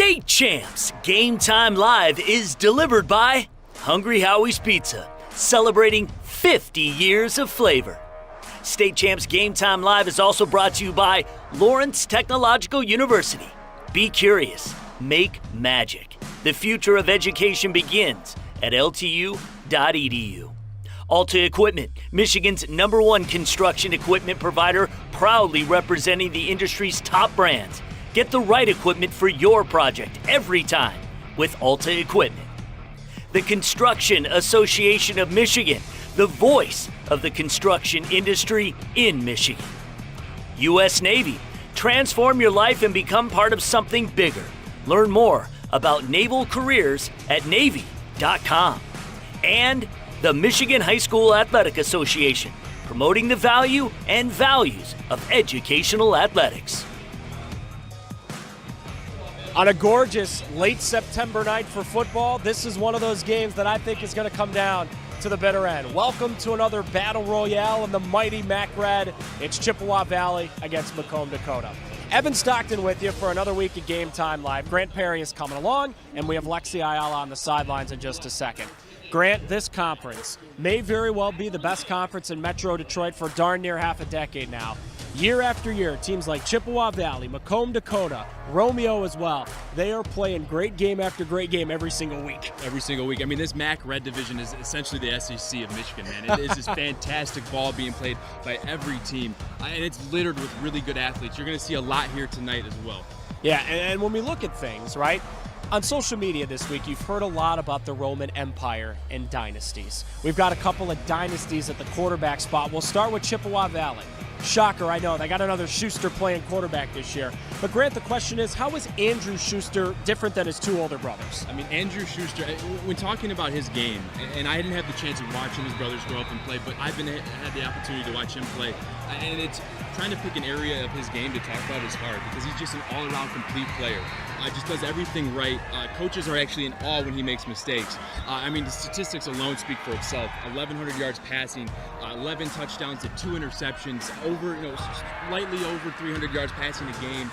State Champs Game Time Live is delivered by Hungry Howie's Pizza, celebrating 50 years of flavor. State Champs Game Time Live is also brought to you by Lawrence Technological University. Be curious, make magic. The future of education begins at ltu.edu. Alta Equipment, Michigan's #1 construction equipment provider, proudly representing the industry's top brands. Get the right equipment for your project every time with Alta Equipment. The Construction Association of Michigan, the voice of the construction industry in Michigan. U.S. Navy, transform your life and become part of something bigger. Learn more about naval careers at Navy.com. And the Michigan High School Athletic Association, promoting the value and values of educational athletics. On a gorgeous late September night for football, this is one of those games that I think is going to come down to the bitter end. Welcome to another Battle Royale in the mighty Mac Red. It's Chippewa Valley against Macomb, Dakota. Evan Stockton with you for another week of Game Time Live. Grant Perry is coming along, and we have Lexi Ayala on the sidelines in just a second. Grant, this conference may very well be the best conference in Metro Detroit for darn near half a decade now. Year after year, teams like Chippewa Valley, Macomb, Dakota, Romeo as well, they are playing great game after great game every single week. Every single week. I mean, this MAC Red division is essentially the SEC of Michigan, man. It is this fantastic ball being played by every team, and it's littered with really good athletes. You're going to see a lot here tonight as well. Yeah, and when we look at things, right, on social media this week, you've heard a lot about the Roman Empire and dynasties. We've got a couple of dynasties at the quarterback spot. We'll start with Chippewa Valley. Shocker, I know. They got another Schuster playing quarterback this year. But Grant, the question is, how is Andrew Schuster different than his two older brothers? I mean, Andrew Schuster, when talking about his game, and I didn't have the chance of watching his brothers grow up and play, but I've had the opportunity to watch him play. And it's trying to pick an area of his game to talk about is hard because he's just an all-around complete player. Just does everything right. Coaches are actually in awe when he makes mistakes. I mean, the statistics alone speak for itself. 1,100 yards passing, 11 touchdowns to 2 interceptions, slightly over 300 yards passing a game.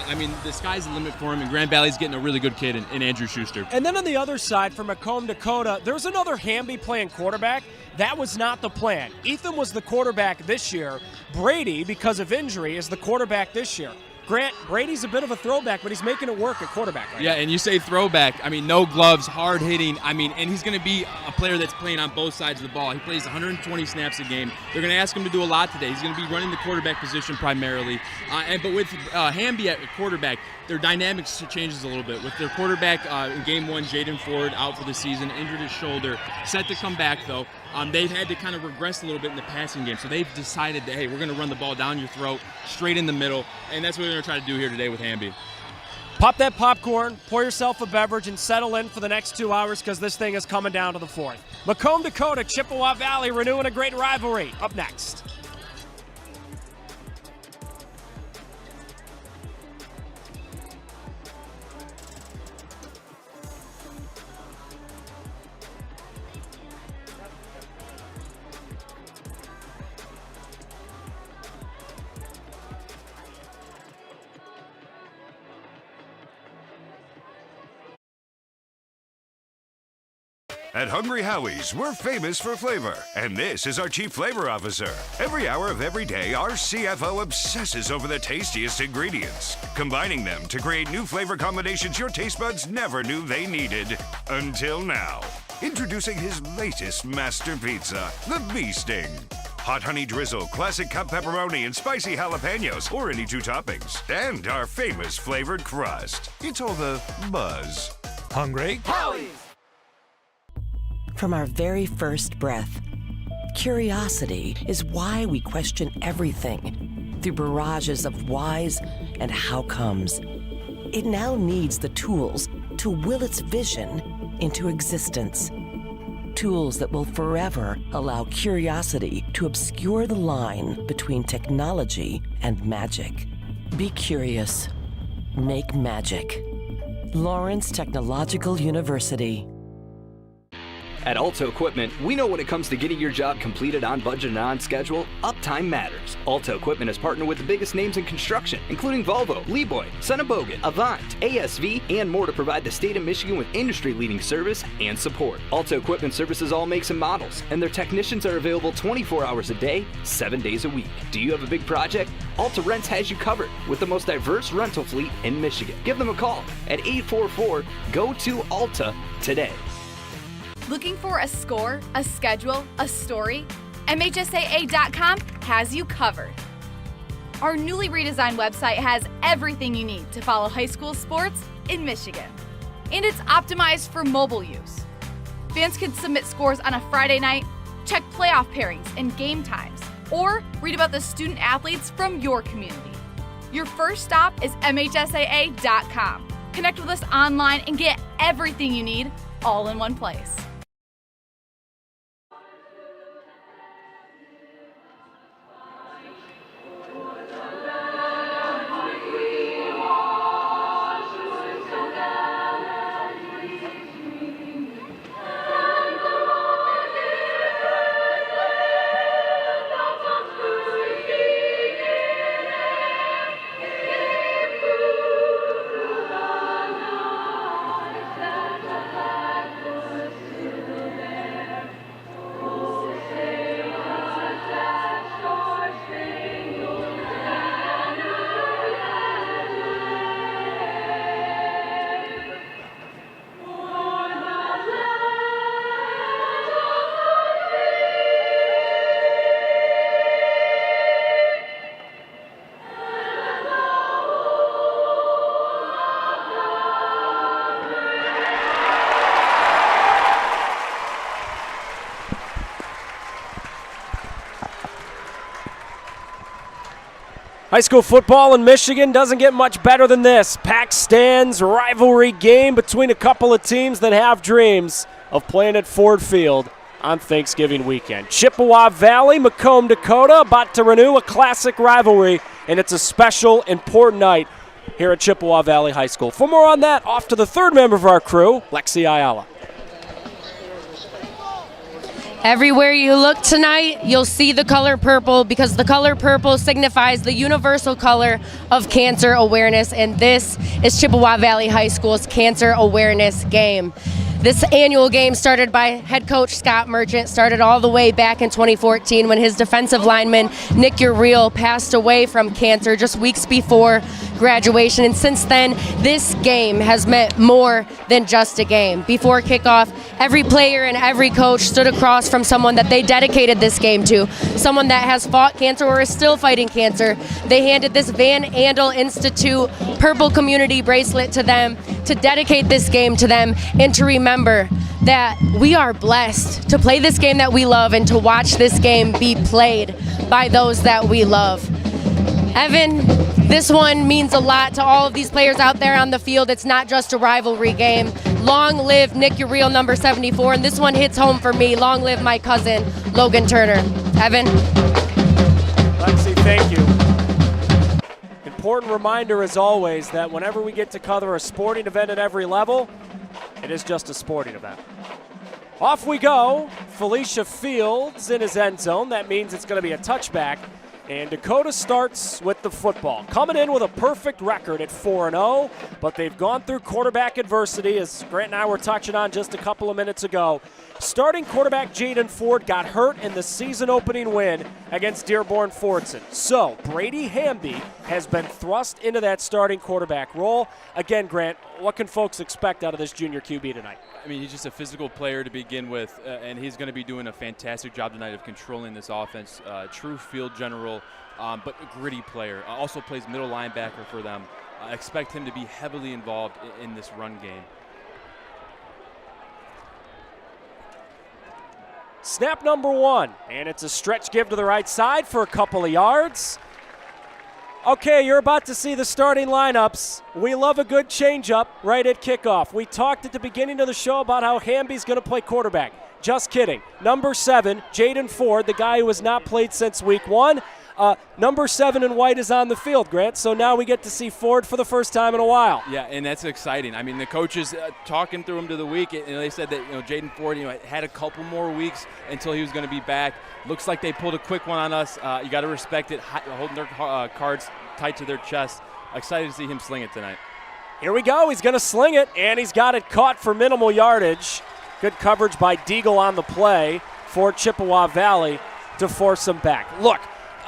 I mean, the sky's the limit for him, and Grand Valley's getting a really good kid in Andrew Schuster. And then on the other side, for Macomb, Dakota, there's another Hamby playing quarterback. That was not the plan. Ethan was the quarterback this year. Brady, because of injury, is the quarterback this year. Grant, Brady's a bit of a throwback, but he's making it work at quarterback right now. And you say throwback, I mean, no gloves, hard hitting, and he's going to be a player that's playing on both sides of the ball. He plays 120 snaps a game. They're going to ask him to do a lot today. He's going to be running the quarterback position primarily. But with Hamby at quarterback, their dynamics changes a little bit. With their quarterback in game one, Jaden Ford out for the season, injured his shoulder, set to come back though. They've had to kind of regress a little bit in the passing game. So they've decided that, hey, we're going to run the ball down your throat, straight in the middle, and that's what we're going to try to do here today with Hamby. Pop that popcorn, pour yourself a beverage, and settle in for the next 2 hours because this thing is coming down to the fourth. Macomb, Dakota, Chippewa Valley renewing a great rivalry. Up next. At Hungry Howie's, we're famous for flavor, and this is our Chief Flavor Officer. Every hour of every day, our CFO obsesses over the tastiest ingredients, combining them to create new flavor combinations your taste buds never knew they needed. Until now. Introducing his latest master pizza, the Bee Sting. Hot honey drizzle, classic cup pepperoni, and spicy jalapenos, or any 2 toppings. And our famous flavored crust. It's all the buzz. Hungry Howie's! From our very first breath, curiosity is why we question everything through barrages of whys and how comes. It now needs the tools to will its vision into existence. Tools that will forever allow curiosity to obscure the line between technology and magic. Be curious. Make magic. Lawrence Technological University. At Alto Equipment, we know when it comes to getting your job completed on budget and on schedule, uptime matters. Alto Equipment has partnered with the biggest names in construction, including Volvo, Leeboy, Sonnebogen, Avant, ASV, and more to provide the state of Michigan with industry-leading service and support. Alto Equipment services all makes and models, and their technicians are available 24 hours a day, 7 days a week. Do you have a big project? Alta Rents has you covered with the most diverse rental fleet in Michigan. Give them a call at 844-GO-TO-ALTA today. Looking for a score, a schedule, a story? MHSAA.com has you covered. Our newly redesigned website has everything you need to follow high school sports in Michigan. And it's optimized for mobile use. Fans can submit scores on a Friday night, check playoff pairings and game times, or read about the student athletes from your community. Your first stop is MHSAA.com. Connect with us online and get everything you need all in one place. High school football in Michigan doesn't get much better than this. Packed stands, rivalry game between a couple of teams that have dreams of playing at Ford Field on Thanksgiving weekend. Chippewa Valley, Macomb, Dakota, about to renew a classic rivalry, and it's a special, important night here at Chippewa Valley High School. For more on that, off to the third member of our crew, Lexi Ayala. Everywhere you look tonight, you'll see the color purple because the color purple signifies the universal color of cancer awareness, and this is Chippewa Valley High School's Cancer Awareness Game. This annual game started by head coach Scott Merchant, started all the way back in 2014 when his defensive lineman Nick Uriel passed away from cancer just weeks before graduation. And since then, this game has meant more than just a game. Before kickoff, every player and every coach stood across from someone that they dedicated this game to, someone that has fought cancer or is still fighting cancer. They handed this Van Andel Institute Purple Community bracelet to them to dedicate this game to them and to remember that we are blessed to play this game that we love and to watch this game be played by those that we love. Evan, this one means a lot to all of these players out there on the field. It's not just a rivalry game. Long live Nick Uriel, number 74, and this one hits home for me. Long live my cousin, Logan Turner. Evan? Lexi, thank you. Important reminder, as always, that whenever we get to cover a sporting event at every level, it is just a sporting event. Off we go. Felicia Fields in his end zone. That means it's going to be a touchback. And Dakota starts with the football. Coming in with a perfect record at 4-0, but they've gone through quarterback adversity, as Grant and I were touching on just a couple of minutes ago. Starting quarterback Jaden Ford got hurt in the season-opening win against Dearborn-Fordson. So Brady Hamby has been thrust into that starting quarterback role. Again, Grant, what can folks expect out of this junior QB tonight? I mean, he's just a physical player to begin with, and he's going to be doing a fantastic job tonight of controlling this offense. True field general, but a gritty player. Also plays middle linebacker for them. Expect him to be heavily involved in this run game. Snap number one, and it's a stretch give to the right side for a couple of yards. Okay, you're about to see the starting lineups. We love a good changeup right at kickoff. We talked at the beginning of the show about how Hamby's going to play quarterback. Just kidding. Number 7, Jaden Ford, the guy who has not played since week 1. Number 7 in white is on the field, Grant, so now we get to see Ford for the first time in a while. Yeah, and that's exciting. I mean, the coaches talking through him to the week, they said that Jaden Ford had a couple more weeks until he was going to be back. Looks like they pulled a quick one on us. You got to respect it, holding their cards tight to their chest. Excited to see him sling it tonight. Here we go. He's going to sling it, and he's got it caught for minimal yardage. Good coverage by Deagle on the play for Chippewa Valley to force him back. Look,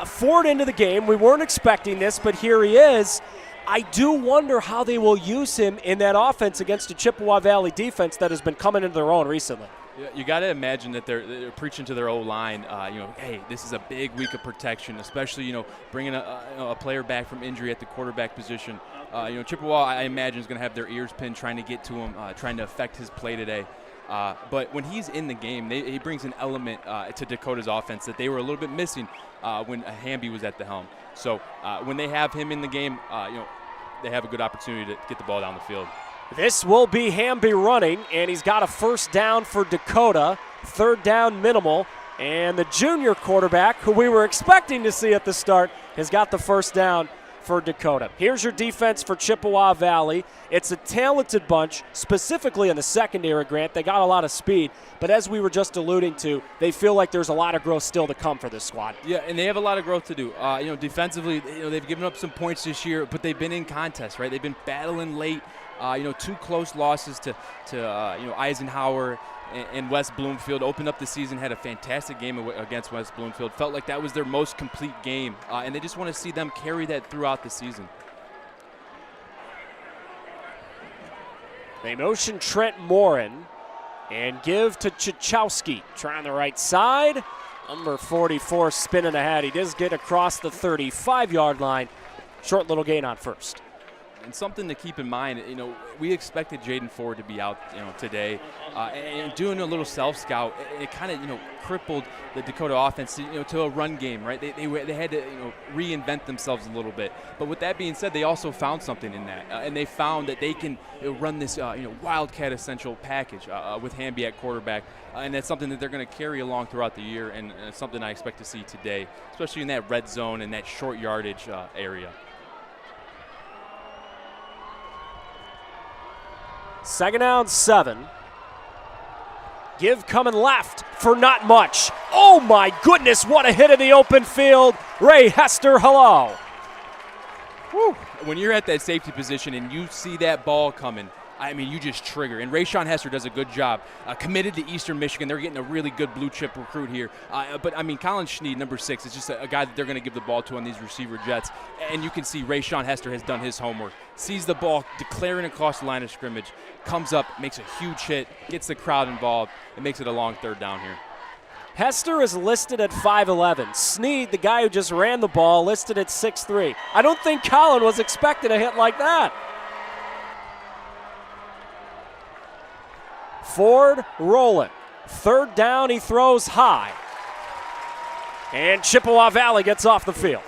Ford into the game. We weren't expecting this, but here he is. I do wonder how they will use him in that offense against a Chippewa Valley defense that has been coming into their own recently. You got to imagine that they're preaching to their O-line, hey, this is a big week of protection, especially, bringing a player back from injury at the quarterback position. Chippewa, I imagine, is going to have their ears pinned trying to get to him, trying to affect his play today. But when he's in the game, he brings an element to Dakota's offense that they were a little bit missing when Hamby was at the helm. So when they have him in the game, they have a good opportunity to get the ball down the field. This will be Hamby running, and he's got a first down for Dakota, third down minimal, and the junior quarterback, who we were expecting to see at the start, has got the first down for Dakota. Here's your defense for Chippewa Valley. It's a talented bunch, specifically in the secondary, Grant. They got a lot of speed, but as we were just alluding to, they feel like there's a lot of growth still to come for this squad. Yeah, and they have a lot of growth to do. Defensively, they've given up some points this year, but they've been in contests, right? They've been battling late. 2 close losses to Eisenhower and West Bloomfield. Opened up the season, had a fantastic game against West Bloomfield. Felt like that was their most complete game, and they just want to see them carry that throughout the season. They motion Trent Morin and give to Chichowski. Trying the right side. Number 44 spinning ahead. He does get across the 35-yard line. Short little gain on first. And something to keep in mind, we expected Jaden Ford to be out, today, and doing a little self-scout. It kind of, crippled the Dakota offense, to a run game, right? They had to, reinvent themselves a little bit. But with that being said, they also found something in that, and they found that they can run this, Wildcat essential package with Hamby at quarterback, and that's something that they're going to carry along throughout the year, and something I expect to see today, especially in that red zone and that short yardage area. Second down, 7. Give coming left for not much. Oh my goodness, what a hit in the open field. Ray Hester, hello. Woo. When you're at that safety position and you see that ball coming, you just trigger. And Rayshawn Hester does a good job. Committed to Eastern Michigan. They're getting a really good blue-chip recruit here. But Colin Schneed, number 6, is just a guy that they're going to give the ball to on these receiver jets. And you can see Rayshawn Hester has done his homework. Sees the ball declaring across the line of scrimmage. Comes up, makes a huge hit, gets the crowd involved, and makes it a long third down here. Hester is listed at 5'11". Sneed, the guy who just ran the ball, listed at 6'3". I don't think Colin was expecting a hit like that. Ford rolling. Third down, he throws high. And Chippewa Valley gets off the field.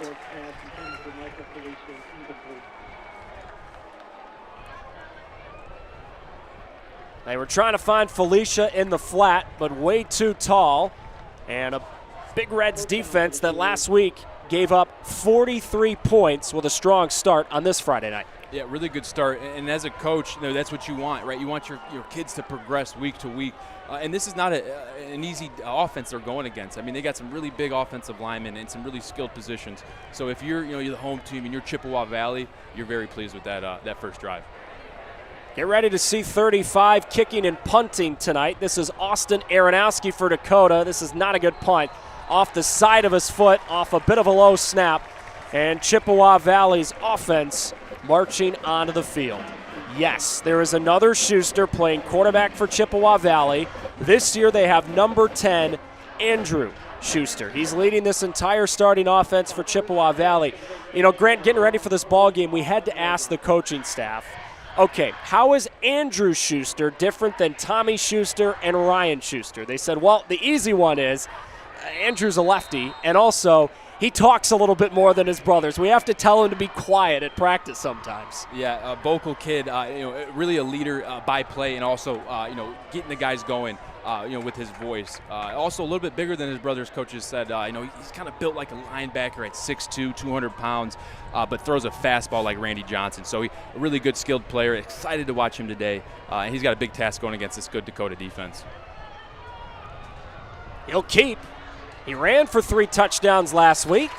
They were trying to find Felicia in the flat, but way too tall. And a Big Reds defense that last week gave up 43 points with a strong start on this Friday night. Yeah, really good start. And as a coach, that's what you want, right? You want your kids to progress week to week. And this is not an easy offense they're going against. They got some really big offensive linemen and some really skilled positions. So if you're the home team and you're Chippewa Valley, you're very pleased with that first drive. Get ready to see 35 kicking and punting tonight. This is Austin Aronowski for Dakota. This is not a good punt. Off the side of his foot, off a bit of a low snap. And Chippewa Valley's offense marching onto the field. Yes, there is another Schuster playing quarterback for Chippewa Valley. This year they have number 10, Andrew Schuster. He's leading this entire starting offense for Chippewa Valley. Grant, getting ready for this ball game, we had to ask the coaching staff, okay, how is Andrew Schuster different than Tommy Schuster and Ryan Schuster? They said, well, the easy one is Andrew's a lefty, and also he talks a little bit more than his brothers. We have to tell him to be quiet at practice sometimes. Yeah, a vocal kid, really a leader by play, and also, getting the guys going. with his voice. Also a little bit bigger than his brothers. Coaches said, he's kind of built like a linebacker at 6'2", 200 pounds, but throws a fastball like Randy Johnson. So a really good skilled player. Excited to watch him today. And he's got a big task going against this good Dakota defense. He'll keep. He ran for 3 touchdowns last week.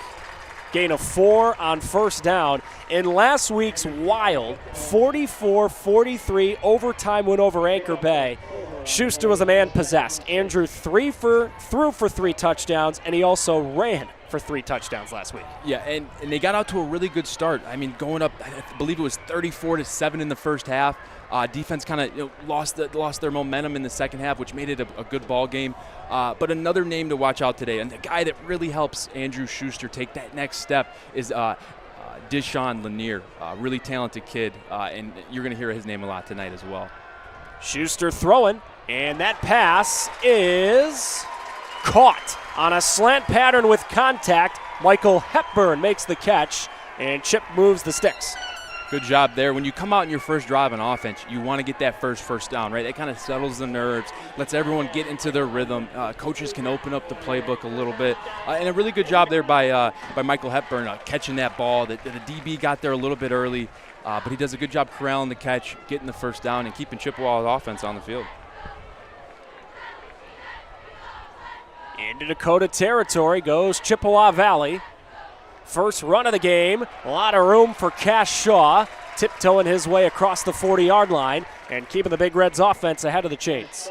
Gain of 4 on first down. In last week's wild 44-43 overtime win over Anchor Bay, Schuster was a man possessed. Andrew threw for 3 touchdowns, and he also ran for 3 touchdowns last week. Yeah, and they got out to a really good start. I mean, going up, I believe it was 34-7 in the first half. Defense kind of lost their momentum in the second half, which made it a good ball game. But another name to watch out today, and the guy that really helps Andrew Schuster take that next step is Deshaun Lanier, really talented kid, and you're going to hear his name a lot tonight as well. Schuster throwing, and that pass is caught on a slant pattern with contact. Michael Hepburn makes the catch, and Chip moves the sticks. Good job there. When you come out in your first drive on offense, you want to get that first down, right? That kind of settles the nerves, lets everyone get into their rhythm. Coaches can open up the playbook a little bit. And a really good job there by Michael Hepburn catching that ball. The DB got there a little bit early, but he does a good job corralling the catch, getting the first down, and keeping Chippewa's offense on the field. Into Dakota territory goes Chippewa Valley. First run of the game, a lot of room for Cash Shaw, tiptoeing his way across the 40-yard line and keeping the Big Reds offense ahead of the chains.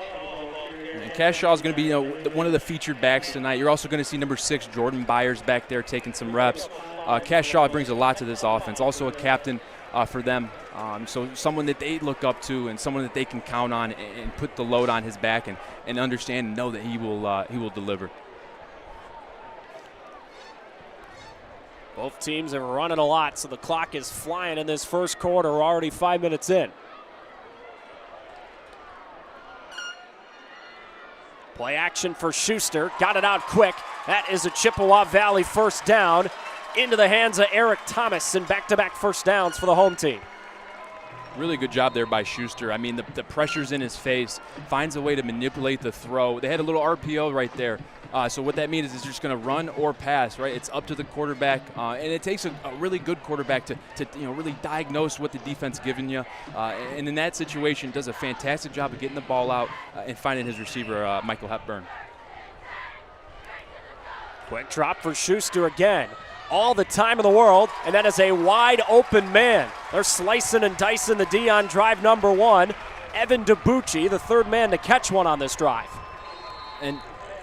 And Cash Shaw is going to be one of the featured backs tonight. You're also going to see number 6, Jordan Byers, back there taking some reps. Cash Shaw brings a lot to this offense, also a captain for them. So someone that they look up to and someone that they can count on and put the load on his back and understand and know that he will deliver. Both teams are running a lot, so the clock is flying in this first quarter. We're already 5 minutes in. Play action for Schuster. Got it out quick. That is a Chippewa Valley first down into the hands of Eric Thomas, and back-to-back first downs for the home team. Really good job there by Schuster. I mean, the pressure's in his face, finds a way to manipulate the throw. They had a little RPO right there. So what that means is they're just going to run or pass, right? It's up to the quarterback, and it takes a really good quarterback to really diagnose what the defense giving you. And in that situation, does a fantastic job of getting the ball out and finding his receiver, Michael Hepburn. Quick drop for Schuster again. All the time in the world, and that is a wide open man. They're slicing and dicing the D on drive number 1. Evan DiBucci, the third man to catch one on this drive. And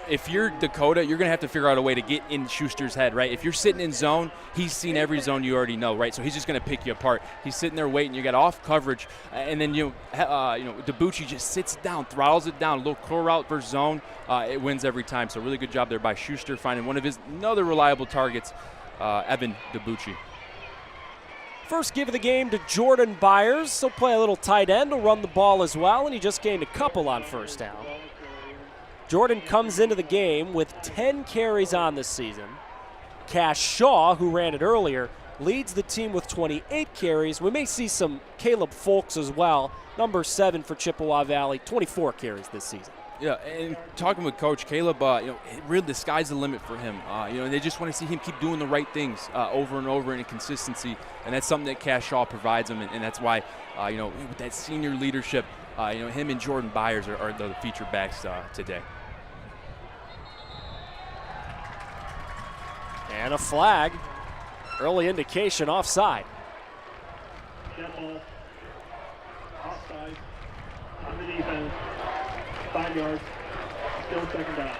if you're Dakota, you're going to have to figure out a way to get in Schuster's head, right? If you're sitting in zone, he's seen every zone you already know, right? So he's just going to pick you apart. He's sitting there waiting. You got off coverage, and then DiBucci just sits down, throttles it down, a little curl route versus zone. It wins every time. So really good job there by Schuster finding one of his another reliable targets, Evan DiBucci. First give of the game to Jordan Byers. He'll play a little tight end. He'll run the ball as well, and he just gained a couple on first down. Jordan comes into the game with 10 carries on this season. Cash Shaw, who ran it earlier, leads the team with 28 carries. We may see some Caleb Folks as well. Number 7 for Chippewa Valley, 24 carries this season. Yeah, and talking with Coach Caleb, really the sky's the limit for him. They just want to see him keep doing the right things over and over in consistency, and that's something that Cash Shaw provides him, and that's why, with that senior leadership, him and Jordan Byers are the featured backs today. And a flag. Early indication offside. Offside on the defense. 5 yards. Still second down.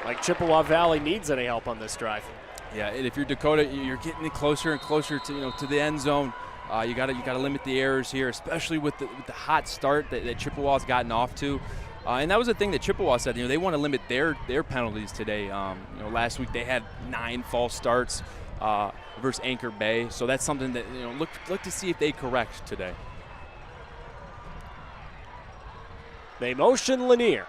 Like Chippewa Valley needs any help on this drive. Yeah, and if you're Dakota, you're getting closer and closer to the end zone. You got to limit the errors here, especially with the hot start that Chippewa's gotten off to. And that was the thing that Chippewa said. They want to limit their penalties today. Last week they had 9 false starts versus Anchor Bay, so that's something that look to see if they correct today. They motion Lanier.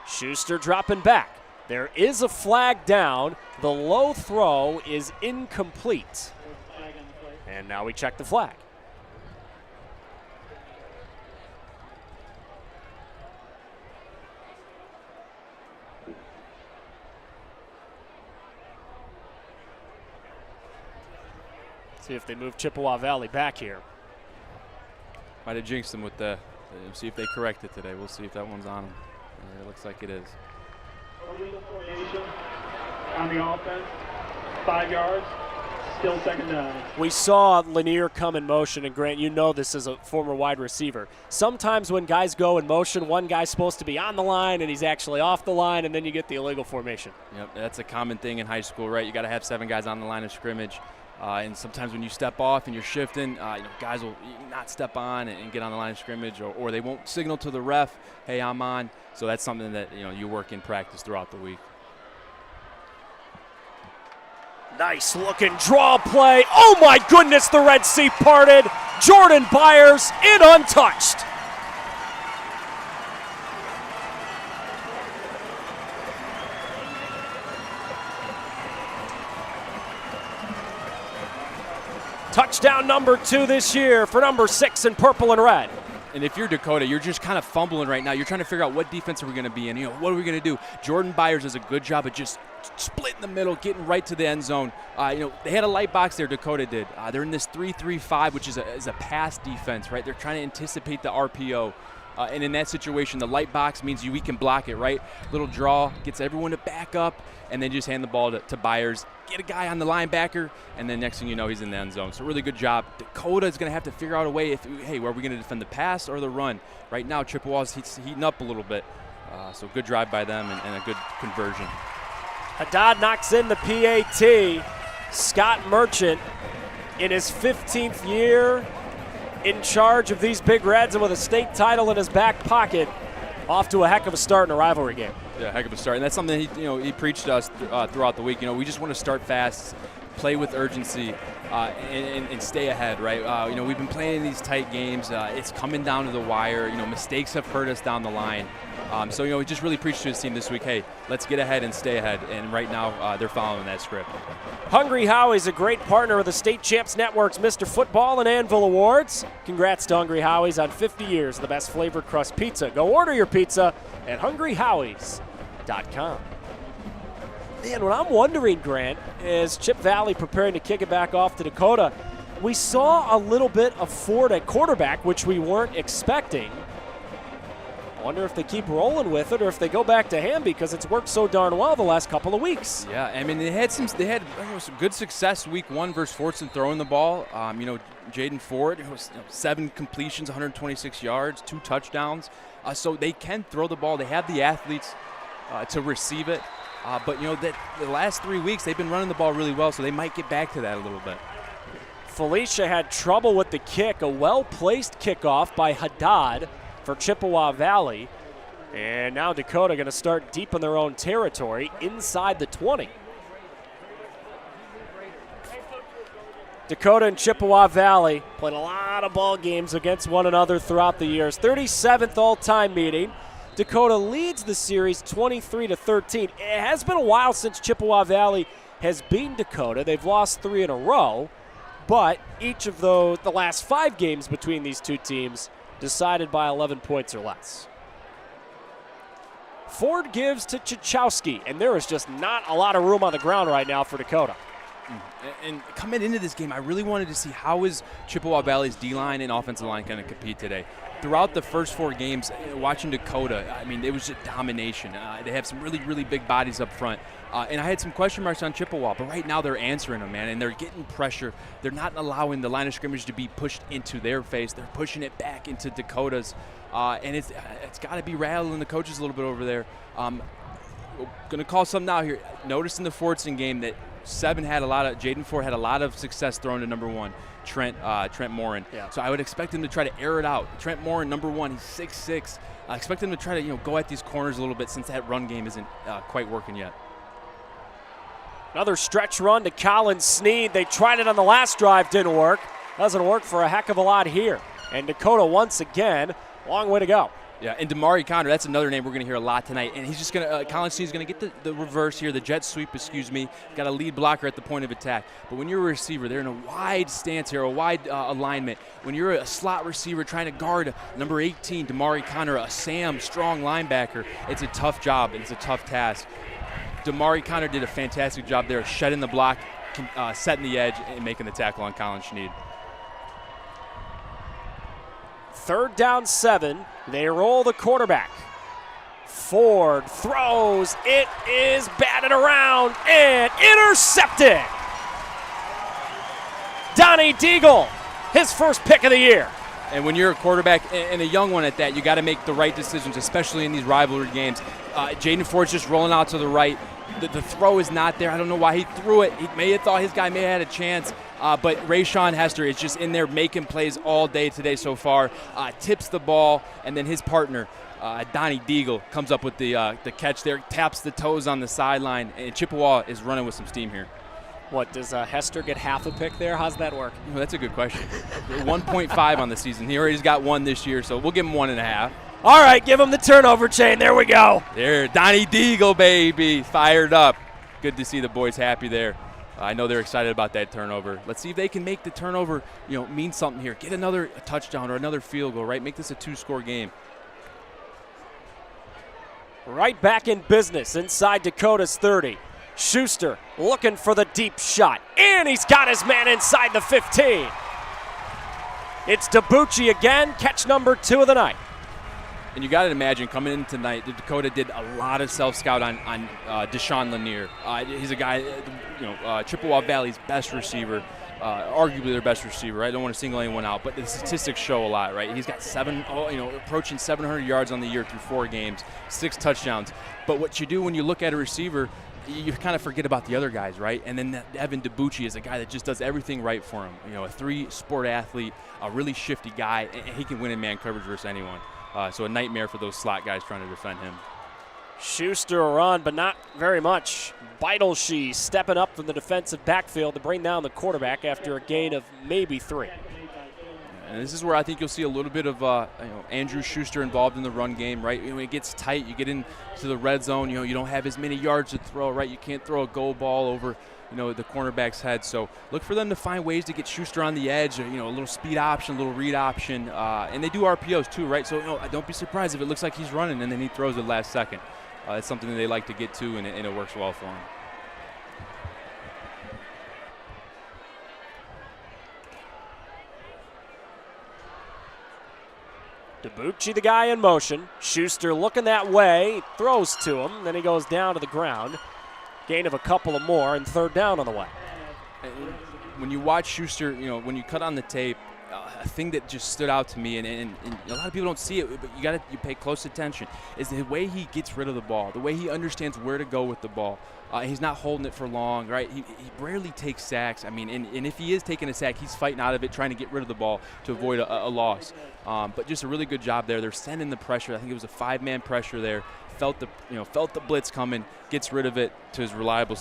Schuster dropping back. There is a flag down. The low throw is incomplete. And now we check the flag. See if they move Chippewa Valley back here. Might have jinxed them with the. See if they correct it today. We'll see if that one's on them. It looks like it is. Illegal formation on the offense. 5 yards. Still second down. We saw Lanier come in motion, and Grant, you know this as a former wide receiver. Sometimes when guys go in motion, one guy's supposed to be on the line and he's actually off the line, and then you get the illegal formation. Yep, that's a common thing in high school, right? You got to have 7 guys on the line of scrimmage. And sometimes when you step off and you're shifting, guys will not step on and get on the line of scrimmage, or they won't signal to the ref, hey, I'm on. So that's something that you work in practice throughout the week. Nice looking draw play. Oh my goodness, the Red Sea parted. Jordan Byers in untouched. Touchdown number 2 this year for number 6 in purple and red. And if you're Dakota, you're just kind of fumbling right now. You're trying to figure out what defense are we going to be in. What are we going to do? Jordan Byers does a good job of just splitting the middle, getting right to the end zone. They had a light box there, Dakota did. They're in this 3-3-5, which is a pass defense, right? They're trying to anticipate the RPO. And in that situation, the light box means we can block it, right? Little draw, gets everyone to back up, and then just hand the ball to Byers. Get a guy on the linebacker, and then next thing you know, he's in the end zone. So really good job. Dakota is going to have to figure out a way, where are we going to defend the pass or the run? Right now, Chippewa's heating up a little bit. So good drive by them and a good conversion. Haddad knocks in the PAT. Scott Merchant in his 15th year in charge of these Big Reds and with a state title in his back pocket, off to a heck of a start in a rivalry game. Yeah, heck of a start, and that's something he preached to us throughout the week. We just want to start fast, play with urgency, and stay ahead, right? We've been playing these tight games. It's coming down to the wire. Mistakes have hurt us down the line. So we just really preached to his team this week, hey, let's get ahead and stay ahead. And right now, they're following that script. Hungry Howie's a great partner of the State Champs Network's Mr. Football and Anvil Awards. Congrats to Hungry Howie's on 50 years of the best flavored crust pizza. Go order your pizza at hungryhowies.com. Man, what I'm wondering, Grant, is Chip Valley preparing to kick it back off to Dakota. We saw a little bit of Ford at quarterback, which we weren't expecting. Wonder if they keep rolling with it or if they go back to Hamby because it's worked so darn well the last couple of weeks. Yeah, I mean they had some good success week 1 versus Fortson throwing the ball. Jaden Ford, 7 completions, 126 yards, 2 touchdowns. So they can throw the ball. They have the athletes to receive it. But the last 3 weeks they've been running the ball really well, so they might get back to that a little bit. Felicia had trouble with the kick, a well-placed kickoff by Haddad for Chippewa Valley. And now Dakota going to start deep in their own territory inside the 20. Dakota and Chippewa Valley played a lot of ball games against one another throughout the years. 37th all-time meeting. Dakota leads the series 23-13. It has been a while since Chippewa Valley has beaten Dakota. They've lost 3 in a row, but each of the last 5 games between these two teams decided by 11 points or less. Ford gives to Chichowski, and there is just not a lot of room on the ground right now for Dakota. And coming into this game, I really wanted to see how is Chippewa Valley's D-line and offensive line going to compete today. Throughout the first 4 games, watching Dakota, I mean, it was just domination. They have some really, really big bodies up front. And I had some question marks on Chippewa, but right now they're answering them, man, and they're getting pressure. They're not allowing the line of scrimmage to be pushed into their face. They're pushing it back into Dakota's, and it's got to be rattling the coaches a little bit over there. Going to call something out here. Notice in the Fortson game that Jaden Ford had a lot of success throwing to number 1, Trent Morin. Yeah. So I would expect him to try to air it out. Trent Morin, number 1, he's 6'6". I expect him to try to go at these corners a little bit since that run game isn't quite working yet. Another stretch run to Colin Sneed. They tried it on the last drive, didn't work. Doesn't work for a heck of a lot here. And Dakota once again, long way to go. Yeah, and Damari Conner, that's another name we're going to hear a lot tonight. And he's just going to, Colin Sneed's going to get the reverse here, the jet sweep, got a lead blocker at the point of attack. But when you're a receiver, they're in a wide stance here, a wide alignment. When you're a slot receiver trying to guard number 18, Damari Conner, a Sam, strong linebacker, it's a tough job. It's a tough task. Damari Conner did a fantastic job there, shedding the block, setting the edge and making the tackle on Colin Schneed. 3rd down 7. They roll the quarterback. Ford throws. It is batted around and intercepted. Donnie Deagle, his first pick of the year. And when you're a quarterback and a young one at that, you got to make the right decisions, especially in these rivalry games. Jaden Ford's just rolling out to the right. The throw is not there. I don't know why he threw it. He may have thought his guy may have had a chance. But Rayshawn Hester is just in there making plays all day today so far. Tips the ball, and then his partner, Donnie Deagle, comes up with the catch there, taps the toes on the sideline, and Chippewa is running with some steam here. What, does Hester get half a pick there? How's that work? Well, that's a good question. 1.5 on the season. He already got 1 this year, so we'll give him 1.5. All right, give him the turnover chain. There we go. There, Donnie Deagle, baby, fired up. Good to see the boys happy there. I know they're excited about that turnover. Let's see if they can make the turnover, mean something here. Get another touchdown or another field goal, right? Make this a 2-score game. Right back in business inside Dakota's 30. Schuster looking for the deep shot, and he's got his man inside the 15. It's DiBucci again, catch number 2 of the night. And you got to imagine coming in tonight, Dakota did a lot of self-scout on Deshaun Lanier. He's a guy, Chippewa Valley's best receiver, arguably their best receiver. I don't want to single anyone out, but the statistics show a lot, right? He's got approaching 700 yards on the year through 4 games, 6 touchdowns. But what you do when you look at a receiver, you kind of forget about the other guys, right? And then Evan DiBucci is a guy that just does everything right for him. A 3-sport athlete, a really shifty guy, and he can win in man coverage versus anyone. So a nightmare for those slot guys trying to defend him. Schuster a run, but not very much. Beitelshee stepping up from the defensive backfield to bring down the quarterback after a gain of maybe 3. And this is where I think you'll see a little bit of Andrew Schuster involved in the run game, right? When it gets tight, you get into the red zone, you don't have as many yards to throw, right? You can't throw a go ball over, the cornerback's head. So look for them to find ways to get Schuster on the edge, a little speed option, a little read option. And they do RPOs too, right? So don't be surprised if it looks like he's running and then he throws it last second. It's something that they like to get to, and it works well for him. DiBucci, the guy in motion. Schuster looking that way, throws to him, then he goes down to the ground. Gain of a couple of more, and 3rd down on the way. When you watch Schuster, when you cut on the tape, a thing that just stood out to me, and a lot of people don't see it, but you pay close attention, is the way he gets rid of the ball, the way he understands where to go with the ball. He's not holding it for long, right? He rarely takes sacks. I mean, and if he is taking a sack, he's fighting out of it, trying to get rid of the ball to avoid a loss. But just a really good job there. They're sending the pressure. I think it was a 5-man pressure there. Felt the blitz coming, gets rid of it to his reliable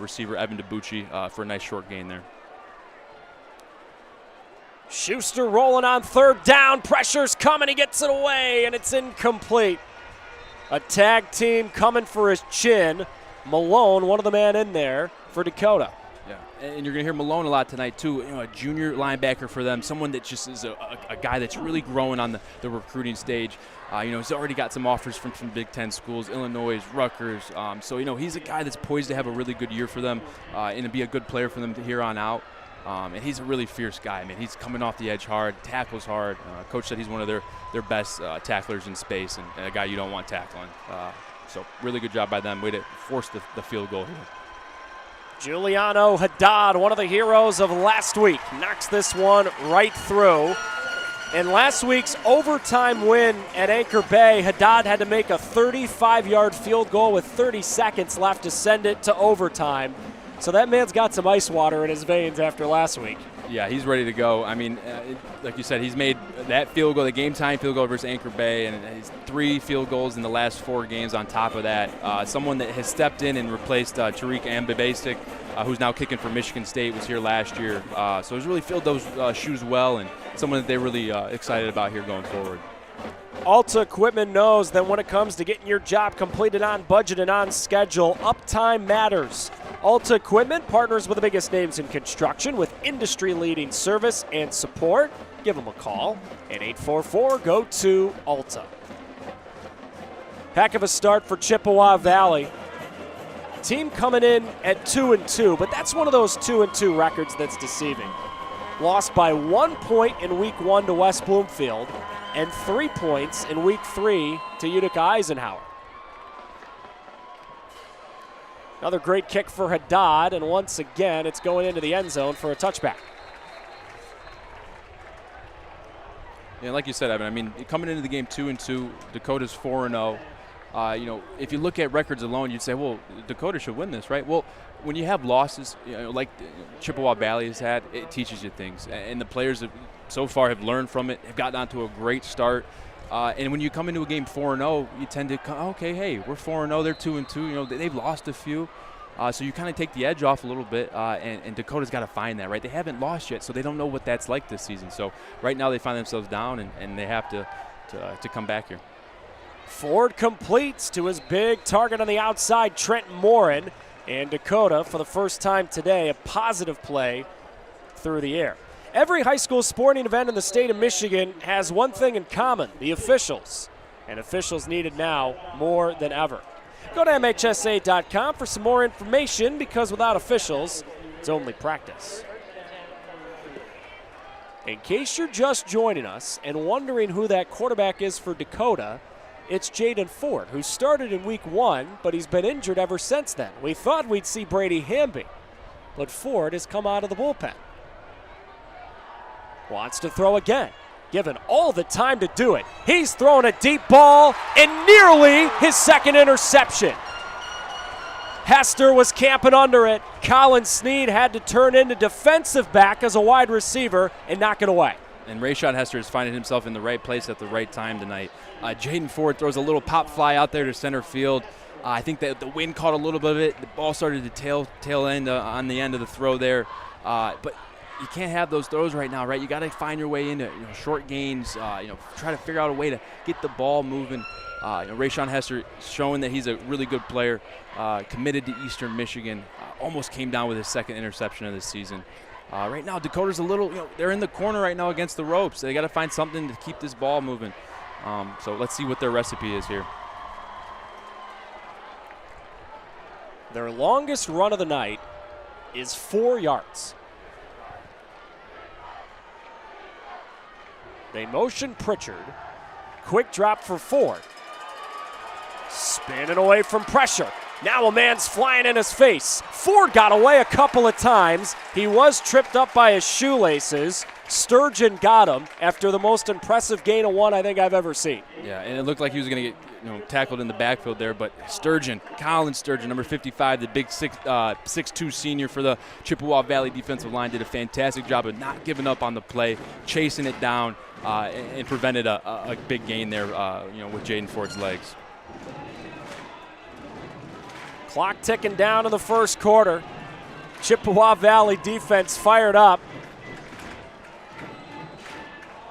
receiver Evan DiBucci for a nice short gain there. Schuster rolling on 3rd down. Pressure's coming. He gets it away, and it's incomplete. A tag team coming for his chin. Malone, one of the men in there for Dakota. Yeah, and you're going to hear Malone a lot tonight, too. A junior linebacker for them, someone that just is a guy that's really growing on the recruiting stage. He's already got some offers from some Big Ten schools, Illinois, Rutgers. So, he's a guy that's poised to have a really good year for them and to be a good player for them here on out. And he's a really fierce guy. I mean, he's coming off the edge hard, tackles hard. Coach said he's one of their best tacklers in space and a guy you don't want tackling. So really good job by them. Way to force the field goal here. Giuliano Haddad, one of the heroes of last week, knocks this one right through. In last week's overtime win at Anchor Bay, Haddad had to make a 35-yard field goal with 30 seconds left to send it to overtime. So that man's got some ice water in his veins after last week. Yeah, he's ready to go. I mean, like you said, he's made that field goal, the game-time field goal versus Anchor Bay, and he's 3 field goals in the last 4 games on top of that. Someone that has stepped in and replaced Tariq Ambibasic, who's now kicking for Michigan State, was here last year. So he's really filled those shoes well, and someone that they're really excited about here going forward. Alta Equipment knows that when it comes to getting your job completed on budget and on schedule, uptime matters. Alta Equipment partners with the biggest names in construction with industry-leading service and support. Give them a call at 844-GO-TO-ALTA. Heck of a start for Chippewa Valley. Team coming in at 2-2, but that's one of those 2-2 records that's deceiving. Lost by 1 point in week 1 to West Bloomfield and 3 points in week 3 to Utica Eisenhower. Another great kick for Haddad, and once again, it's going into the end zone for a touchback. Yeah, like you said, Evan, I mean, coming into the game 2-2, Dakota's 4-0. If you look at records alone, you'd say, well, Dakota should win this, right? Well, when you have losses, like Chippewa Valley has had, it teaches you things. And the players that so far have learned from it, have gotten onto a great start. And when you come into a game 4-0, you tend to, okay, hey, we're 4-0, they're 2-2. They've lost a few. So you kind of take the edge off a little bit, and Dakota's got to find that, right? They haven't lost yet, so they don't know what that's like this season. So right now they find themselves down, and they have to come back here. Ford completes to his big target on the outside, Trent Morin. And Dakota, for the first time today, a positive play through the air. Every high school sporting event in the state of Michigan has one thing in common, the officials. And officials needed now more than ever. Go to MHSA.com for some more information, because without officials, it's only practice. In case you're just joining us and wondering who that quarterback is for Dakota, it's Jaden Ford, who started in week 1, but he's been injured ever since then. We thought we'd see Brady Hamby, but Ford has come out of the bullpen. Wants to throw again, given all the time to do it. He's throwing a deep ball, and nearly his second interception. Hester was camping under it. Colin Sneed had to turn into defensive back as a wide receiver and knock it away. And Rayshon Hester is finding himself in the right place at the right time tonight. Jaden Ford throws a little pop fly out there to center field. I think that the wind caught a little bit of it. The ball started to tail end on the end of the throw there. But you can't have those throws right now, right? You got to find your way into short gains. Try to figure out a way to get the ball moving. Rayshon Hester showing that he's a really good player, committed to Eastern Michigan. Almost came down with his second interception of the season. Right now, Dakota's a little, they're in the corner right now against the ropes. They got to find something to keep this ball moving. So let's see what their recipe is here. Their longest run of the night is 4 yards. They motion Pritchard. Quick drop for Ford. Spinning away from pressure. Now a man's flying in his face. Ford got away a couple of times. He was tripped up by his shoelaces. Sturgeon got him after the most impressive gain of 1 I think I've ever seen. Yeah, and it looked like he was going to get tackled in the backfield there, but Colin Sturgeon, number 55, the big 6'2" senior for the Chippewa Valley defensive line, did a fantastic job of not giving up on the play, chasing it down, and prevented a big gain there, with Jaden Ford's legs. Clock ticking down in the first quarter. Chippewa Valley defense fired up.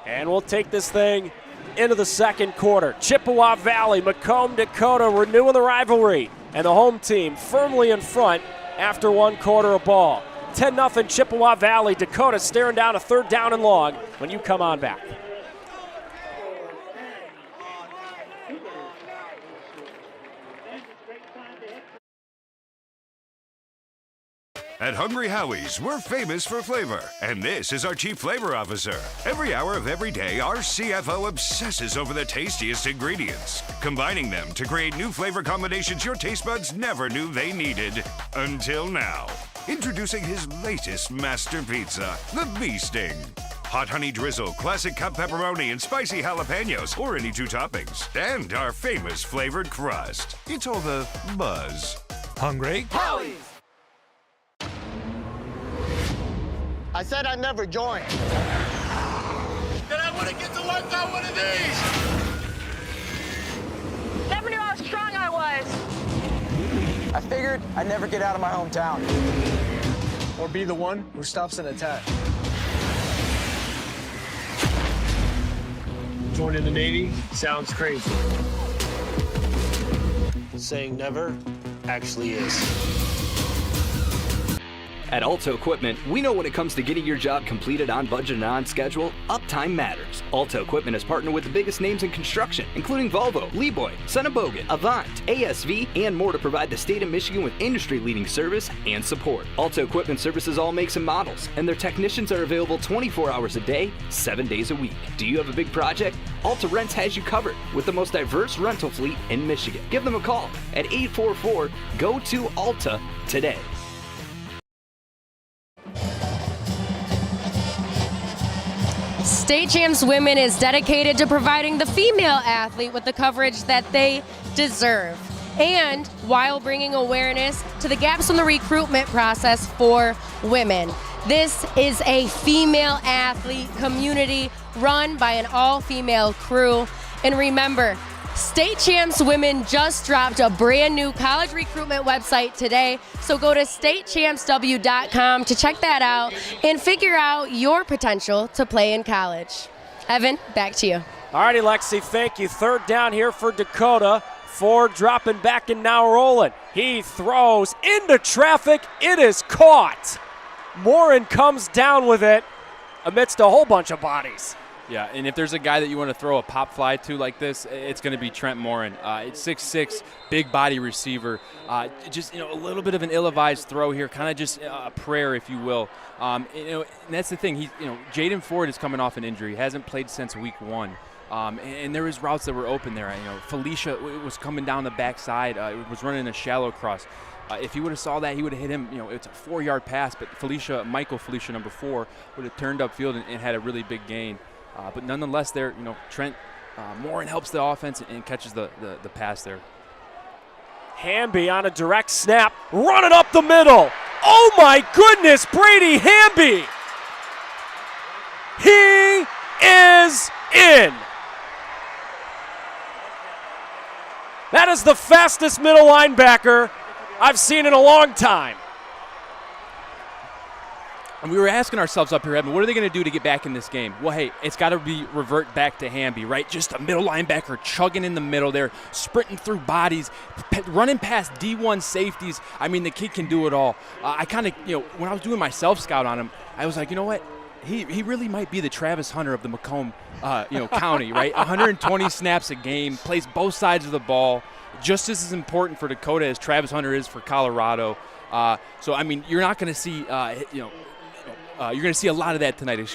And we'll take this thing into the second quarter. Chippewa Valley, Macomb, Dakota renewing the rivalry. And the home team firmly in front after 1 quarter of ball. 10-0 Chippewa Valley. Dakota staring down a 3rd down and long when you come on back. At Hungry Howie's, we're famous for flavor, and this is our Chief Flavor Officer. Every hour of every day, our CFO obsesses over the tastiest ingredients, combining them to create new flavor combinations your taste buds never knew they needed. Until now. Introducing his latest master pizza, the Bee Sting. Hot honey drizzle, classic cut pepperoni, and spicy jalapenos, or any 2 toppings. And our famous flavored crust. It's all the buzz. Hungry? Howie's! I said I'd never join. Then I wouldn't get to work on one of these. Never knew how strong I was. I figured I'd never get out of my hometown. Or be the one who stops an attack. Joining the Navy sounds crazy. Saying never actually is. At Alto Equipment, we know when it comes to getting your job completed on budget and on schedule, uptime matters. Alto Equipment has partnered with the biggest names in construction, including Volvo, Lieboy, Bogan, Avant, ASV, and more to provide the state of Michigan with industry-leading service and support. Alto Equipment services all makes and models, and their technicians are available 24 hours a day, 7 days a week. Do you have a big project? Alta Rents has you covered with the most diverse rental fleet in Michigan. Give them a call at 844-GO-TO-ALTA today. State Champs Women is dedicated to providing the female athlete with the coverage that they deserve, and while bringing awareness to the gaps in the recruitment process for women. This is a female athlete community run by an all-female crew. And remember, State Champs Women just dropped a brand new college recruitment website today, so go to statechampsw.com to check that out and figure out your potential to play in college. Evan, back to you. All righty, Lexi, thank you. Third down here for Dakota. Ford dropping back and now rolling. He throws into traffic. It is caught. Morin comes down with it amidst a whole bunch of bodies. Yeah, and if there's a guy that you want to throw a pop fly to like this, it's going to be Trent Morin. It's 6'6", big body receiver. Just a little bit of an ill-advised throw here, kind of just a prayer, if you will. And that's the thing. Jaden Ford is coming off an injury. He hasn't played since week 1. And there was routes that were open there. Felicia was coming down the backside. Was running a shallow cross. If he would have saw that, he would have hit him. It's a 4-yard pass, but Michael Felicia, number 4, would have turned upfield and had a really big gain. But nonetheless, there, Trent Morin helps the offense and catches the pass there. Hamby on a direct snap, running up the middle. Oh my goodness, Brady Hamby! He is in. That is the fastest middle linebacker I've seen in a long time. And we were asking ourselves up here, Evan, what are they going to do to get back in this game? Well, hey, it's got to revert back to Hamby, right? Just a middle linebacker chugging in the middle there, sprinting through bodies, running past D1 safeties. I mean, the kid can do it all. I kind of, when I was doing my self-scout on him, I was like, you know what? He really might be the Travis Hunter of the Macomb, county, right? 120 snaps a game, plays both sides of the ball, just as important for Dakota as Travis Hunter is for Colorado. So, I mean, you're not going to see, you're going to see a lot of that tonight, and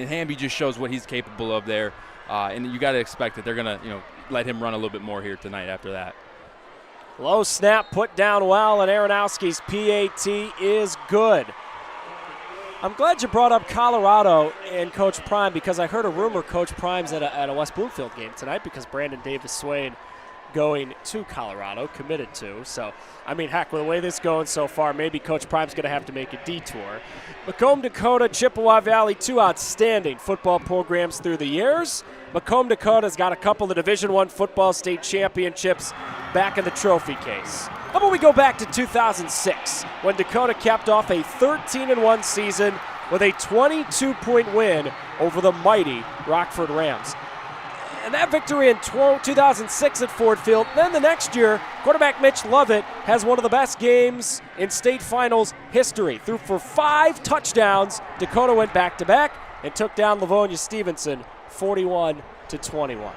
Hamby just shows what he's capable of there. And you got to expect that they're going to, let him run a little bit more here tonight after that. Low snap put down well, and Aronowski's PAT is good. I'm glad you brought up Colorado and Coach Prime, because I heard a rumor Coach Prime's at a West Bloomfield game tonight because Brandon Davis-Swain going to Colorado, committed to. So, I mean, heck, with the way this is going so far, maybe Coach Prime's going to have to make a detour. Macomb, Dakota, Chippewa Valley, 2 outstanding football programs through the years. Macomb, Dakota's got a couple of Division I football state championships back in the trophy case. How about we go back to 2006, when Dakota capped off a 13-1 season with a 22-point win over the mighty Rockford Rams. And that victory in 2006 at Ford Field. Then the next year, quarterback Mitch Lovett has one of the best games in state finals history. Threw for 5 touchdowns. Dakota went back-to-back and took down Livonia Stevenson 41-21.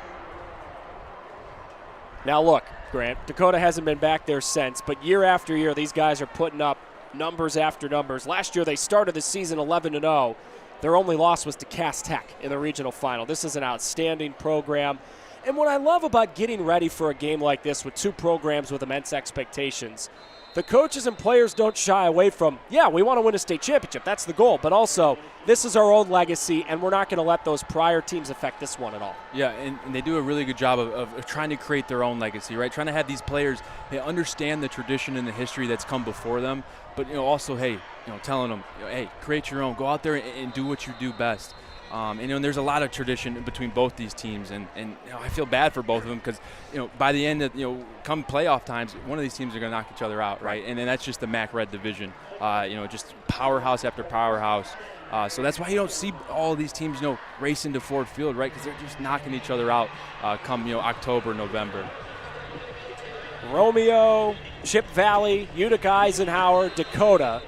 Now look, Grant, Dakota hasn't been back there since, but year after year, these guys are putting up numbers after numbers. Last year, they started the season 11-0. Their only loss was to Cass Tech in the regional final. This is an outstanding program. And what I love about getting ready for a game like this with 2 programs with immense expectations, the coaches and players don't shy away from, yeah, we want to win a state championship. That's the goal. But also, this is our own legacy, and we're not going to let those prior teams affect this one at all. Yeah, and they do a really good job of trying to create their own legacy, right? Trying to have these players, they understand the tradition and the history that's come before them, but also, hey, telling them, hey, create your own. Go out there and do what you do best. And there's a lot of tradition between both these teams, and I feel bad for both of them because by the end of come playoff times, one of these teams are going to knock each other out, right? And then that's just the MAC Red division, just powerhouse after powerhouse. So that's why you don't see all of these teams racing to Ford Field, right? Because they're just knocking each other out come October, November. Romeo, Chip Valley, Utica Eisenhower, Dakota.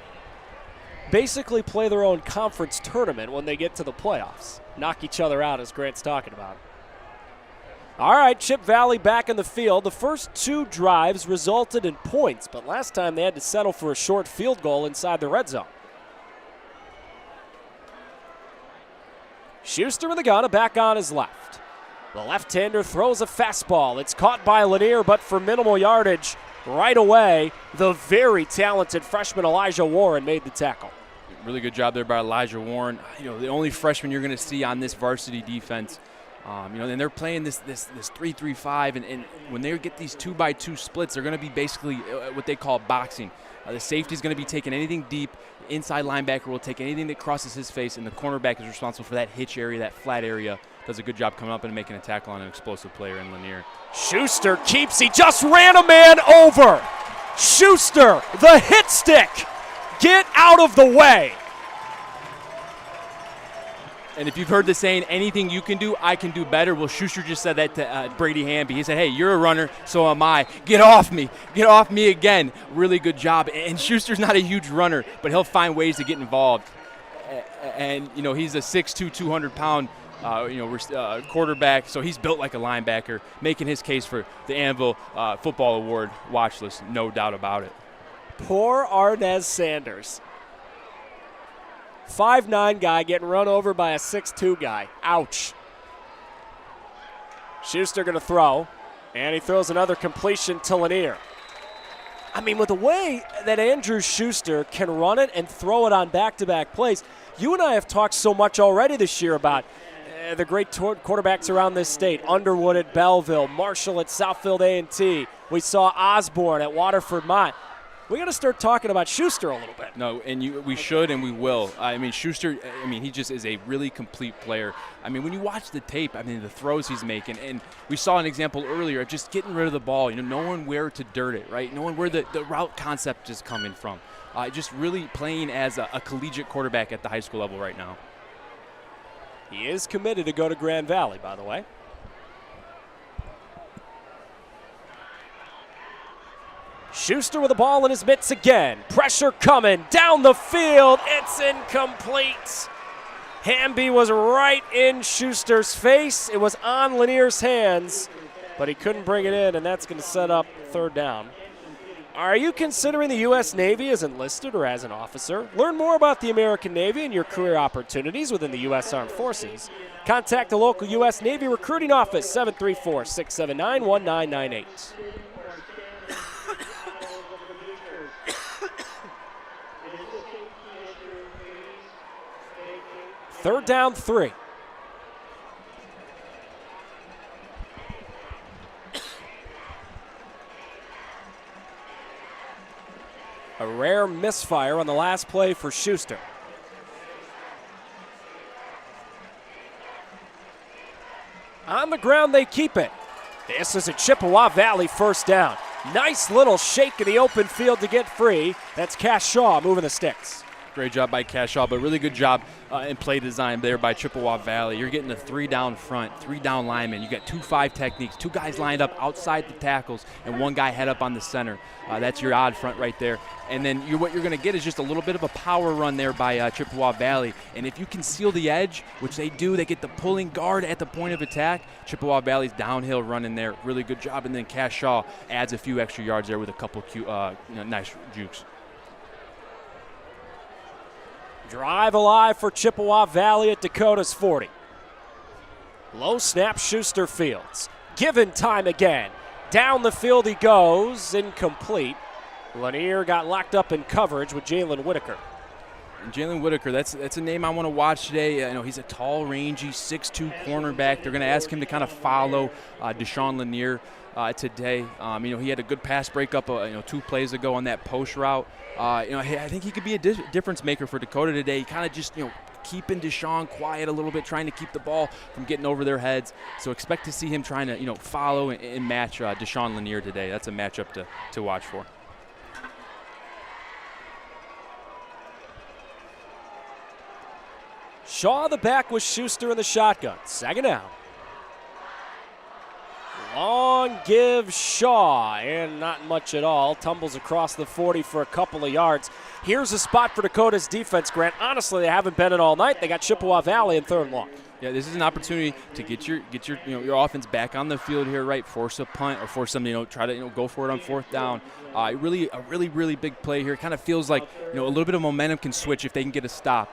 basically play their own conference tournament when they get to the playoffs. Knock each other out, as Grant's talking about. All right, Chip Valley back in the field. The first 2 drives resulted in points, but last time they had to settle for a short field goal inside the red zone. Schuster with the gun, back on his left. The left-hander throws a fastball. It's caught by Lanier, but for minimal yardage right away, the very talented freshman Elijah Warren made the tackle. Really good job there by Elijah Warren. The only freshman you're going to see on this varsity defense. And they're playing this 3-3-5, and when they get these 2x2 splits, they're going to be basically what they call boxing. The safety is going to be taking anything deep. Inside linebacker will take anything that crosses his face, and the cornerback is responsible for that hitch area, that flat area. Does a good job coming up and making a tackle on an explosive player in Lanier. Schuster keeps. He just ran a man over. Schuster, the hit stick. Get out of the way. And if you've heard the saying, anything you can do, I can do better. Well, Schuster just said that to Brady Hamby. He said, hey, you're a runner, so am I. Get off me. Get off me again. Really good job. And Schuster's not a huge runner, but he'll find ways to get involved. And he's a 6'2", 200-pound quarterback, so he's built like a linebacker, making his case for the Anvil Football Award watch list, no doubt about it. Poor Arnez Sanders. 5'9" guy getting run over by a 6'2" guy. Ouch. Schuster going to throw, and he throws another completion to Lanier. I mean, with the way that Andrew Schuster can run it and throw it on back-to-back plays, you and I have talked so much already this year about the great quarterbacks around this state. Underwood at Belleville, Marshall at Southfield A&T. We saw Osborne at Waterford Mott. We got to start talking about Schuster a little bit. No, and we should and we will. I mean, Schuster, he just is a really complete player. I mean, when you watch the tape, the throws he's making, and we saw an example earlier of just getting rid of the ball, knowing where to dirt it, right? Knowing where the route concept is coming from. Just really playing as a collegiate quarterback at the high school level right now. He is committed to go to Grand Valley, by the way. Schuster with the ball in his mitts again. Pressure coming down the field. It's incomplete. Hamby was right in Schuster's face. It was on Lanier's hands, but he couldn't bring it in, and that's going to set up 3rd down. Are you considering the U.S. Navy as enlisted or as an officer? Learn more about the American Navy and your career opportunities within the U.S. Armed Forces. Contact the local U.S. Navy recruiting office, 734-679-1998. Third down, 3. A rare misfire on the last play for Schuster. On the ground, they keep it. This is a Chippewa Valley 1st down. Nice little shake in the open field to get free. That's Cash Shaw moving the sticks. Great job by Cash Shaw, but really good job in play design there by Chippewa Valley. You're getting a 3-down front, 3-down linemen. You got 2-5 techniques, 2 guys lined up outside the tackles, and 1 guy head up on the center. That's your odd front right there. And then what you're going to get is just a little bit of a power run there by Chippewa Valley. And if you can seal the edge, which they do, they get the pulling guard at the point of attack. Chippewa Valley's downhill running there. Really good job. And then Cash Shaw adds a few extra yards there with a couple nice jukes. Drive alive for Chippewa Valley at Dakota's 40. Low snap, Schuster fields. Given time again. Down the field he goes, incomplete. Lanier got locked up in coverage with Jalen Whitaker. And Jalen Whitaker, that's a name I want to watch today. He's a tall, rangy, 6'2" cornerback. They're going to ask him to kind of follow Deshaun Lanier today. He had a good pass breakup 2 plays ago on that post route. I think he could be a difference maker for Dakota today. He kind of just, keeping Deshaun quiet a little bit, trying to keep the ball from getting over their heads. So expect to see him trying to, follow and match Deshaun Lanier today. That's a matchup to watch for. Shaw the back with Schuster in the shotgun. 2nd down. Long give Shaw, and not much at all. Tumbles across the 40 for a couple of yards. Here's a spot for Dakota's defense, Grant. Honestly, they haven't been it all night. They got Chippewa Valley in 3rd and long. Yeah, this is an opportunity to get your your offense back on the field here, right? Force a punt or force them to try to go for it on 4th down. A really big play here. It kind of feels like a little bit of momentum can switch if they can get a stop.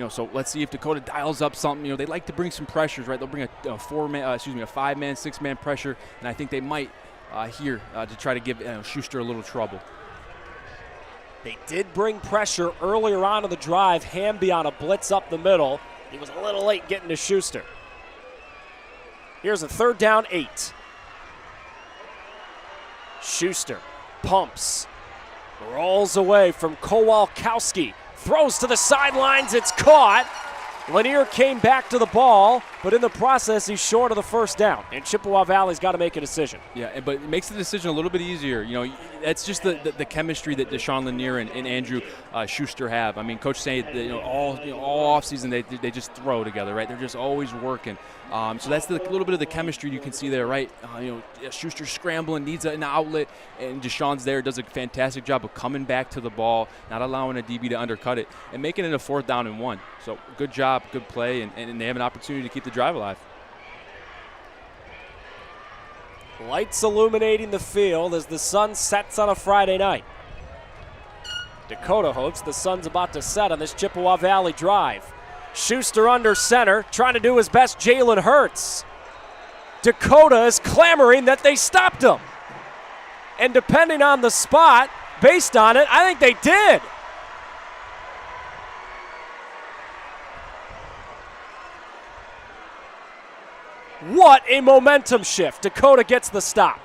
So let's see if Dakota dials up something. They like to bring some pressures, right? They'll bring a 5-man, 6-man pressure, and I think they might here to try to give Schuster a little trouble. They did bring pressure earlier on in the drive. Hamby on a blitz up the middle. He was a little late getting to Schuster. Here's a 3rd down, 8. Schuster pumps, rolls away from Kowalkowski, throws to the sidelines. It's caught. Lanier came back to the ball, but in the process, he's short of the 1st down. And Chippewa Valley's got to make a decision. Yeah, but it makes the decision a little bit easier. That's just the chemistry that Deshaun Lanier and Andrew Schuster have. I mean, Coach saying that, all offseason they just throw together, right? They're just always working. So that's the little bit of the chemistry you can see there, right? Schuster scrambling, needs an outlet, and Deshaun's there, does a fantastic job of coming back to the ball, not allowing a DB to undercut it, and making it a 4th down and 1. So good job, good play, and they have an opportunity to keep the drive alive. Lights illuminating the field as the sun sets on a Friday night. Dakota hopes the sun's about to set on this Chippewa Valley drive. Schuster under center, trying to do his best. Jalen Hurts. Dakota is clamoring that they stopped him. And depending on the spot, based on it, I think they did. What a momentum shift. Dakota gets the stop.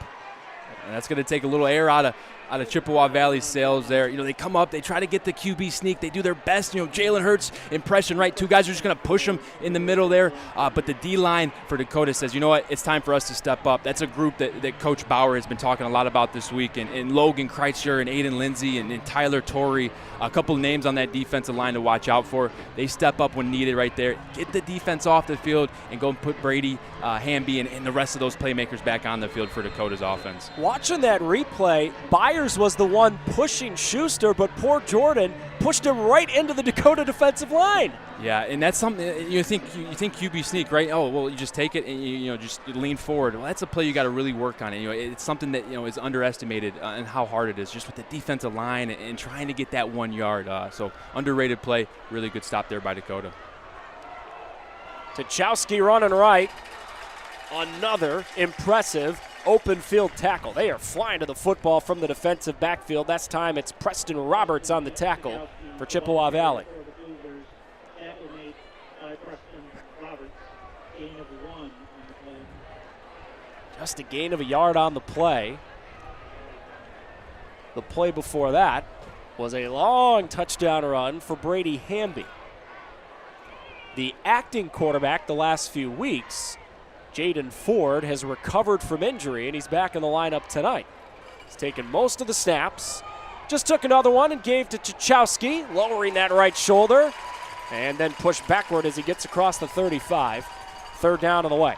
And that's going to take a little air out of Chippewa Valley's sails there. They come up, they try to get the QB sneak. They do their best. Jalen Hurts impression, right? 2 guys are just going to push him in the middle there. But the D-line for Dakota says, you know what? It's time for us to step up. That's a group that Coach Bauer has been talking a lot about this week. And Logan Kreitzer and Aiden Lindsay and Tyler Torrey, a couple of names on that defensive line to watch out for. They step up when needed right there. Get the defense off the field and go and put Brady, Hamby, and the rest of those playmakers back on the field for Dakota's offense. Watching that replay, Byers was the one pushing Schuster, but poor Jordan pushed him right into the Dakota defensive line. Yeah, and that's something you think QB sneak, right? Oh, well, you just take it and you just lean forward. Well, that's a play you got to really work on. It's something that is underestimated and how hard it is, just with the defensive line and trying to get that 1 yard. So underrated play, really good stop there by Dakota. Tchaikovsky running right. Another impressive open field tackle. They are flying to the football from the defensive backfield. This time it's Preston Roberts on the tackle for Chippewa Valley. Just a gain of a yard on the play. The play before that was a long touchdown run for Brady Hamby. The acting quarterback the last few weeks, Jaden Ford, has recovered from injury, and he's back in the lineup tonight. He's taken most of the snaps. Just took another one and gave to Tchaikovsky, lowering that right shoulder, and then pushed backward as he gets across the 35. 3rd down on the way.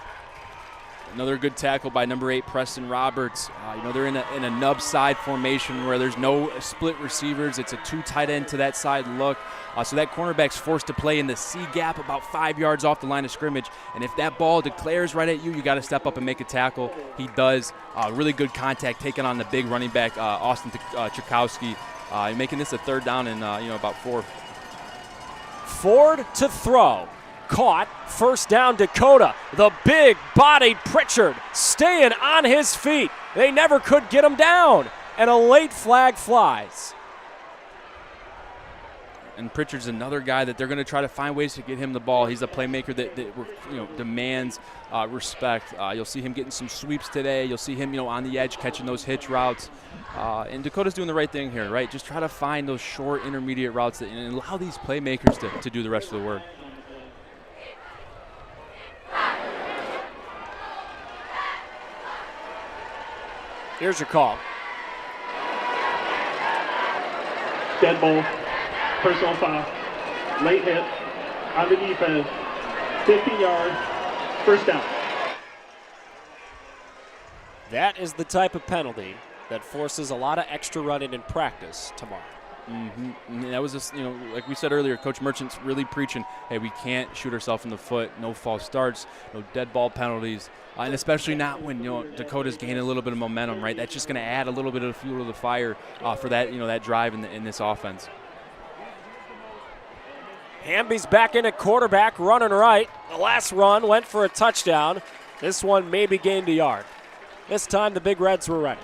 Another good tackle by number 8, Preston Roberts. They're in a nub side formation where there's no split receivers. It's a 2 tight end to that side look. So that cornerback's forced to play in the C gap about 5 yards off the line of scrimmage. And if that ball declares right at you, you got to step up and make a tackle. He does. Really good contact taking on the big running back, Austin Tchaikovsky, making this a 3rd down and about 4. Ford to throw. Caught. 1st down Dakota. The big-bodied Pritchard staying on his feet. They never could get him down. And a late flag flies. And Pritchard's another guy that they're going to try to find ways to get him the ball. He's a playmaker that demands respect. You'll see him getting some sweeps today. You'll see him on the edge catching those hitch routes. And Dakota's doing the right thing here, right? Just try to find those short intermediate routes and allow these playmakers to do the rest of the work. Here's your call. Dead ball. Personal foul. Late hit on the defense. 15 yards. 1st down. That is the type of penalty that forces a lot of extra running in practice tomorrow. And that was just, like we said earlier, Coach Merchant's really preaching, hey, we can't shoot ourselves in the foot, no false starts, no dead ball penalties, and especially not when, Dakota's gaining a little bit of momentum, right? That's just going to add a little bit of fuel to the fire for that, that drive in this offense. Hamby's back in at quarterback, running right. The last run went for a touchdown. This one maybe gained a yard. This time the Big Reds were ready.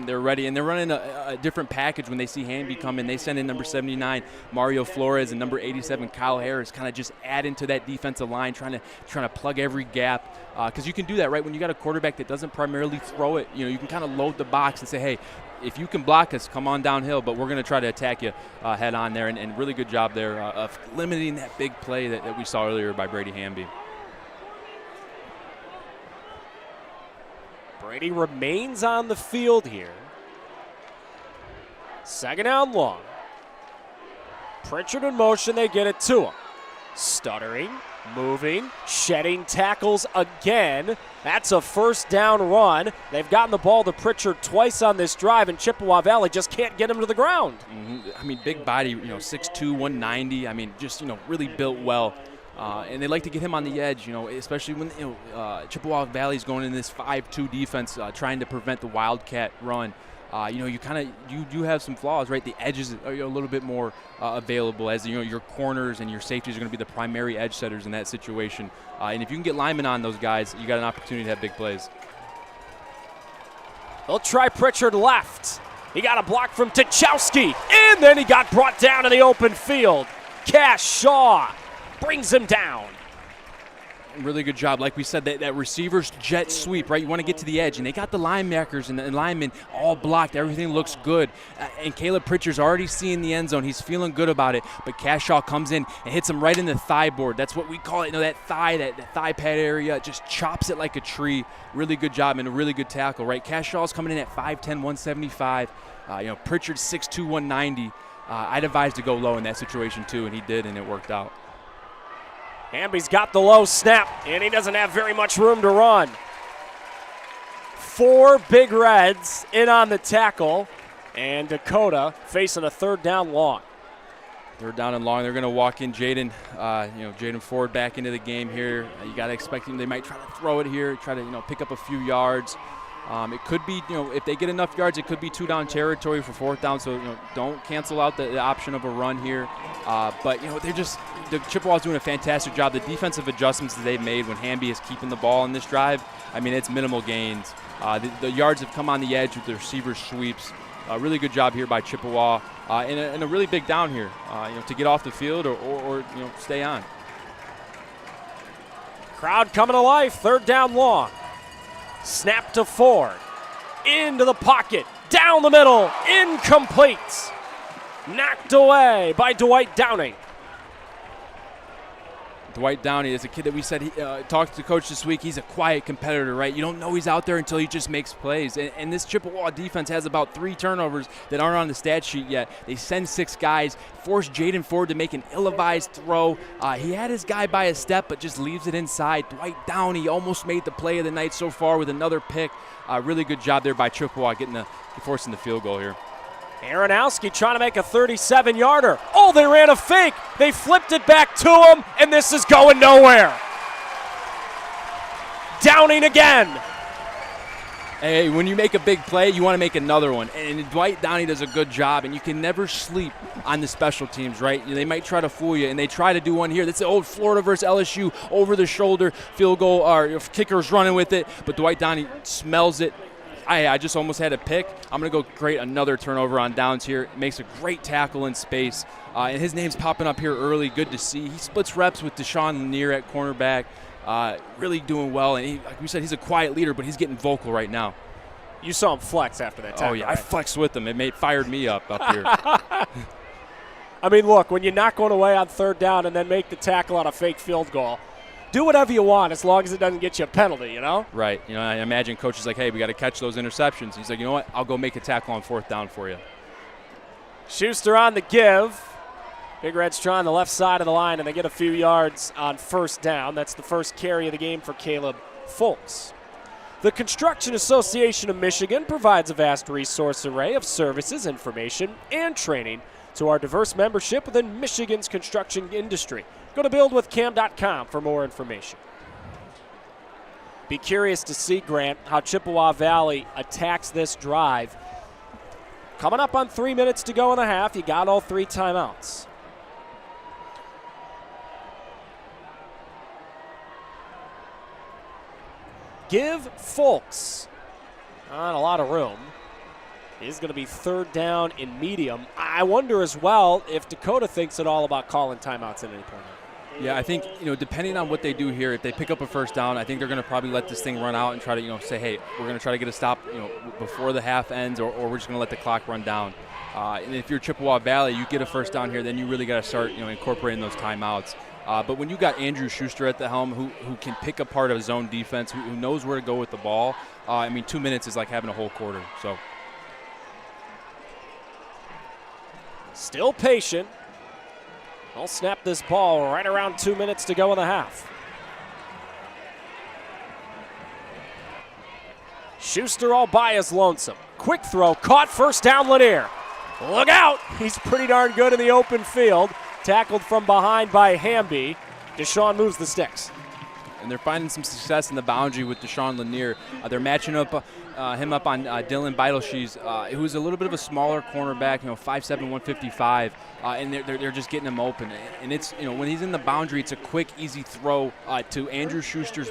They're ready, and they're running a different package when they see Hamby come in. They send in number 79, Mario Flores, and number 87, Kyle Harris, kind of just add into that defensive line, trying to plug every gap. Because you can do that, right? When you got a quarterback that doesn't primarily throw it, you can kind of load the box and say, hey, if you can block us, come on downhill, but we're going to try to attack you head on there. And really good job there of limiting that big play that we saw earlier by Brady Hamby. Brady remains on the field here. Second down long. Pritchard in motion, they get it to him. Stuttering, moving, shedding tackles again. That's a first down run. They've gotten the ball to Pritchard twice on this drive, and Chippewa Valley just can't get him to the ground. I mean, big body, 6'2", 190. I mean, just, really built well. And they like to get him on the edge, especially when Chippewa Valley's going in this 5-2 defense, trying to prevent the Wildcat run. You do have some flaws, right? The edges are a little bit more available, as your corners and your safeties are going to be the primary edge setters in that situation. And if you can get linemen on those guys, you got an opportunity to have big plays. They'll try Pritchard left. He got a block from Tchaikovsky, and then he got brought down in the open field. Cash Shaw brings him down. Really good job. Like we said, that receiver's jet sweep, right? You want to get to the edge, and they got the linebackers and the linemen all blocked. Everything looks good. And Caleb Pritchard's already seeing the end zone. He's feeling good about it, but Cashaw comes in and hits him right in the thigh board. That's what we call it, that thigh pad area, just chops it like a tree. Really good job and a really good tackle, right? Cashaw's coming in at 5'10", 175. Pritchard's 6'2", 190. I'd advise to go low in that situation too, and he did, and it worked out. Hamby's got the low snap, and he doesn't have very much room to run. 4 Big Reds in on the tackle, and Dakota facing a third down long. Third down and long. They're going to walk in Jaden, Jaden Ford back into the game here. You got to expect him. They might try to throw it here, try to pick up a few yards. It could be, if they get enough yards, it could be 2-down territory for fourth down. So, don't cancel out the option of a run here. But, the Chippewa's doing a fantastic job. The defensive adjustments that they've made when Hamby is keeping the ball in this drive, it's minimal gains. The yards have come on the edge with the receiver sweeps. Really good job here by Chippewa. And a really big down here, to get off the field or stay on. Crowd coming to life. Third down long. Snap to Ford. Into the pocket. Down the middle. Incomplete. Knocked away by Dwight Downing. Dwight Downey is a kid that we said talked to the coach this week. He's a quiet competitor, right? You don't know he's out there until he just makes plays. And this Chippewa defense has about 3 turnovers that aren't on the stat sheet yet. They send 6 guys, force Jaden Ford to make an ill-advised throw. He had his guy by a step, but just leaves it inside. Dwight Downey almost made the play of the night so far with another pick. Really good job there by Chippewa forcing the field goal here. Aronowski trying to make a 37-yarder. Oh, they ran a fake. They flipped it back to him, and this is going nowhere. Downing again. Hey, when you make a big play, you want to make another one. And Dwight Downey does a good job, and you can never sleep on the special teams, right? They might try to fool you, and they try to do one here. That's the old Florida versus LSU over-the-shoulder field goal, or kicker's running with it, but Dwight Downey smells it. I just almost had a pick. I'm going to go create another turnover on downs here. Makes a great tackle in space. And his name's popping up here early. Good to see. He splits reps with Deshaun Lanier at cornerback. Really doing well. And like we said, he's a quiet leader, but he's getting vocal right now. You saw him flex after that tackle. Oh, yeah. Right? I flexed with him. It fired me up here. Look, when you're not going away on third down and then make the tackle on a fake field goal, do whatever you want as long as it doesn't get you a penalty, Right. I imagine coach is like, hey, we got to catch those interceptions. He's like, you know what? I'll go make a tackle on fourth down for you. Schuster on the give. Big Reds trying the left side of the line, and they get a few yards on first down. That's the first carry of the game for Caleb Folks. The Construction Association of Michigan provides a vast resource array of services, information, and training to our diverse membership within Michigan's construction industry. Go to buildwithcam.com for more information. Be curious to see, Grant, how Chippewa Valley attacks this drive. Coming up on 3 minutes to go in the half, you got all 3 timeouts. Give Folks not a lot of room. Is going to be 3rd down in medium. I wonder as well if Dakota thinks at all about calling timeouts at any point. Yeah, I think, depending on what they do here, if they pick up a first down, I think they're going to probably let this thing run out and try to, say, hey, we're going to try to get a stop, before the half ends, or we're just going to let the clock run down. And if you're Chippewa Valley, you get a first down here, then you really got to start, incorporating those timeouts. But when you got Andrew Schuster at the helm, who can pick apart a zone defense, who knows where to go with the ball, 2 minutes is like having a whole quarter. So, still patient. I'll snap this ball right around 2 minutes to go in the half. Schuster all by his lonesome. Quick throw, caught, first down, Lanier. Look out! He's pretty darn good in the open field. Tackled from behind by Hamby. Deshaun moves the sticks. And they're finding some success in the boundary with Deshaun Lanier. They're matching up him up on Dylan Beidelshees, who's a little bit of a smaller cornerback, 5'7", 155, and they're just getting him open. And it's, when he's in the boundary, it's a quick, easy throw to Andrew Schuster's,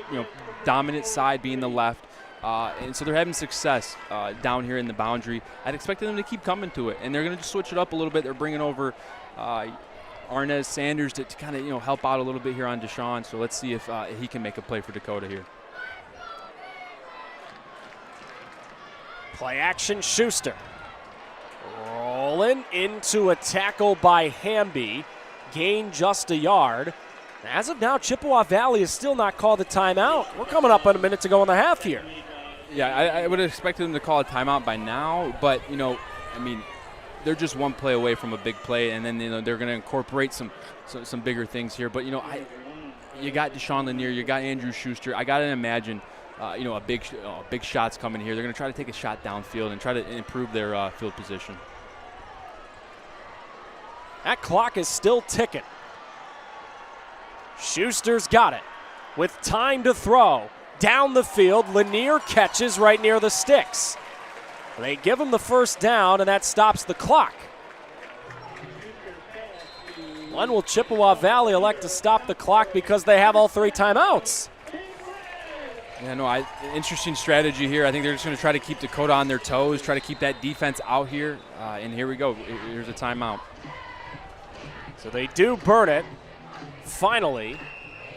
dominant side being the left. And so they're having success down here in the boundary. I'd expect them to keep coming to it, and they're going to just switch it up a little bit. They're bringing over Arnez Sanders to kind of help out a little bit here on Deshaun. So let's see if he can make a play for Dakota here. Play action, Schuster. Rolling into a tackle by Hamby. Gain just a yard. As of now, Chippewa Valley has still not called a timeout. We're coming up on a minute to go in the half here. Yeah, I would have expected them to call a timeout by now, but, they're just one play away from a big play, and then they're going to incorporate some bigger things here. But you got Deshaun Lanier, you got Andrew Schuster. I got to imagine a big shot's coming here. They're going to try to take a shot downfield and try to improve their field position. That clock is still ticking. Schuster's got it with time to throw. Down the field, Lanier catches right near the sticks. They give him the first down, and that stops the clock. When will Chippewa Valley elect to stop the clock because they have all 3 timeouts? Yeah, no, interesting strategy here. I think they're just going to try to keep Dakota on their toes, try to keep that defense out here, and here we go. Here's a timeout. So they do burn it, finally,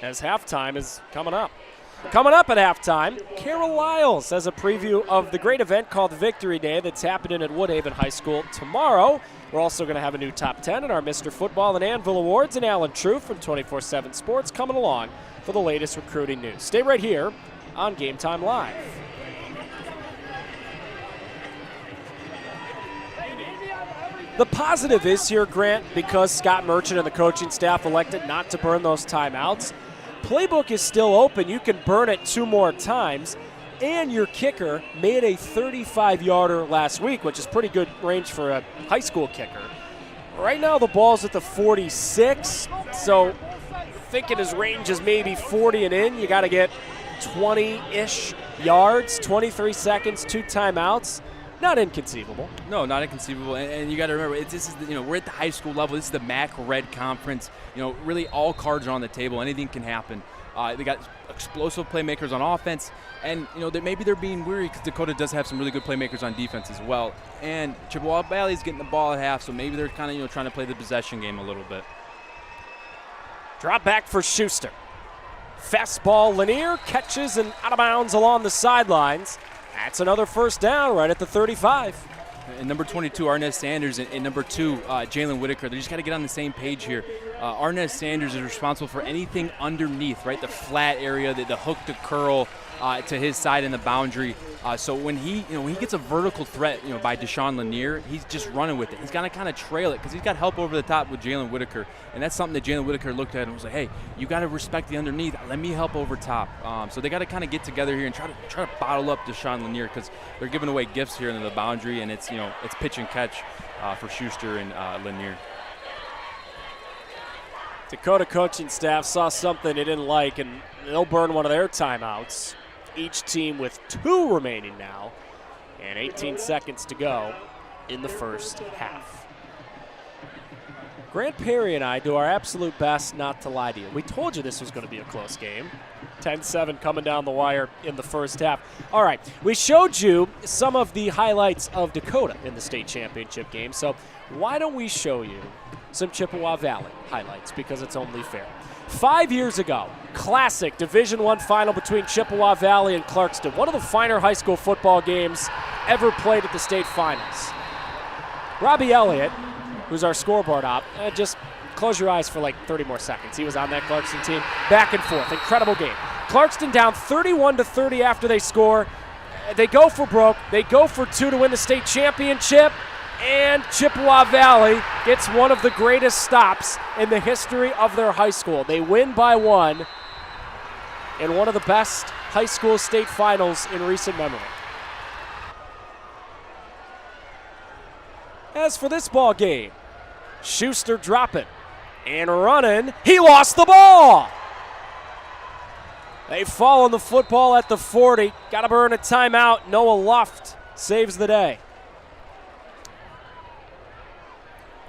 as halftime is coming up. Coming up at halftime, Carol Lyles has a preview of the great event called Victory Day that's happening at Woodhaven High School tomorrow. We're also going to have a new top 10 in our Mr. Football and Anvil Awards, and Alan True from 24/7 Sports coming along for the latest recruiting news. Stay right here on Game Time Live. The positive is here, Grant, because Scott Merchant and the coaching staff elected not to burn those timeouts. Playbook is still open. You can burn it 2 more times. And your kicker made a 35-yarder last week, which is pretty good range for a high school kicker. Right now the ball's at the 46, so thinking his range is maybe 40 and in. You got to get 20-ish yards, 23 seconds, 2 timeouts. Not inconceivable. No, not inconceivable. And you got to remember, we're at the high school level. This is the MAC Red Conference. Really all cards are on the table. Anything can happen. They got explosive playmakers on offense, and maybe they're being weary because Dakota does have some really good playmakers on defense as well. And Chippewa Valley is getting the ball at half, so maybe they're kind of trying to play the possession game a little bit. Drop back for Schuster. Fastball, Lanier catches and out of bounds along the sidelines. That's another first down right at the 35. And number 22, Arnez Sanders, and number 2, Jalen Whitaker. They just got to get on the same page here. Arnez Sanders is responsible for anything underneath, right? The flat area, the hook to curl, to his side in the boundary. So when he gets a vertical threat, by Deshaun Lanier, he's just running with it. He's got to kind of trail it because he's got help over the top with Jalen Whitaker, and that's something that Jalen Whitaker looked at and was like, "Hey, you got to respect the underneath. Let me help over top." So they got to kind of get together here and try to bottle up Deshaun Lanier because they're giving away gifts here in the boundary, and it's pitch and catch for Schuster and Lanier. Dakota coaching staff saw something they didn't like, and they'll burn one of their timeouts. Each team with 2 remaining now, and 18 seconds to go in the first half. Grant Perry and I do our absolute best not to lie to you. We told you this was going to be a close game. 10-7 coming down the wire in the first half. All right, we showed you some of the highlights of Dakota in the state championship game, so why don't we show you some Chippewa Valley highlights, because it's only fair. 5 years ago, classic Division I final between Chippewa Valley and Clarkston. One of the finer high school football games ever played at the state finals. Robbie Elliott, who's our scoreboard op, just close your eyes for like 30 more seconds. He was on that Clarkston team. Back and forth, incredible game. Clarkston down 31-30 after they score. They go for broke. They go for 2 to win the state championship. And Chippewa Valley gets one of the greatest stops in the history of their high school. They win by 1 in one of the best high school state finals in recent memory. As for this ball game, Schuster dropping and running. He lost the ball. They fall on the football at the 40. Got to burn a timeout. Noah Luft saves the day.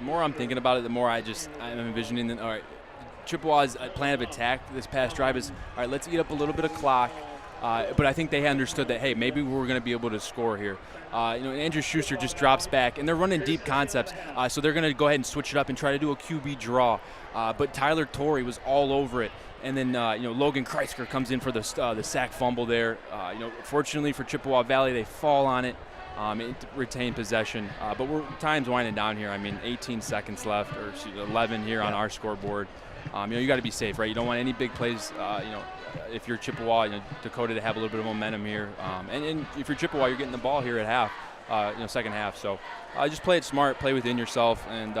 The more I'm thinking about it, the more I'm envisioning that, all right, Chippewa's plan of attack this past drive is, all right, let's eat up a little bit of clock. But I think they understood that, hey, maybe we're going to be able to score here. Andrew Schuster just drops back, and they're running deep concepts, so they're going to go ahead and switch it up and try to do a QB draw. But Tyler Torrey was all over it. And then, Logan Kreisker comes in for the sack fumble there. Fortunately for Chippewa Valley, they fall on it. Retain possession, but time's winding down here. 18 seconds left, or 11 here on our scoreboard. You got to be safe, right? You don't want any big plays. If you're Chippewa, Dakota to have a little bit of momentum here, and if you're Chippewa, you're getting the ball here at half, second half. So just play it smart, play within yourself, and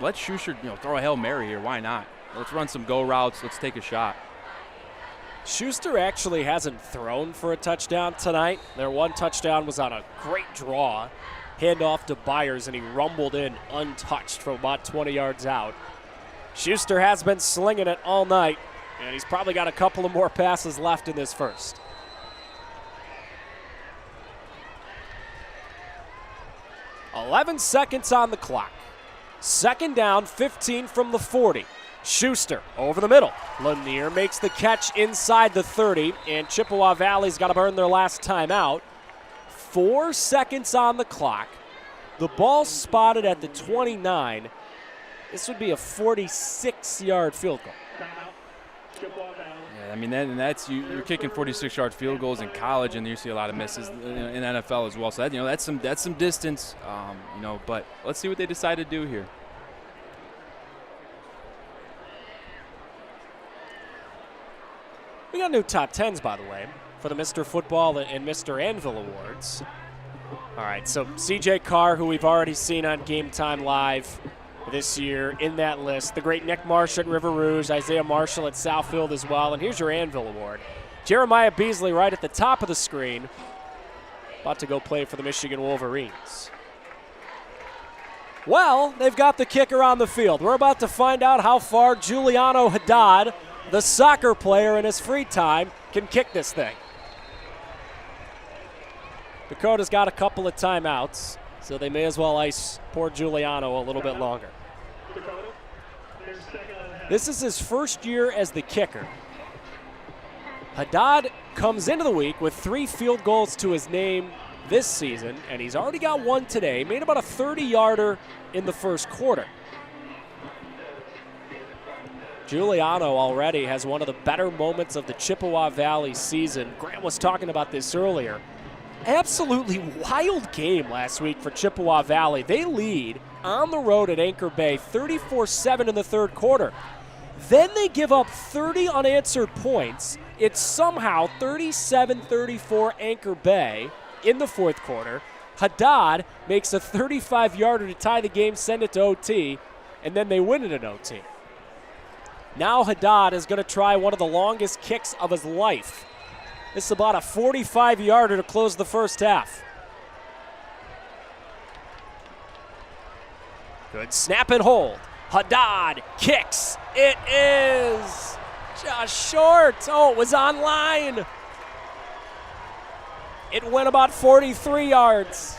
let Schuster throw a Hail Mary here. Why not? Let's run some go routes. Let's take a shot. Schuster actually hasn't thrown for a touchdown tonight. Their one touchdown was on a great draw. Handoff to Byers, and he rumbled in untouched from about 20 yards out. Schuster has been slinging it all night, and he's probably got a couple of more passes left in this first. "11 seconds on the clock. Second down, 15 from the 40. Schuster over the middle. Lanier makes the catch inside the 30, and Chippewa Valley's got to burn their last timeout. 4 seconds on the clock. The ball spotted at the 29. This would be a 46-yard field goal. Yeah, that's you're kicking 46-yard field goals in college, and you see a lot of misses in NFL as well. So that's some distance, But let's see what they decide to do here. We got new top 10s, by the way, for the Mr. Football and Mr. Anvil Awards. All right, so CJ Carr, who we've already seen on Game Time Live this year in that list. The great Nick Marsh at River Rouge, Isaiah Marshall at Southfield as well. And here's your Anvil Award. Jeremiah Beasley right at the top of the screen, about to go play for the Michigan Wolverines. Well, they've got the kicker on the field. We're about to find out how far Giuliano Haddad, the soccer player in his free time, can kick this thing. Dakota's got a couple of timeouts, so they may as well ice poor Giuliano a little bit longer. This is his first year as the kicker. Haddad comes into the week with 3 field goals to his name this season, and he's already got one today. Made about a 30-yarder in the first quarter. Giuliano already has one of the better moments of the Chippewa Valley season. Grant was talking about this earlier. Absolutely wild game last week for Chippewa Valley. They lead on the road at Anchor Bay 34-7 in the third quarter. Then they give up 30 unanswered points It's somehow 37-34 Anchor Bay in the fourth quarter. Haddad makes a 35-yarder to tie the game, send it to OT, and then they win it in OT. Now Haddad is going to try one of the longest kicks of his life. This is about a 45-yarder to close the first half. Good snap and hold. Haddad kicks. It is just short. Oh, it was on line. It went about 43 yards.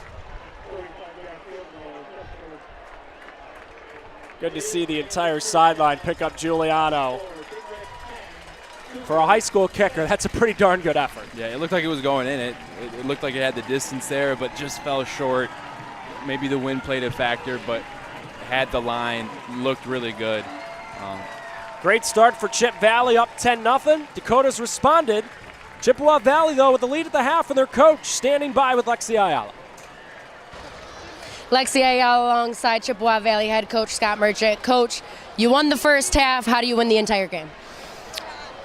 Good to see the entire sideline pick up Giuliano. For a high school kicker, that's a pretty darn good effort. Yeah, it looked like it was going in. It looked like it had the distance there, but just fell short. Maybe the wind played a factor, but had the line, looked really good. Great start for Chip Valley, up 10-0. Dakota's responded. Chippewa Valley, though, with the lead at the half, and their coach standing by with Lexi Ayala. Lexi Ayala alongside Chippewa Valley head coach Scott Merchant. Coach, you won the first half. How do you win the entire game?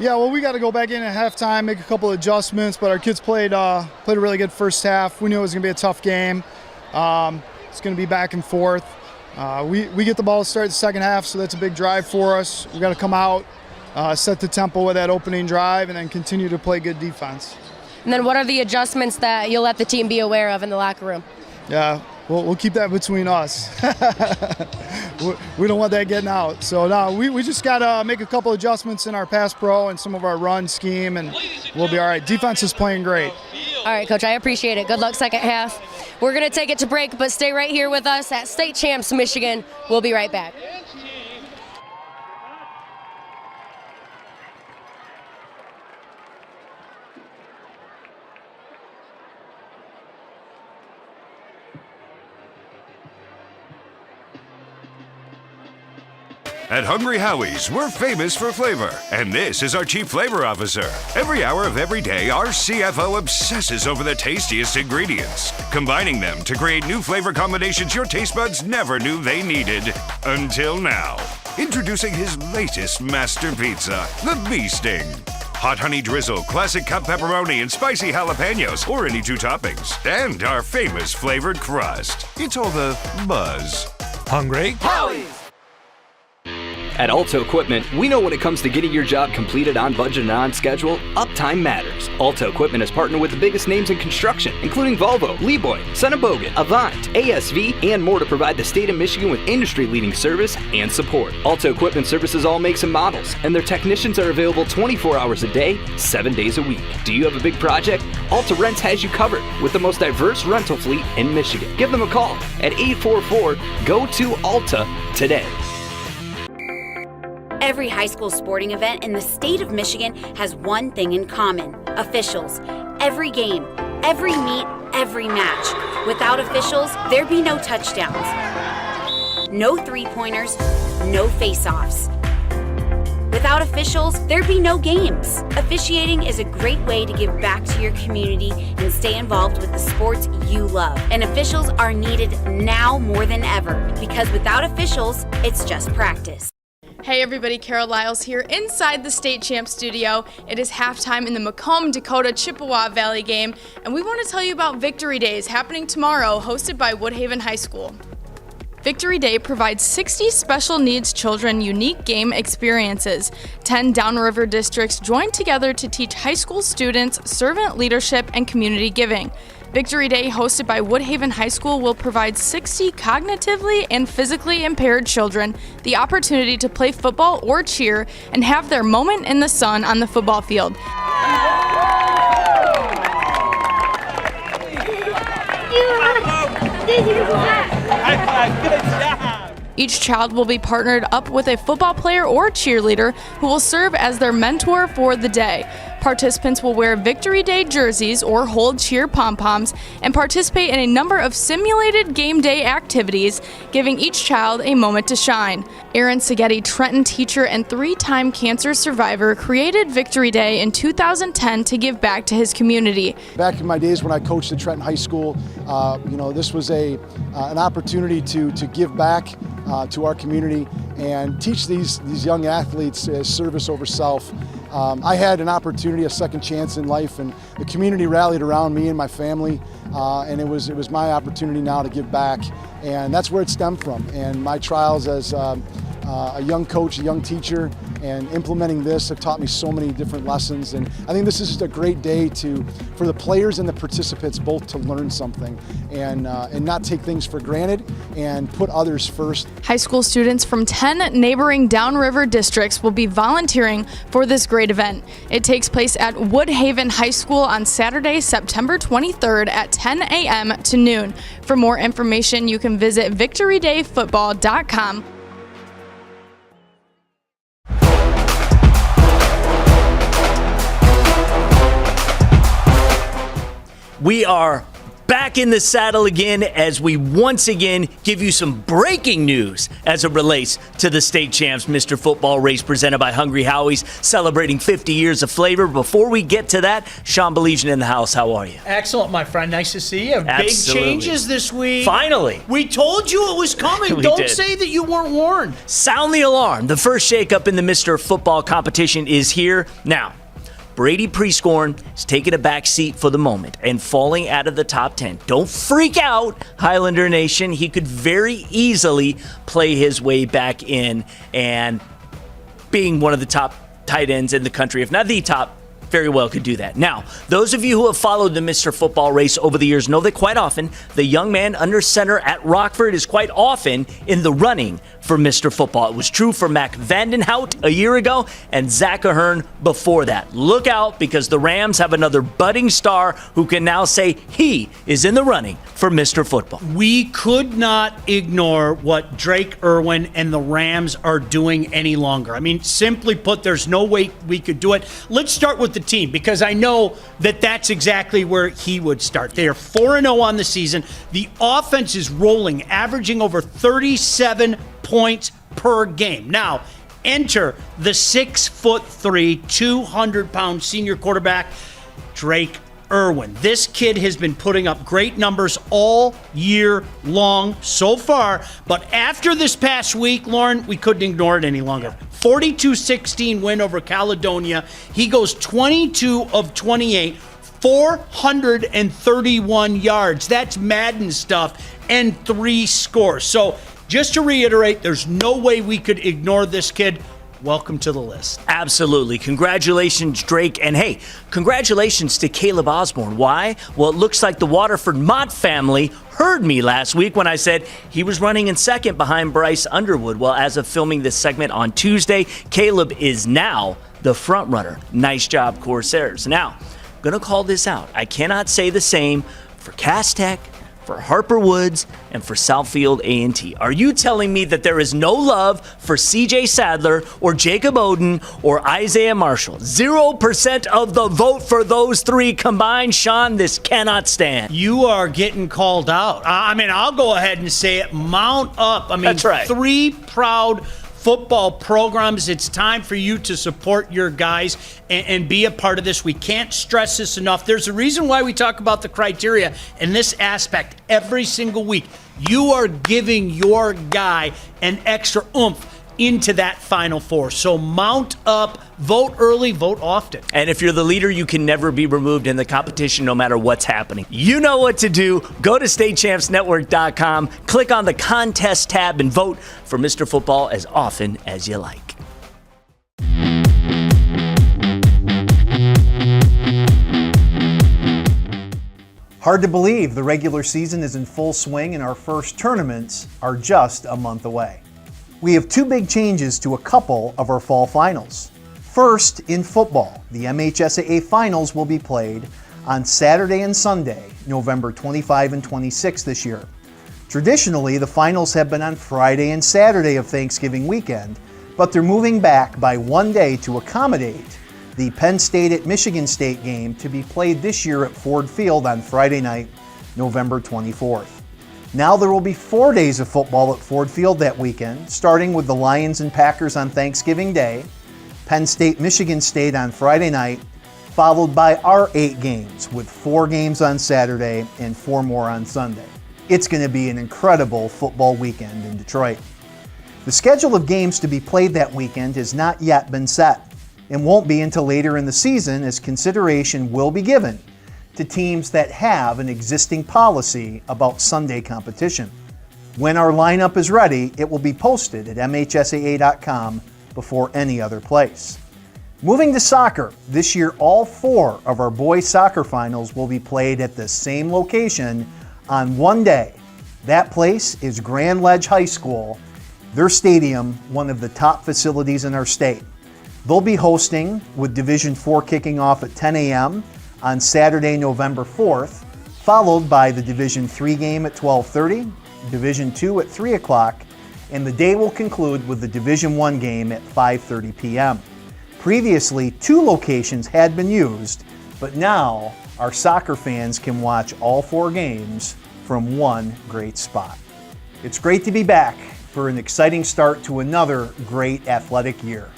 Yeah, well, we got to go back in at halftime, make a couple of adjustments, but our kids played a really good first half. We knew it was going to be a tough game. It's going to be back and forth. We get the ball to start the second half, so that's a big drive for us. We got to come out, set the tempo with that opening drive, and then continue to play good defense. And then what are the adjustments that you'll let the team be aware of in the locker room? Yeah, we'll keep that between us. We don't want that getting out. So, no, we just got to make a couple adjustments in our pass pro and some of our run scheme, and we'll be all right. Defense is playing great. All right, Coach, I appreciate it. Good luck second half. We're going to take it to break, but stay right here with us at State Champs, Michigan. We'll be right back. At Hungry Howie's, we're famous for flavor, and this is our Chief Flavor Officer. Every hour of every day, our CFO obsesses over the tastiest ingredients, combining them to create new flavor combinations your taste buds never knew they needed. Until now. Introducing his latest master pizza, the Bee Sting. Hot honey drizzle, classic cut pepperoni, and spicy jalapenos, or any two toppings. And our famous flavored crust. It's all the buzz. Hungry Howie's! At Alto Equipment, we know when it comes to getting your job completed on budget and on schedule, uptime matters. Alto Equipment has partnered with the biggest names in construction, including Volvo, Leeboy, Bogan, Avant, ASV, and more to provide the state of Michigan with industry-leading service and support. Alto Equipment services all makes and models, and their technicians are available 24 hours a day, 7 days a week. Do you have a big project? Alta Rents has you covered with the most diverse rental fleet in Michigan. Give them a call at 844-GO-TO-ALTA today. Every high school sporting event in the state of Michigan has one thing in common: officials. Every game, every meet, every match. Without officials, there'd be no touchdowns, no three-pointers, no face-offs. Without officials, there'd be no games. Officiating is a great way to give back to your community and stay involved with the sports you love. And officials are needed now more than ever, because without officials, it's just practice. Hey everybody, Carol Lyles here inside the State Champs studio. It is halftime in the Macomb, Dakota Chippewa Valley game, and we want to tell you about Victory Days happening tomorrow, hosted by Woodhaven High School. Victory Day provides 60 special needs children unique game experiences. 10 downriver districts join together to teach high school students servant leadership and community giving. Victory Day, hosted by Woodhaven High School, will provide 60 cognitively and physically impaired children the opportunity to play football or cheer and have their moment in the sun on the football field. Each child will be partnered up with a football player or cheerleader who will serve as their mentor for the day. Participants will wear Victory Day jerseys or hold cheer pom-poms and participate in a number of simulated game day activities, giving each child a moment to shine. Aaron Seghetti, Trenton teacher and 3-time cancer survivor, created Victory Day in 2010 to give back to his community. Back in my days when I coached at Trenton High School, this was an opportunity to give back to our community and teach these young athletes service over self. I had an opportunity, a second chance in life, and the community rallied around me and my family, and it was my opportunity now to give back, and that's where it stemmed from. And my trials as a young coach, a young teacher, and implementing this have taught me so many different lessons. And I think this is just a great day for the players and the participants both to learn something and not take things for granted and put others first. High school students from 10 neighboring downriver districts will be volunteering for this great event. It takes place at Woodhaven High School on Saturday, September 23rd at 10 a.m. to noon. For more information, you can visit victorydayfootball.com. We are back in the saddle again as we once again give you some breaking news as it relates to the state champs Mr. Football race presented by Hungry Howie's, celebrating 50 years of flavor. Before we get to that, Sean Beligian in the house. How are you? Excellent, my friend. Nice to see you. Absolutely. Big changes this week. Finally. We told you it was coming. Don't say that you weren't warned. Sound the alarm. The first shakeup in the Mr. Football competition is here. Now, Brady Prescorn is taking a back seat for the moment and falling out of the top 10. Don't freak out, Highlander Nation. He could very easily play his way back in and being one of the top tight ends in the country, if not the top, very well could do that. Now, those of you who have followed the Mr. Football race over the years know that quite often the young man under center at Rockford is quite often in the running for Mr. Football. It was true for Mac Vandenhout a year ago and Zach Ahern before that. Look out, because the Rams have another budding star who can now say he is in the running for Mr. Football. We could not ignore what Drake Irwin and the Rams are doing any longer. I mean, simply put, there's no way we could do it. Let's start with the team, because I know that that's exactly where he would start. They are 4-0 on the season. The offense is rolling, averaging over 37 points per game. Now, enter the 6'3", 200-pound senior quarterback, Drake Irwin. This kid has been putting up great numbers all year long so far, but after this past week, Lauren, we couldn't ignore it any longer. 42-16 win over Caledonia. He goes 22 of 28, 431 yards. That's Madden stuff, and 3 scores. So just to reiterate, there's no way we could ignore this kid. Welcome to the list. Absolutely. Congratulations, Drake. And hey, congratulations to Caleb Osborne. Why? Well, it looks like the Waterford Mott family heard me last week when I said he was running in second behind Bryce Underwood. Well, as of filming this segment on Tuesday, Caleb is now the front runner. Nice job, Corsairs. Now, I'm going to call this out. I cannot say the same for Cass Tech, for Harper Woods, and for Southfield A&T. Are you telling me that there is no love for CJ Sadler or Jacob Oden or Isaiah Marshall? 0% of the vote for those three combined. Sean, this cannot stand. You are getting called out. I mean, I'll go ahead and say it. Mount up. I mean, that's right. 3 proud football programs. It's time for you to support your guys and be a part of this. We can't stress this enough. There's a reason why we talk about the criteria in this aspect every single week. You are giving your guy an extra oomph into that Final Four. So mount up, vote early, vote often. And if you're the leader, you can never be removed in the competition no matter what's happening. You know what to do. Go to statechampsnetwork.com, click on the contest tab, and vote for Mr. Football as often as you like. Hard to believe the regular season is in full swing and our first tournaments are just a month away. We have 2 big changes to a couple of our fall finals. First, in football, the MHSAA finals will be played on Saturday and Sunday, November 25 and 26 this year. Traditionally, the finals have been on Friday and Saturday of Thanksgiving weekend, but they're moving back by 1 day to accommodate the Penn State at Michigan State game to be played this year at Ford Field on Friday night, November 24th. Now there will be 4 days of football at Ford Field that weekend, starting with the Lions and Packers on Thanksgiving Day, Penn State, Michigan State on Friday night, followed by our 8 games with 4 games on Saturday and 4 more on Sunday. It's going to be an incredible football weekend in Detroit. The schedule of games to be played that weekend has not yet been set. and won't be until later in the season, as consideration will be given to teams that have an existing policy about Sunday competition. When our lineup is ready, it will be posted at mhsaa.com before any other place. Moving to soccer, this year all 4 of our boys soccer finals will be played at the same location on one day. That place is Grand Ledge High School, their stadium, one of the top facilities in our state. They'll be hosting, with Division 4 kicking off at 10 a.m. on Saturday, November 4th, followed by the Division 3 game at 12:30, Division 2 at 3 o'clock, and the day will conclude with the Division 1 game at 5:30 p.m. Previously, 2 locations had been used, but now our soccer fans can watch all 4 games from one great spot. It's great to be back for an exciting start to another great athletic year.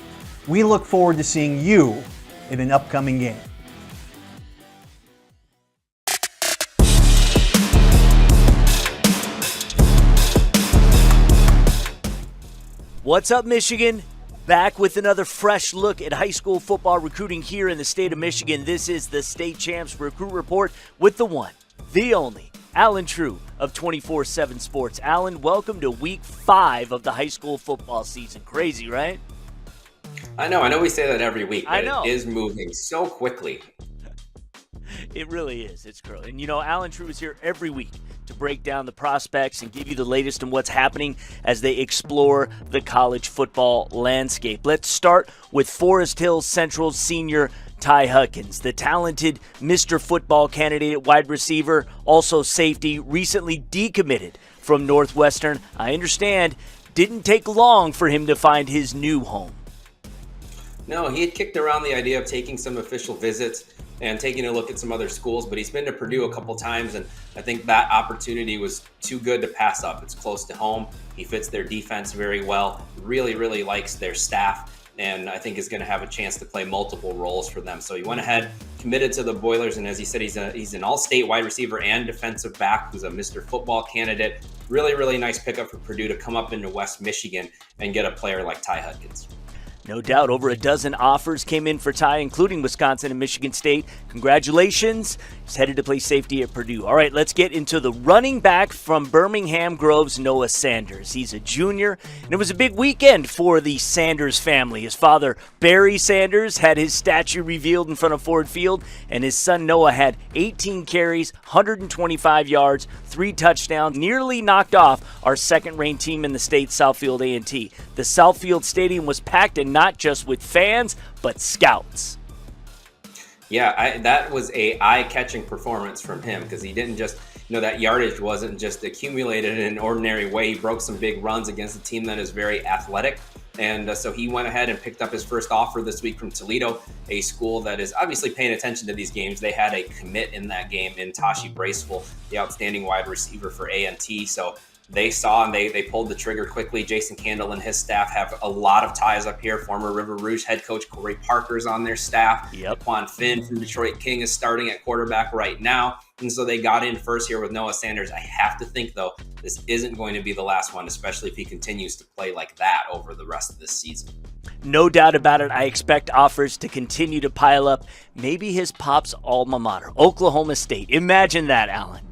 We look forward to seeing you in an upcoming game. What's up, Michigan? Back with another fresh look at high school football recruiting here in the state of Michigan. This is the State Champs Recruit Report with the one, the only, Alan True of 24/7 Sports. Alan, welcome to week 5 of the high school football season. Crazy, right? I know we say that every week, but I know. It is moving so quickly. It really is. It's crazy. And Alan True is here every week to break down the prospects and give you the latest on what's happening as they explore the college football landscape. Let's start with Forest Hill Central senior Ty Huckins, the talented Mr. Football candidate at wide receiver, also safety, recently decommitted from Northwestern. I understand didn't take long for him to find his new home. No, he had kicked around the idea of taking some official visits and taking a look at some other schools, but he's been to Purdue a couple times, and I think that opportunity was too good to pass up. It's close to home. He fits their defense very well, really, really likes their staff, and I think is going to have a chance to play multiple roles for them. So he went ahead, committed to the Boilers, and as he said, he's an all-state wide receiver and defensive back who's a Mr. Football candidate. Really, really nice pickup for Purdue to come up into West Michigan and get a player like Ty Huckins. No doubt, over a dozen offers came in for Ty, including Wisconsin and Michigan State. Congratulations. He's headed to play safety at Purdue. All right, let's get into the running back from Birmingham Groves, Noah Sanders. He's a junior, and it was a big weekend for the Sanders family. His father, Barry Sanders, had his statue revealed in front of Ford Field, and his son Noah had 18 carries, 125 yards, 3 touchdowns, nearly knocked off our second-ranked team in the state, Southfield A&T. The Southfield Stadium was packed, and not just with fans, but scouts. Yeah, that was a eye-catching performance from him because he didn't just, that yardage wasn't just accumulated in an ordinary way. He broke some big runs against a team that is very athletic. And so he went ahead and picked up his first offer this week from Toledo, a school that is obviously paying attention to these games. They had a commit in that game in Tashi Braceville, the outstanding wide receiver for A&T. So they saw and they pulled the trigger quickly. Jason Candle and his staff have a lot of ties up here. Former River Rouge head coach Corey Parker's on their staff. Yep. Quan Finn from Detroit King is starting at quarterback right now. And so they got in first here with Noah Sanders. I have to think, though, this isn't going to be the last one, especially if he continues to play like that over the rest of this season. No doubt about it. I expect offers to continue to pile up. Maybe his pop's alma mater, Oklahoma State. Imagine that, Alan.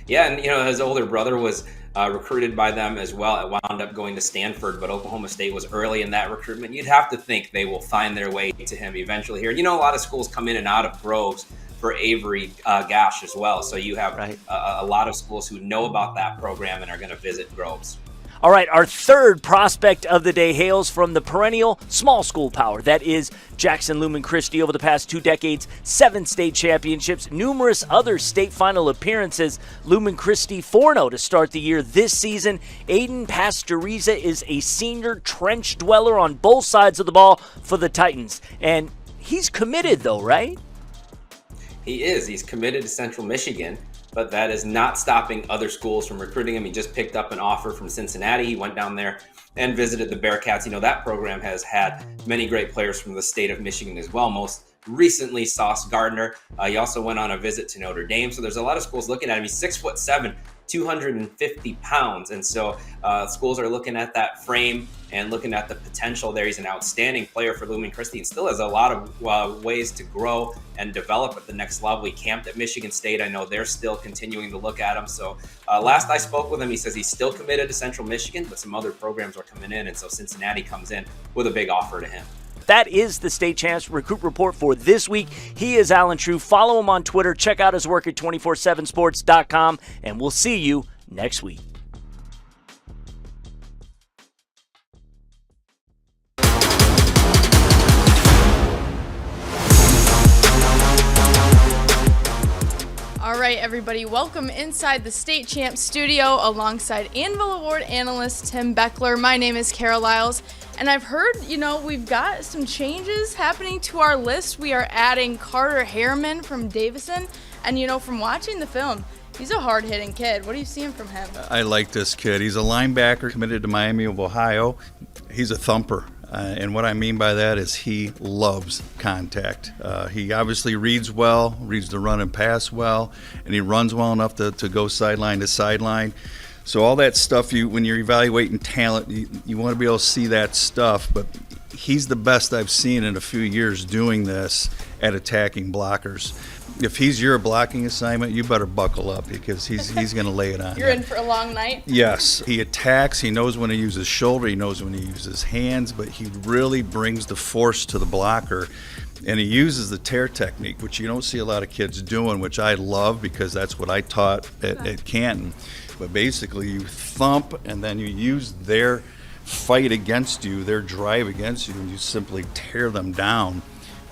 Yeah, and his older brother was recruited by them as well. It wound up going to Stanford, but Oklahoma State was early in that recruitment. You'd have to think they will find their way to him eventually here. A lot of schools come in and out of Groves for Avery Gash as well. So you have a lot of schools who know about that program and are going to visit Groves. All right, our third prospect of the day hails from the perennial small school power. That is Jackson Lumen Christi. Over the past 2 decades, 7 state championships, numerous other state final appearances. Lumen Christi 4-0 to start the year this season. Aiden Pastoriza is a senior trench dweller on both sides of the ball for the Titans. And he's committed though, right? He is. He's committed to Central Michigan. But that is not stopping other schools from recruiting him. He just picked up an offer from Cincinnati. He went down there and visited the Bearcats. That program has had many great players from the state of Michigan as well. Most recently, Sauce Gardner. He also went on a visit to Notre Dame. So there's a lot of schools looking at him. He's 6'7", 250 pounds. And so schools are looking at that frame and looking at the potential there. He's an outstanding player for Lumen Christi and still has a lot of ways to grow and develop at the next level. He camped at Michigan State. I know they're still continuing to look at him. So last I spoke with him, he says he's still committed to Central Michigan, but some other programs are coming in. And so Cincinnati comes in with a big offer to him. That is the State Champs Recruit Report for this week. He is Alan True. Follow him on Twitter. Check out his work at 247sports.com, and we'll see you next week. All right, everybody, welcome inside the State Champs studio alongside Anvil Award analyst Tim Beckler. My name is Kara Lyles, and I've heard, we've got some changes happening to our list. We are adding Carter Harriman from Davison, and from watching the film, he's a hard-hitting kid. What are you seeing from him? I like this kid. He's a linebacker committed to Miami of Ohio. He's a thumper. And what I mean by that is he loves contact. He obviously reads the run and pass well, and he runs well enough to go sideline to sideline. So all that stuff, when you're evaluating talent, you want to be able to see that stuff. But he's the best I've seen in a few years doing this at attacking blockers. If he's your blocking assignment, you better buckle up because he's going to lay it on. You're in for a long night? Yes. He attacks. He knows when to use his shoulder. He knows when to use his hands, but he really brings the force to the blocker. And he uses the tear technique, which you don't see a lot of kids doing, which I love because that's what I taught at Canton. But basically you thump and then you use their fight against you, their drive against you, and you simply tear them down.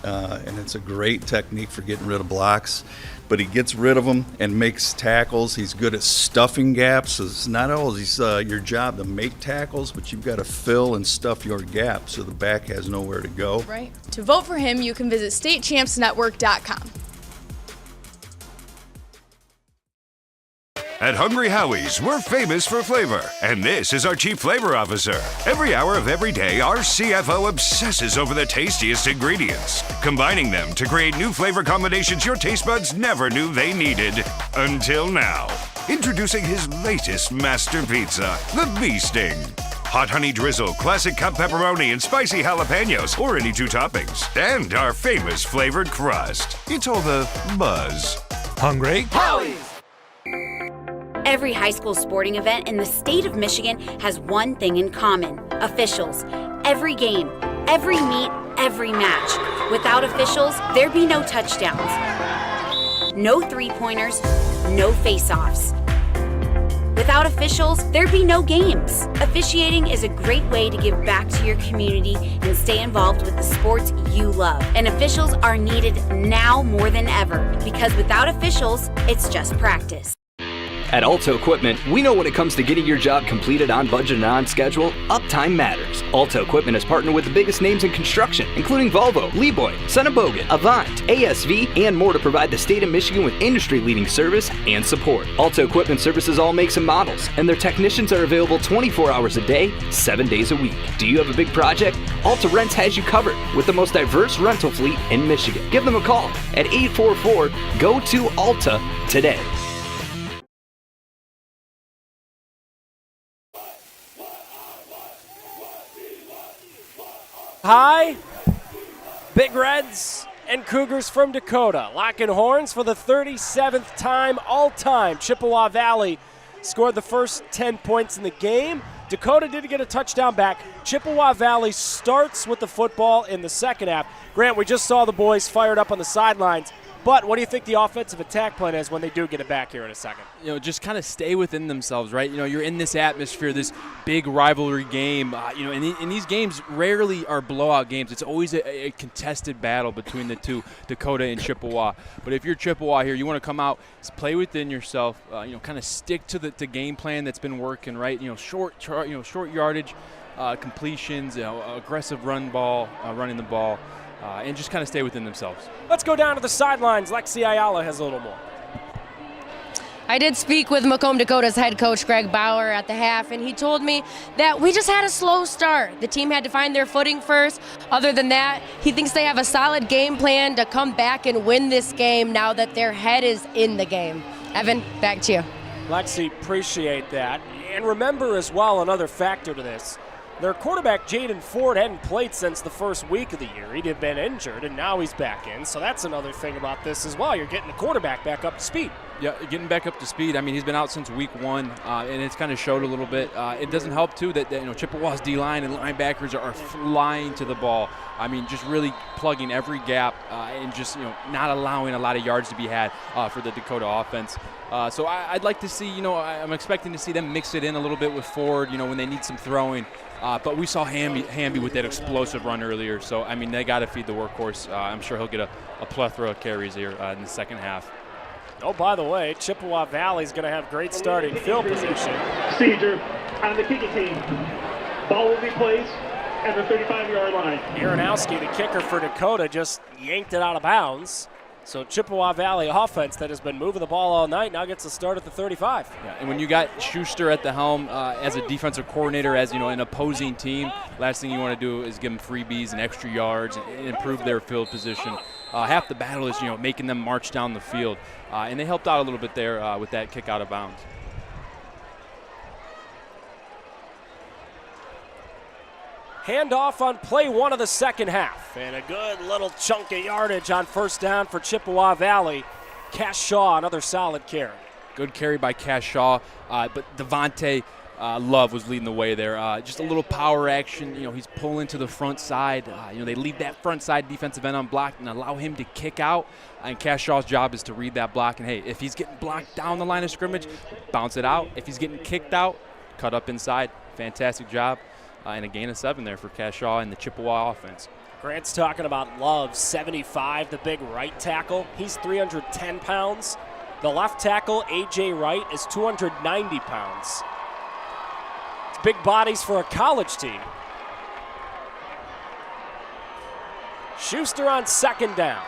And it's a great technique for getting rid of blocks. But he gets rid of them and makes tackles. He's good at stuffing gaps. It's not always your job to make tackles, but you've got to fill and stuff your gaps so the back has nowhere to go. Right. To vote for him, you can visit statechampsnetwork.com. At Hungry Howie's, we're famous for flavor, and this is our Chief Flavor Officer. Every hour of every day, our CFO obsesses over the tastiest ingredients, combining them to create new flavor combinations your taste buds never knew they needed. Until now. Introducing his latest master pizza, the Bee Sting. Hot honey drizzle, classic cut pepperoni, and spicy jalapenos, or any two toppings. And our famous flavored crust. It's all the buzz. Hungry Howie's! Every high school sporting event in the state of Michigan has one thing in common: officials. Every game, every meet, every match. Without officials, there'd be no touchdowns, no three-pointers, no face-offs. Without officials, there'd be no games. Officiating is a great way to give back to your community and stay involved with the sports you love. And officials are needed now more than ever, because without officials, it's just practice. At Alto Equipment, we know when it comes to getting your job completed on budget and on schedule, uptime matters. Alto Equipment has partnered with the biggest names in construction, including Volvo, Leeboy, Bogan, Avant, ASV, and more to provide the state of Michigan with industry-leading service and support. Alto Equipment services all makes and models, and their technicians are available 24 hours a day, 7 days a week. Do you have a big project? Alta Rents has you covered with the most diverse rental fleet in Michigan. Give them a call at 844-GO-TO-ALTA today. Hi, Big Reds and Cougars from Dakota, locking horns for the 37th time all-time. Chippewa Valley scored the first 10 points in the game. Dakota did get a touchdown back. Chippewa Valley starts with the football in the second half. Grant, we just saw the boys fired up on the sidelines. But what do you think the offensive attack plan is when they do get it back here in a second? Just kind of stay within themselves, right? You're in this atmosphere, this big rivalry game. And these games rarely are blowout games. It's always a contested battle between the two, Dakota and Chippewa. But if you're Chippewa here, you want to come out, play within yourself. Kind of stick to the game plan that's been working, right? Short yardage, completions, aggressive running the ball. And just kind of stay within themselves. Let's go down to the sidelines. Lexi Ayala has a little more. I did speak with Macomb Dakota's head coach, Greg Bauer, at the half, and he told me that we just had a slow start. The team had to find their footing first. Other than that, he thinks they have a solid game plan to come back and win this game now that their head is in the game. Evan, back to you. Lexi, appreciate that. And remember as well, another factor to this. Their quarterback, Jaden Ford, hadn't played since the first week of the year. He'd have been injured, and now he's back in. So that's another thing about this as well. You're getting the quarterback back up to speed. Yeah, getting back up to speed. I mean, he's been out since week 1, and it's kind of showed a little bit. It doesn't help, too, that Chippewa's D-line and linebackers are flying to the ball. I mean, just really plugging every gap and just, not allowing a lot of yards to be had for the Dakota offense. So I'd like to see, I'm expecting to see them mix it in a little bit with Ford, when they need some throwing. But we saw Hamby with that explosive run earlier. So, I mean, they got to feed the workhorse. I'm sure he'll get a plethora of carries here in the second half. Oh, by the way, Chippewa Valley's going to have great starting field position. Procedure on the kicking team. Ball will be placed at the 35-yard line. Aronowski, the kicker for Dakota, just yanked it out of bounds. So Chippewa Valley offense that has been moving the ball all night now gets a start at the 35. Yeah, and when you got Schuster at the helm as a defensive coordinator, as an opposing team, last thing you want to do is give them freebies and extra yards and improve their field position. Half the battle is making them march down the field, and they helped out a little bit there with that kick out of bounds. Handoff on play 1 of the second half. And a good little chunk of yardage on first down for Chippewa Valley. Cash Shaw, another solid carry. Good carry by Cash Shaw, but Devontae Love was leading the way there. Just a little power action. He's pulling to the front side. They leave that front side defensive end unblocked and allow him to kick out. And Cash Shaw's job is to read that block. And, hey, if he's getting blocked down the line of scrimmage, bounce it out. If he's getting kicked out, cut up inside. Fantastic job. And a gain of 7 there for Cash Shaw and the Chippewa offense. Grant's talking about Love, 75, the big right tackle. He's 310 pounds. The left tackle, A.J. Wright, is 290 pounds. It's big bodies for a college team. Schuster on second down.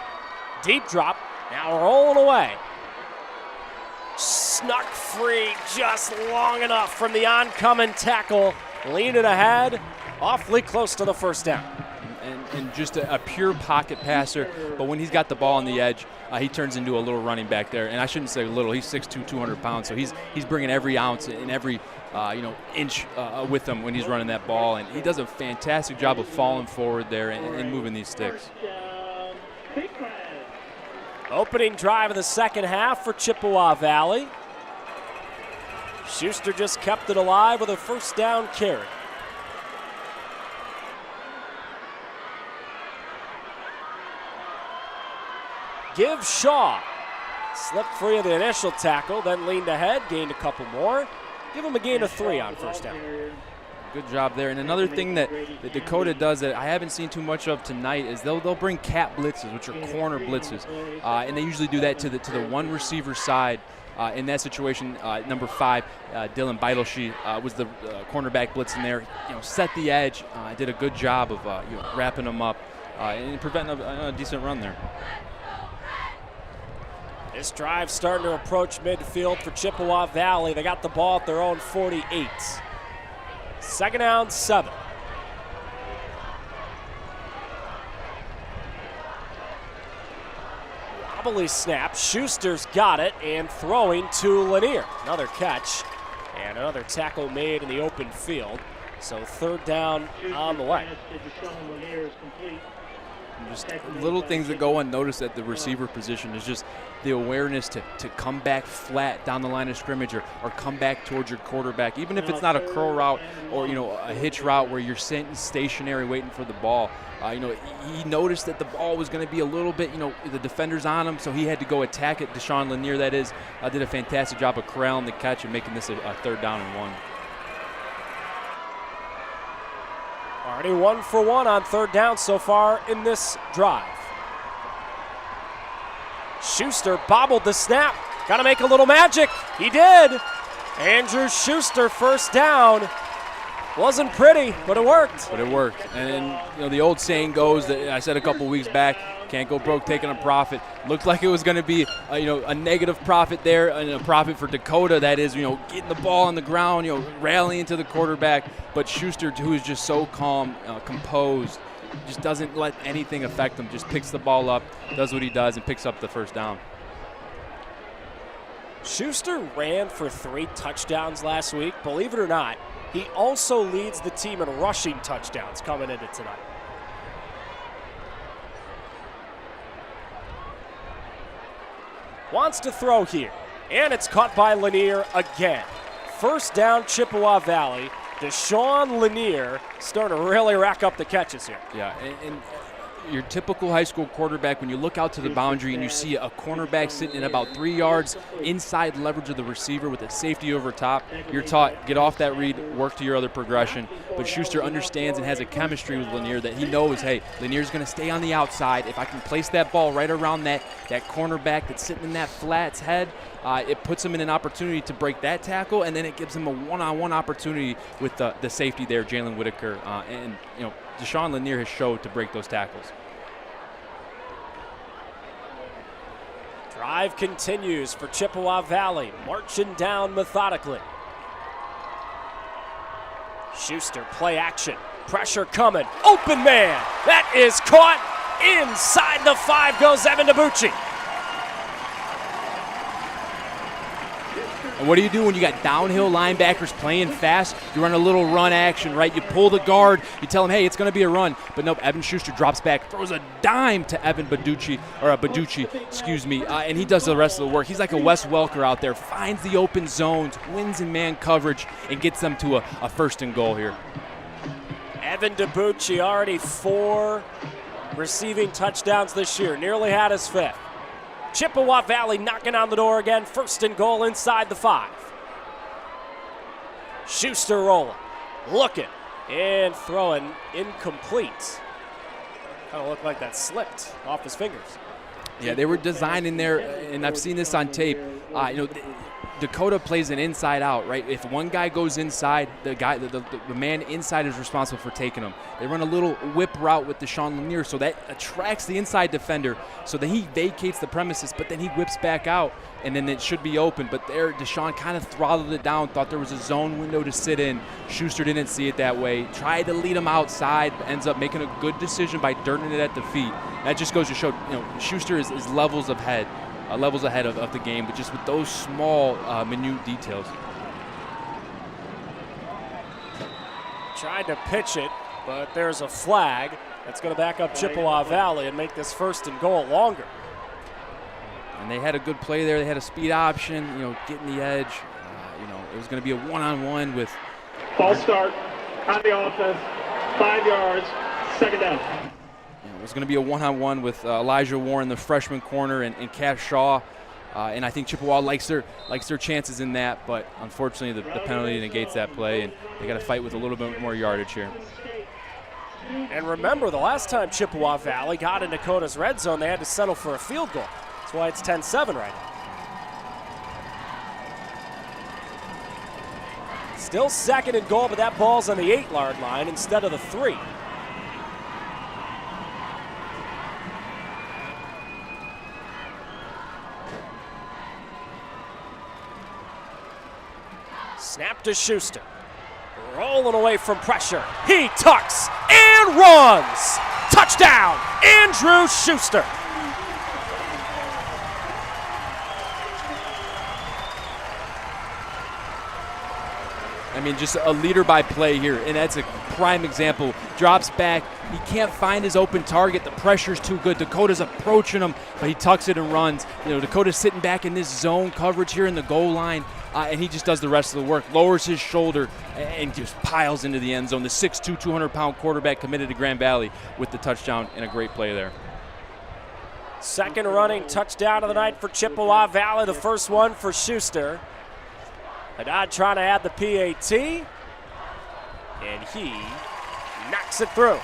Deep drop, now rolling away. Snuck free just long enough from the oncoming tackle. Leaning ahead, awfully close to the first down. And just a pure pocket passer, but when he's got the ball on the edge, he turns into a little running back there. And I shouldn't say little, he's 6'2", 200 pounds, so he's bringing every ounce and every inch with him when he's running that ball. And he does a fantastic job of falling forward there and moving these sticks. Opening drive of the second half for Chippewa Valley. Schuster just kept it alive with a first down carry. Give Shaw. Slipped free of the initial tackle, then leaned ahead, gained a couple more. Give him a gain of 3 on first down. Good job there. And another thing that Dakota does that I haven't seen too much of tonight is they'll bring cat blitzes, which are corner blitzes, and they usually do that to the one receiver side. In that situation, number 5, Dylan Beidelshe was the cornerback blitz in there. Set the edge, did a good job of wrapping them up and preventing a decent run there. This drive starting to approach midfield for Chippewa Valley. They got the ball at their own 48. Second down, 7. Wobbly snap. Schuster's got it and throwing to Lanier. Another catch and another tackle made in the open field. So third down on the way. Just little things that go unnoticed at the receiver position is just the awareness to come back flat down the line of scrimmage or come back towards your quarterback, even if it's not a curl route or a hitch route where you're sitting stationary waiting for the ball. He noticed that the ball was going to be a little bit, the defender's on him, so he had to go attack it. Deshaun Lanier, that is, did a fantastic job of corralling the catch and making this a third down and 1. Already 1 for 1 on third down so far in this drive. Schuster bobbled the snap. Got to make a little magic. He did. Andrew Schuster, first down. Wasn't pretty, but it worked. And the old saying goes that I said a couple weeks back, can't go broke taking a profit. Looked like it was going to be a negative profit there, and a profit for Dakota, that is, getting the ball on the ground, rallying to the quarterback. But Schuster, who is just so calm, composed, just doesn't let anything affect him, just picks the ball up, does what he does, and picks up the first down. Schuster ran for 3 touchdowns last week. Believe it or not, he also leads the team in rushing touchdowns coming into tonight. Wants to throw here, and it's caught by Lanier again. First down, Chippewa Valley. Deshaun Lanier starting to really rack up the catches here. Yeah, and your typical high school quarterback, when you look out to the boundary and you see a cornerback sitting in about 3 yards inside leverage of the receiver with a safety over top, you're taught, get off that read, work to your other progression. But Schuster understands and has a chemistry with Lanier that he knows, hey, Lanier's going to stay on the outside. If I can place that ball right around that cornerback that's sitting in that flat's head, it puts him in an opportunity to break that tackle, and then it gives him a one-on-one opportunity with the safety there, Jalen Whitaker. And Deshaun Lanier has showed to break those tackles. Drive continues for Chippewa Valley, marching down methodically. Schuster, play action, pressure coming, open man. That is caught inside the 5 goes Evan DiBucci. And what do you do when you got downhill linebackers playing fast? You run a little run action, right? You pull the guard. You tell him, hey, it's going to be a run. But nope, Evan Schuster drops back, throws a dime to Evan Baducci, and he does the rest of the work. He's like a Wes Welker out there, finds the open zones, wins in man coverage, and gets them to a first and goal here. Evan DiBucci already 4 receiving touchdowns this year, nearly had his 5th. Chippewa Valley knocking on the door again, first and goal inside the 5. Schuster rolling, looking, and throwing incomplete. Kind of looked like that slipped off his fingers. Yeah, they were designing there, and I've seen this on tape. Dakota plays an inside out, right? If one guy goes inside, the man inside is responsible for taking him. They run a little whip route with Deshaun Lanier, so that attracts the inside defender, so that he vacates the premises, but then he whips back out, and then it should be open. But there, Deshaun kind of throttled it down, thought there was a zone window to sit in. Schuster didn't see it that way. Tried to lead him outside, ends up making a good decision by dirting it at the feet. That just goes to show, Schuster is levels ahead of the game, but just with those small, minute details. Tried to pitch it, but there's a flag that's going to back up Chippewa Valley and make this first and goal longer. And they had a good play there. They had a speed option, getting the edge. It was going to be a one-on-one with. Ball start on the offense, 5 yards, second down. It was going to be a one-on-one with Elijah Warren, the freshman corner, and Cash Shaw. And I think Chippewa likes their chances in that, but unfortunately the penalty negates that play, and they got to fight with a little bit more yardage here. And remember, the last time Chippewa Valley got in Dakota's red zone, they had to settle for a field goal. That's why it's 10-7 right now. Still second and goal, but that ball's on the 8-yard line instead of the 3. Snap to Schuster. Rolling away from pressure. He tucks and runs. Touchdown, Andrew Schuster. Just a leader by play here, and that's a prime example. Drops back. He can't find his open target. The pressure's too good. Dakota's approaching him, but he tucks it and runs. Dakota's sitting back in this zone coverage here in the goal line, and he just does the rest of the work. Lowers his shoulder and just piles into the end zone. The 6'2", 200-pound quarterback committed to Grand Valley with the touchdown and a great play there. Second running touchdown of the night for Chippewa Valley. The first one for Schuster. Haddad trying to add the PAT, and he knocks it through.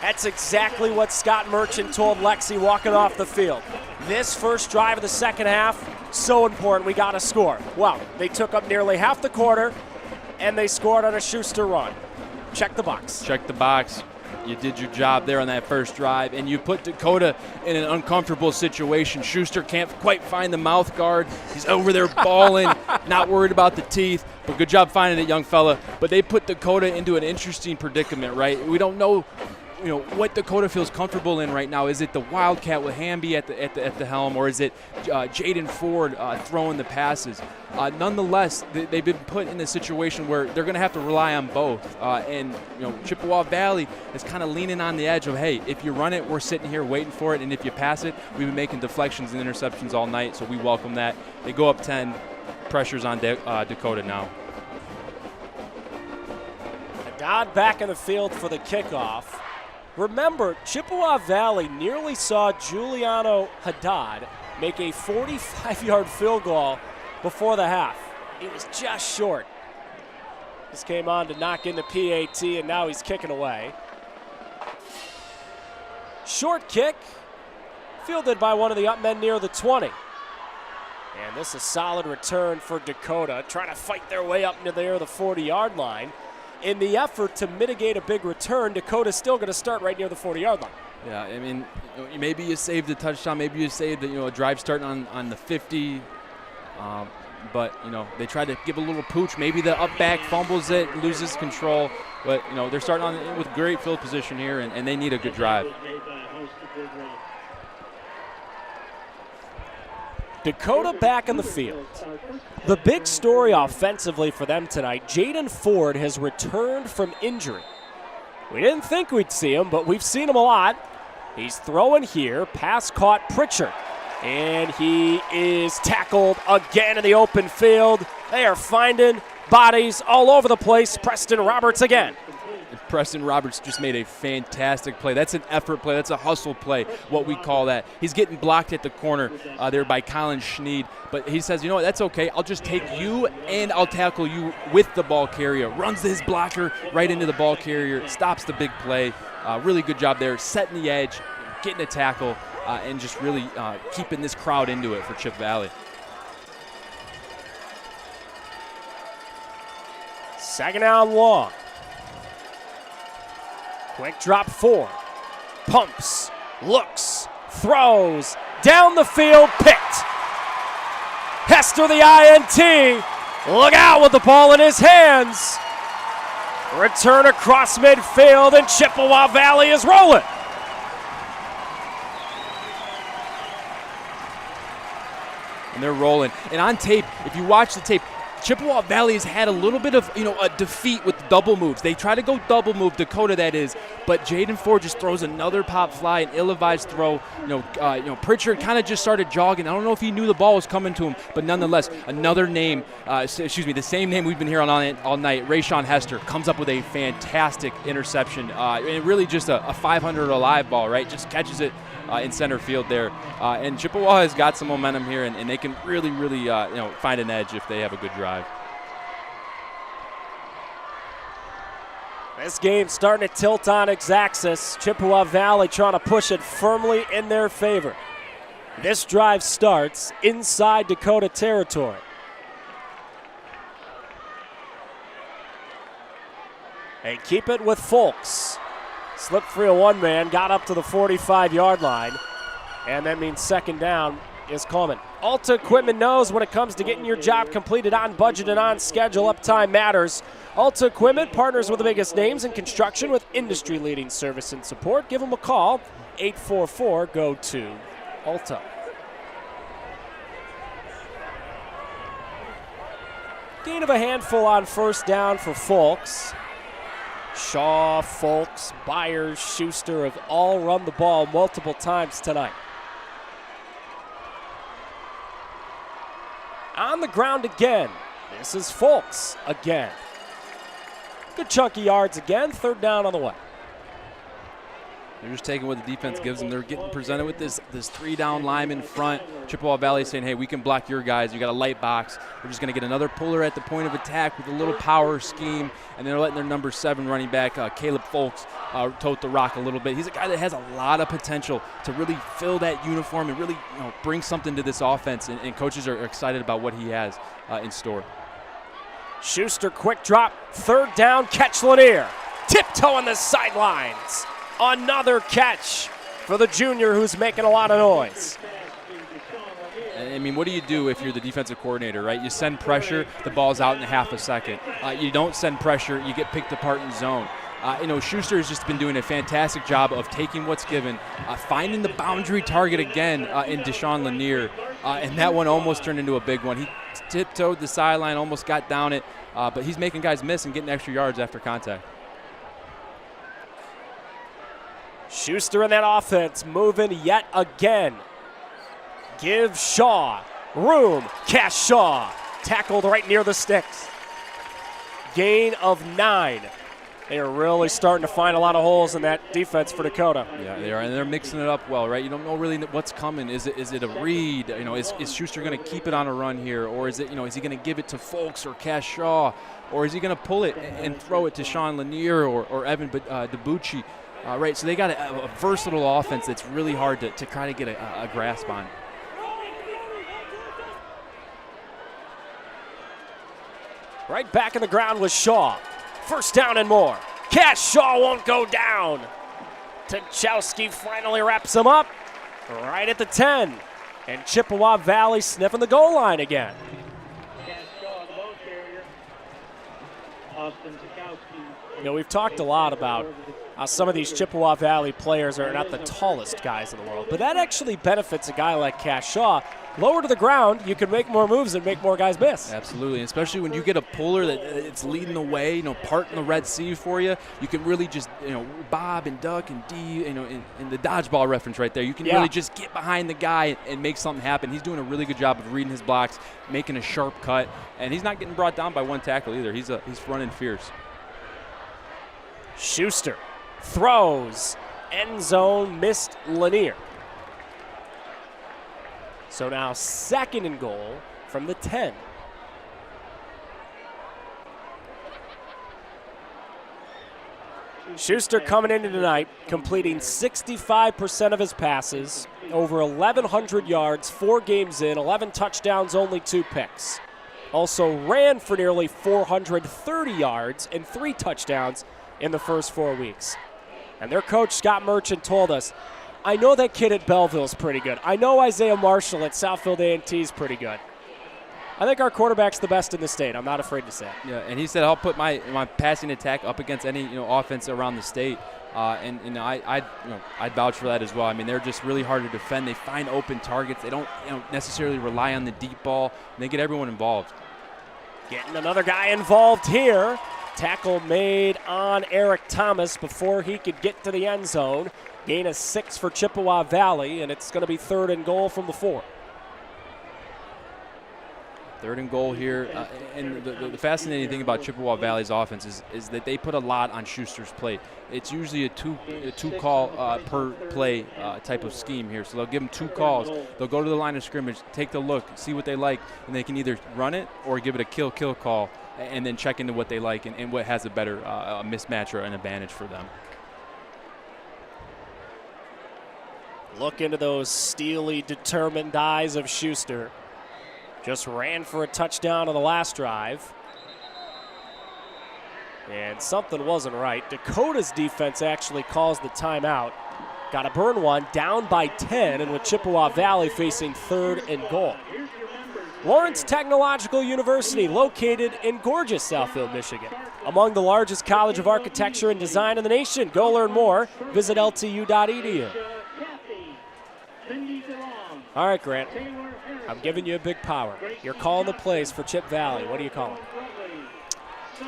That's exactly what Scott Merchant told Lexi walking off the field. This first drive of the second half, so important, we got to score. Well, they took up nearly half the quarter, and they scored on a Schuster run. Check the box. Check the box. You did your job there on that first drive, and you put Dakota in an uncomfortable situation. Schuster can't quite find the mouth guard. He's over there bawling, not worried about the teeth, but good job finding it, young fella. But they put Dakota into an interesting predicament, right? We don't know what Dakota feels comfortable in right now. Is it the Wildcat with Hamby at the helm, or is it Jaden Ford throwing the passes? Nonetheless, they've been put in a situation where they're going to have to rely on both. And Chippewa Valley is kind of leaning on the edge of, hey, if you run it, we're sitting here waiting for it, and if you pass it, we've been making deflections and interceptions all night, so we welcome that. They go up 10, pressure's on Dakota now. Haddad back in the field for the kickoff. Remember, Chippewa Valley nearly saw Juliano Haddad make a 45-yard field goal before the half. He was just short. This came on to knock in the PAT, and now he's kicking away. Short kick, fielded by one of the up men near the 20. And this is a solid return for Dakota, trying to fight their way up into the 40-yard line. In the effort to mitigate a big return, Dakota's still going to start right near the 40-yard line. Yeah, I mean, maybe you saved a touchdown, maybe you saved a drive starting on the 50. But they tried to give a little pooch. Maybe the up back fumbles it, loses control. But they're starting on with great field position here, and they need a good drive. Dakota back in the field. The big story offensively for them tonight, Jaden Ford has returned from injury. We didn't think we'd see him, but we've seen him a lot. He's throwing here, pass caught Pritchard. And he is tackled again in the open field. They are finding bodies all over the place. Preston Roberts again. Preston Roberts just made a fantastic play. That's an effort play. That's a hustle play, what we call that. He's getting blocked at the corner there by Colin Schneed. But he says, that's okay. I'll just take you and I'll tackle you with the ball carrier. Runs his blocker right into the ball carrier. Stops the big play. Really good job there. Setting the edge, getting a tackle, and just really keeping this crowd into it for Chip Valley. Second down long. Quick drop forward. Pumps, looks, throws, down the field, picked. Hester the INT. Look out with the ball in his hands. Return across midfield, and Chippewa Valley is rolling. And they're rolling. And on tape, if you watch the tape, Chippewa Valley has had a little bit of, a defeat with double moves. They try to go double move, Dakota that is, but Jaden Ford just throws another pop fly, an ill-advised throw. Pritchard kind of just started jogging. I don't know if he knew the ball was coming to him, but nonetheless, another name, the same name we've been hearing all night, Rayshawn Hester, comes up with a fantastic interception. And really just a 500 alive ball, right? Just catches it in center field there. And Chippewa has got some momentum here, and they can really, find an edge if they have a good drive. This game's starting to tilt on its axis. Chippewa Valley trying to push it firmly in their favor. This drive starts inside Dakota territory. They keep it with Folks. Slipped free of one man, got up to the 45-yard line, and that means second down is coming. Alta Equipment knows when it comes to getting your job completed on budget and on schedule, uptime matters. Alta Equipment partners with the biggest names in construction with industry-leading service and support. Give them a call, 844-GO-TO-ALTA. Gain of a handful on first down for Folks. Shaw, Folks, Byers, Schuster have all run the ball multiple times tonight. On the ground again. This is Folks again. Good chunky yards again. Third down on the way. They're just taking what the defense gives them. They're getting presented with this 3-down line in front. Chippewa Valley saying, hey, we can block your guys. You got a light box. We're just going to get another puller at the point of attack with a little power scheme. And they're letting their number 7 running back, Caleb Folks, tote the rock a little bit. He's a guy that has a lot of potential to really fill that uniform and really bring something to this offense. And coaches are excited about what he has in store. Schuster, quick drop. Third down, catch Lanier. Tiptoeing the sidelines. Another catch for the junior who's making a lot of noise. I mean, what do you do if you're the defensive coordinator, right? You send pressure, the ball's out in half a second. You don't send pressure, you get picked apart in zone. Schuster has just been doing a fantastic job of taking what's given, finding the boundary target again in Deshaun Lanier, and that one almost turned into a big one. He tiptoed the sideline, almost got down it, but he's making guys miss and getting extra yards after contact. Schuster in that offense moving yet again. Give Shaw room. Cash Shaw tackled right near the sticks. Gain of 9. They are really starting to find a lot of holes in that defense for Dakota. Yeah, they are, and they're mixing it up well, right? You don't know really what's coming. Is it a read? Is Schuster going to keep it on a run here, or is he going to give it to Folks or Cash Shaw, or is he going to pull it and throw it to Sean Lanier or Evan DiBucci? Right, so they got a versatile offense that's really hard to try to get a grasp on. Right back in the ground was Shaw. First down and more. Cash Shaw won't go down. Tchaikovsky finally wraps him up right at the 10. And Chippewa Valley sniffing the goal line again. Cash Shaw, the ball carrier. Austin Tchaikovsky. We've talked a lot about some of these Chippewa Valley players are not the tallest guys in the world, but that actually benefits a guy like Cash Shaw. Lower to the ground, you can make more moves and make more guys miss. Absolutely, especially when you get a puller it's leading the way, parting the Red Sea for you. You can really just, bob and duck and in the dodgeball reference right there. You can really just get behind the guy and make something happen. He's doing a really good job of reading his blocks, making a sharp cut, and he's not getting brought down by one tackle either. He's running fierce. Schuster throws, end zone, missed Lanier. So now 2nd and goal from the 10. Schuster coming into tonight, completing 65% of his passes, over 1,100 yards, 4 games in, 11 touchdowns, only 2 picks. Also ran for nearly 430 yards and 3 touchdowns in the first 4 weeks. And their coach, Scott Merchant, told us, I know that kid at Belleville's pretty good. I know Isaiah Marshall at Southfield A&T is pretty good. I think our quarterback's the best in the state. I'm not afraid to say it. Yeah, and he said, I'll put my passing attack up against any offense around the state. And I'd vouch for that as well. I mean, they're just really hard to defend. They find open targets. They don't necessarily rely on the deep ball. And they get everyone involved. Getting another guy involved here. Tackle made on Eric Thomas before he could get to the end zone. Gain of 6 for Chippewa Valley, and it's going to be 3rd and goal from the 4. 3rd and goal here. And the fascinating thing about Chippewa Valley's offense is that they put a lot on Schuster's plate. It's usually a two call per play type of scheme here. So they'll give them 2 calls. They'll go to the line of scrimmage, take the look, see what they like, and they can either run it or give it a kill call, and then check into what they like and what has a better mismatch or an advantage for them. Look into those steely, determined eyes of Schuster. Just ran for a touchdown on the last drive. And something wasn't right. Dakota's defense actually calls the timeout. Got to burn one, down by 10, and with Chippewa Valley facing 3rd and goal. Lawrence Technological University, located in gorgeous Southfield, Michigan. Among the largest college of architecture and design in the nation. Go learn more. Visit ltu.edu. All right, Grant. I'm giving you a big power. You're calling the plays for Chip Valley. What are you calling?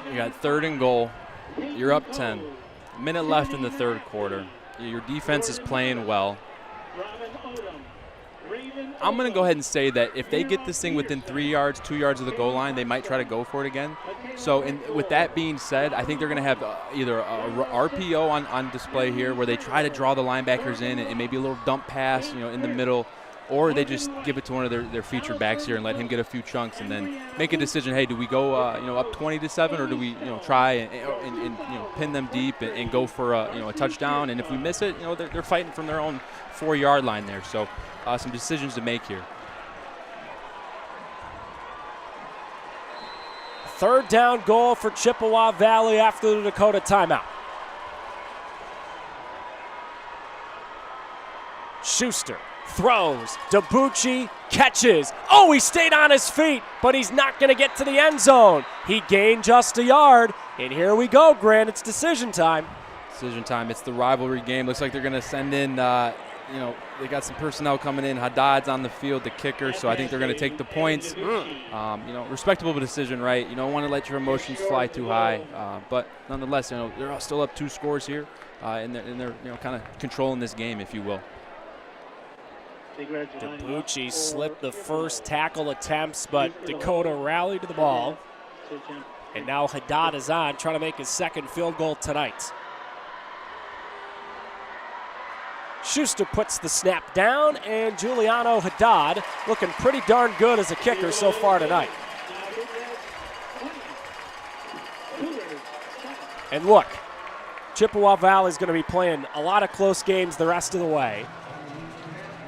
You got 3rd and goal. You're up 10. A minute left in the 3rd quarter. Your defense is playing well. I'm going to go ahead and say that if they get this thing within 3 yards, 2 yards of the goal line, they might try to go for it again. So with that being said, I think they're going to have either a RPO on display here where they try to draw the linebackers in and maybe a little dump pass, in the middle, or they just give it to one of their featured backs here and let him get a few chunks and then make a decision. Hey, do we go up 20-7, or do we try and pin them deep and go for a touchdown? And if we miss it, they're fighting from their own 4-yard line there. So some decisions to make here. 3rd down goal for Chippewa Valley after the Dakota timeout. Schuster throws. DiBucci catches. Oh, he stayed on his feet, but he's not going to get to the end zone. He gained just a yard, and here we go, Grant. It's decision time. Decision time. It's the rivalry game. Looks like they're going to send in, they got some personnel coming in. Haddad's on the field, the kicker, so I think they're going to take the points. Respectable decision, right? You don't want to let your emotions fly too high, but nonetheless, they're still up 2 scores here, and they're kind of controlling this game, if you will. DiBucci slipped the first tackle attempts, but Dakota rallied to the ball. And now Haddad is on, trying to make his second field goal tonight. Schuster puts the snap down, and Giuliano Haddad looking pretty darn good as a kicker so far tonight. And look, Chippewa Valley is going to be playing a lot of close games the rest of the way.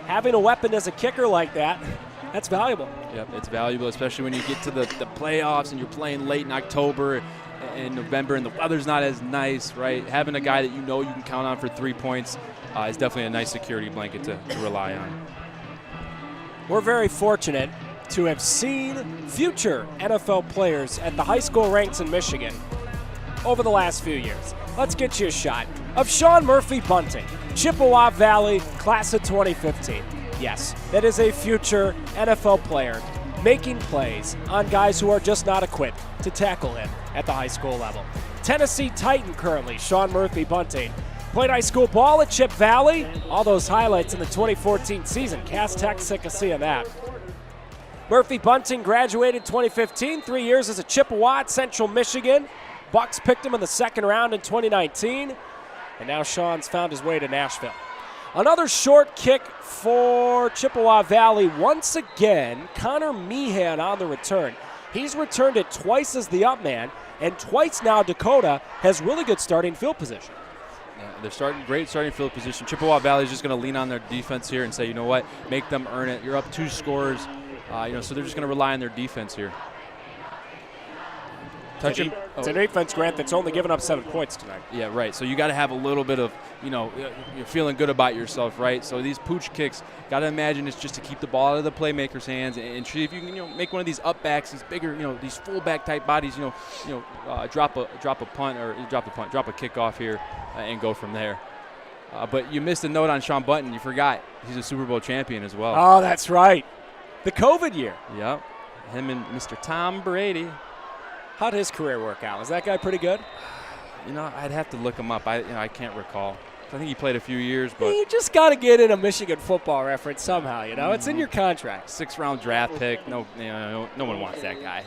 Having a weapon as a kicker like that, that's valuable. Yep, it's valuable, especially when you get to the playoffs and you're playing late in October and November and the weather's not as nice, right? Having a guy that you can count on for 3 points is definitely a nice security blanket to rely on. We're very fortunate to have seen future NFL players at the high school ranks in Michigan over the last few years. Let's get you a shot of Sean Murphy Bunting, Chippewa Valley, class of 2015. Yes, that is a future NFL player making plays on guys who are just not equipped to tackle him at the high school level. Tennessee Titan currently, Sean Murphy Bunting. Played high school ball at Chip Valley. All those highlights in the 2014 season. Cass Tech sick of seeing that. Murphy Bunting graduated 2015, 3 years as a Chippewa at Central Michigan. Bucks picked him in the second round in 2019. And now Sean's found his way to Nashville. Another short kick for Chippewa Valley. Once again, Connor Meehan on the return. He's returned it twice as the up man, and twice now Dakota has really good starting field position. Yeah, they're great starting field position. Chippewa Valley is just going to lean on their defense here and say, you know what, make them earn it. You're up 2 scores, so they're just going to rely on their defense here. It's an defense, Grant, that's only given up 7 points tonight. Yeah, right. So you got to have a little bit of, you're feeling good about yourself, right? So these pooch kicks, got to imagine it's just to keep the ball out of the playmaker's hands and see if you can, make one of these up backs, these bigger, these fullback type bodies, drop a punt or drop a kickoff here and go from there. But you missed a note on Sean Bunting. You forgot he's a Super Bowl champion as well. Oh, that's right. The COVID year. Yep. Him and Mr. Tom Brady. How'd his career work out? Was that guy pretty good? I'd have to look him up. I can't recall. I think he played a few years, but you just got to get in a Michigan football reference somehow. It's in your contract. 6th-round draft pick. No one wants that guy.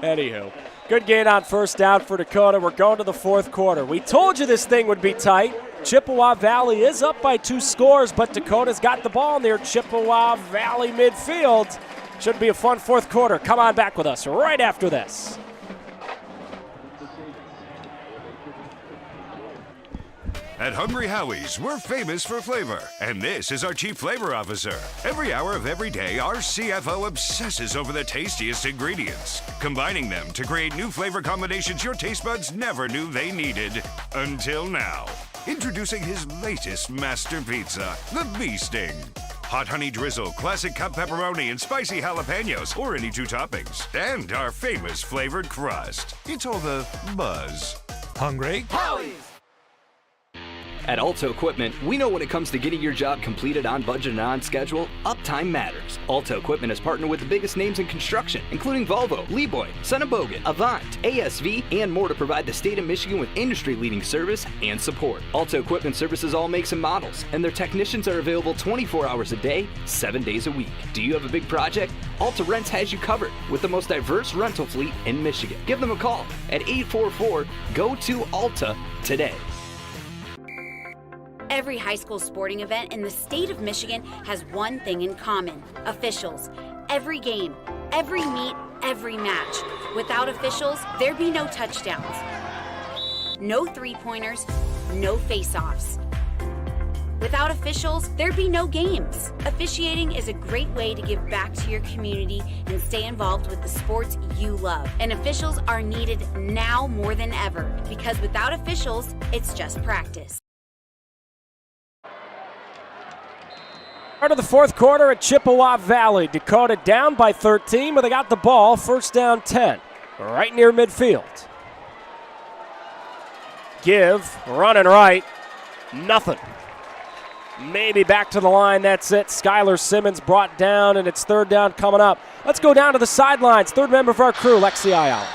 Anywho, good gain on first down for Dakota. We're going to the 4th quarter. We told you this thing would be tight. Chippewa Valley is up by 2 scores, but Dakota's got the ball near Chippewa Valley midfield. Should be a fun 4th quarter. Come on back with us right after this. At Hungry Howie's, we're famous for flavor, and this is our Chief Flavor Officer. Every hour of every day, our CFO obsesses over the tastiest ingredients, combining them to create new flavor combinations your taste buds never knew they needed. Until now. Introducing his latest master pizza, the Bee Sting. Hot honey drizzle, classic cup pepperoni, and spicy jalapenos, or any 2 toppings. And our famous flavored crust. It's all the buzz. Hungry Howie's! At Alto Equipment, we know when it comes to getting your job completed on budget and on schedule, uptime matters. Alto Equipment has partnered with the biggest names in construction, including Volvo, Leeboy, Bogan, Avant, ASV, and more to provide the state of Michigan with industry-leading service and support. Alto Equipment services all makes and models, and their technicians are available 24 hours a day, 7 days a week. Do you have a big project? Alta Rents has you covered with the most diverse rental fleet in Michigan. Give them a call at 844-GO-TO-ALTA today. Every high school sporting event in the state of Michigan has one thing in common: officials. Every game, every meet, every match. Without officials, there'd be no touchdowns, no three-pointers, no face-offs. Without officials, there'd be no games. Officiating is a great way to give back to your community and stay involved with the sports you love. And officials are needed now more than ever, because without officials, it's just practice. Start of the fourth quarter at Chippewa Valley. Dakota down by 13, but they got the ball. First down 10, right near midfield. Give, running right, nothing. Maybe back to the line, that's it. Skylar Simmons brought down, and it's third down coming up. Let's go down to the sidelines. Third member of our crew, Lexi Ayala.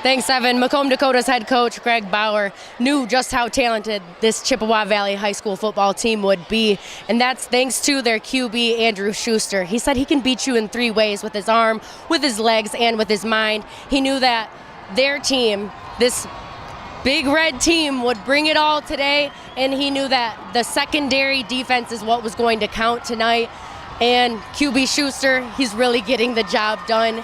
Thanks, Evan. Macomb, Dakota's head coach, Greg Bauer, knew just how talented this Chippewa Valley High School football team would be, and that's thanks to their QB, Andrew Schuster. He said he can beat you in 3 ways: with his arm, with his legs, and with his mind. He knew that their team, this Big Red team, would bring it all today, and he knew that the secondary defense is what was going to count tonight. And QB Schuster, he's really getting the job done.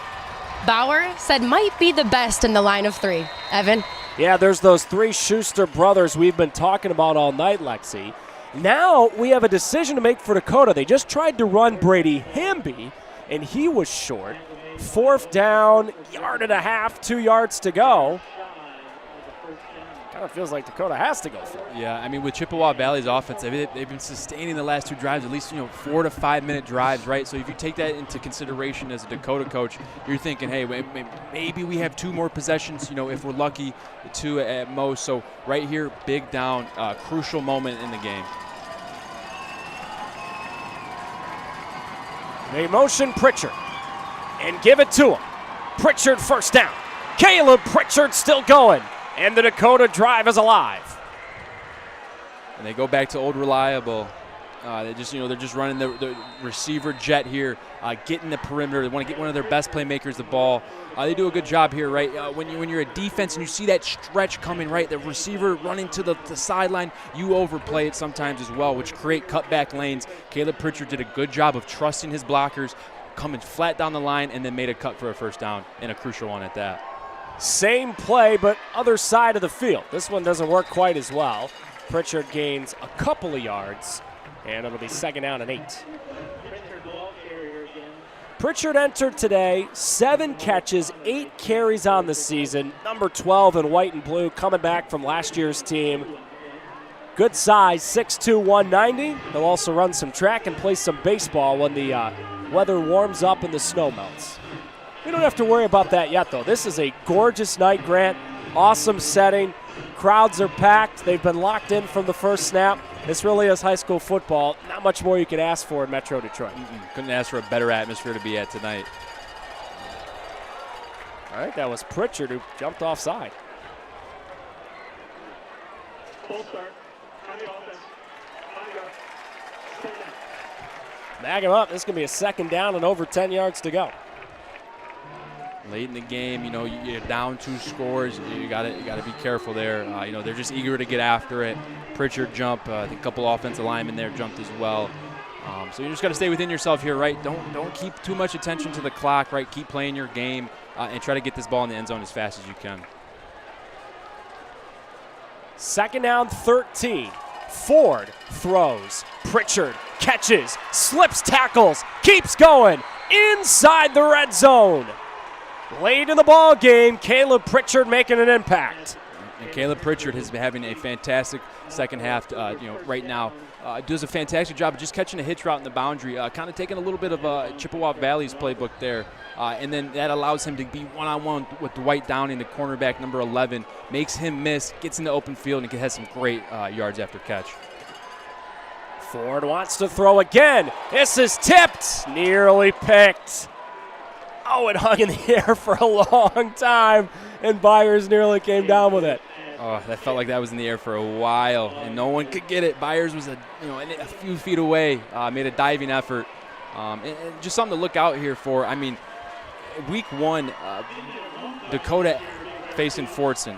Bauer said might be the best in the line of 3. Evan? Yeah, there's those 3 Schuster brothers we've been talking about all night, Lexi. Now we have a decision to make for Dakota. They just tried to run Brady Hamby, and he was short. Fourth down, 1.5 yards, 2 yards to go. Kind of feels like Dakota has to go for it. Yeah, I mean, with Chippewa Valley's offense, they've been sustaining the last 2 drives, at least 4 to 5 minute drives, right? So if you take that into consideration as a Dakota coach, you're thinking, hey, maybe we have 2 more possessions, if we're lucky, 2 at most. So right here, big down, crucial moment in the game. They motion Pritchard and give it to him. Pritchard first down. Caleb Pritchard still going. And the Dakota drive is alive. And they go back to old reliable. They're just running the receiver jet here, getting the perimeter. They want to get one of their best playmakers the ball. They do a good job here, right? When you're a defense and you see that stretch coming, right, the receiver running to the sideline, you overplay it sometimes as well, which create cutback lanes. Caleb Pritchard did a good job of trusting his blockers, coming flat down the line, and then made a cut for a first down, and a crucial one at that. Same play, but other side of the field. This one doesn't work quite as well. Pritchard gains a couple of yards, and it'll be second down and 8. Pritchard entered today, 7 catches, 8 carries on the season. Number 12 in white and blue, coming back from last year's team. Good size, 6'2", 190. He'll also run some track and play some baseball when the weather warms up and the snow melts. We don't have to worry about that yet, though. This is a gorgeous night, Grant. Awesome setting. Crowds are packed. They've been locked in from the first snap. This really is high school football. Not much more you could ask for in Metro Detroit. Couldn't ask for a better atmosphere to be at tonight. All right, that was Pritchard who jumped offside. Full start. On the offense. Bag him up. This is going to be a second down and over 10 yards to go. Late in the game, you're down 2 scores. You got to be careful there. They're just eager to get after it. Pritchard jumped. I think a couple offensive linemen there jumped as well. So you just got to stay within yourself here, right? Don't keep too much attention to the clock, right? Keep playing your game and try to get this ball in the end zone as fast as you can. Second down, 13. Ford throws. Pritchard catches, slips tackles, keeps going inside the red zone. Late in the ball game, Caleb Pritchard making an impact. And Caleb Pritchard has been having a fantastic second half. Right now, does a fantastic job of just catching a hitch route in the boundary, kind of taking a little bit of Chippewa Valley's playbook there, and then that allows him to be one-on-one with Dwight Downing, the cornerback, number 11, makes him miss, gets into open field, and has some great yards after catch. Ford wants to throw again. This is tipped, nearly picked. Oh, it hung in the air for a long time, and Byers nearly came down with it. Oh, that felt like that was in the air for a while, and no one could get it. Byers was a few feet away, made a diving effort. And just something to look out here for. I mean, week 1, Dakota facing Fortson.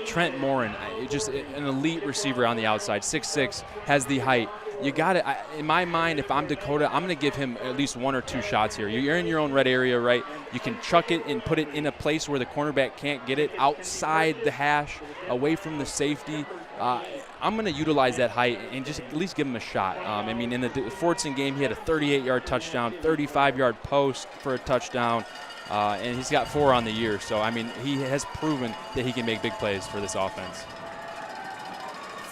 Trent Morin, just an elite receiver on the outside, 6'6", has the height. You got it. In my mind, if I'm Dakota, I'm going to give him at least 1 or 2 shots here. You're in your own red area, right? You can chuck it and put it in a place where the cornerback can't get it, outside the hash, away from the safety. I'm going to utilize that height and just at least give him a shot. In the Fortson game, he had a 38-yard touchdown, 35-yard post for a touchdown, and he's got 4 on the year. So, he has proven that he can make big plays for this offense.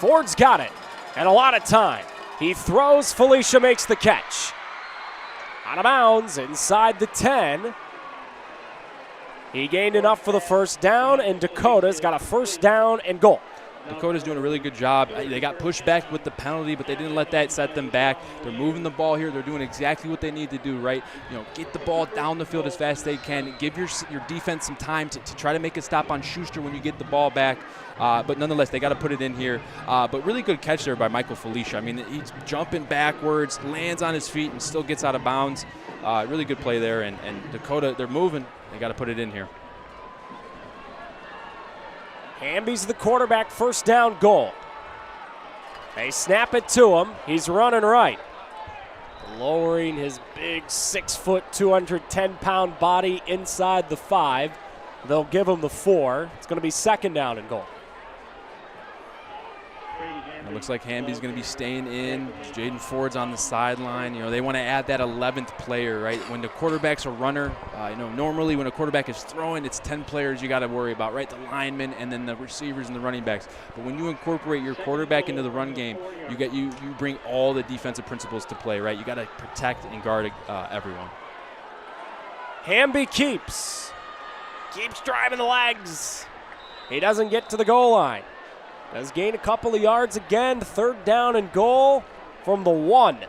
Ford's got it, and a lot of time. He throws, Felicia makes the catch. Out of bounds, inside the 10. He gained enough for the first down, and Dakota's got a first down and goal. Dakota's doing a really good job. They got pushed back with the penalty, but they didn't let that set them back. They're moving the ball here. They're doing exactly what they need to do, right? Get the ball down the field as fast as they can. Give your defense some time to try to make a stop on Schuster when you get the ball back. But nonetheless, they got to put it in here. But really good catch there by Michael Felicia. I mean, he's jumping backwards, lands on his feet, and still gets out of bounds. Really good play there. And Dakota, they're moving. They got to put it in here. Hamby's the quarterback, first down goal. They snap it to him. He's running right. Lowering his big 6 foot, 210-pound body inside the 5. They'll give him the 4. It's going to be second down and goal. It looks like Hamby's going to be staying in. Jaden Ford's on the sideline. They want to add that 11th player, right? When the quarterback's a runner, normally when a quarterback is throwing, it's 10 players you got to worry about, right? The linemen and then the receivers and the running backs. But when you incorporate your quarterback into the run game, you bring all the defensive principles to play, right? You got to protect and guard everyone. Hamby keeps driving the legs. He doesn't get to the goal line. Does gain a couple of yards again. Third down and goal from the 1.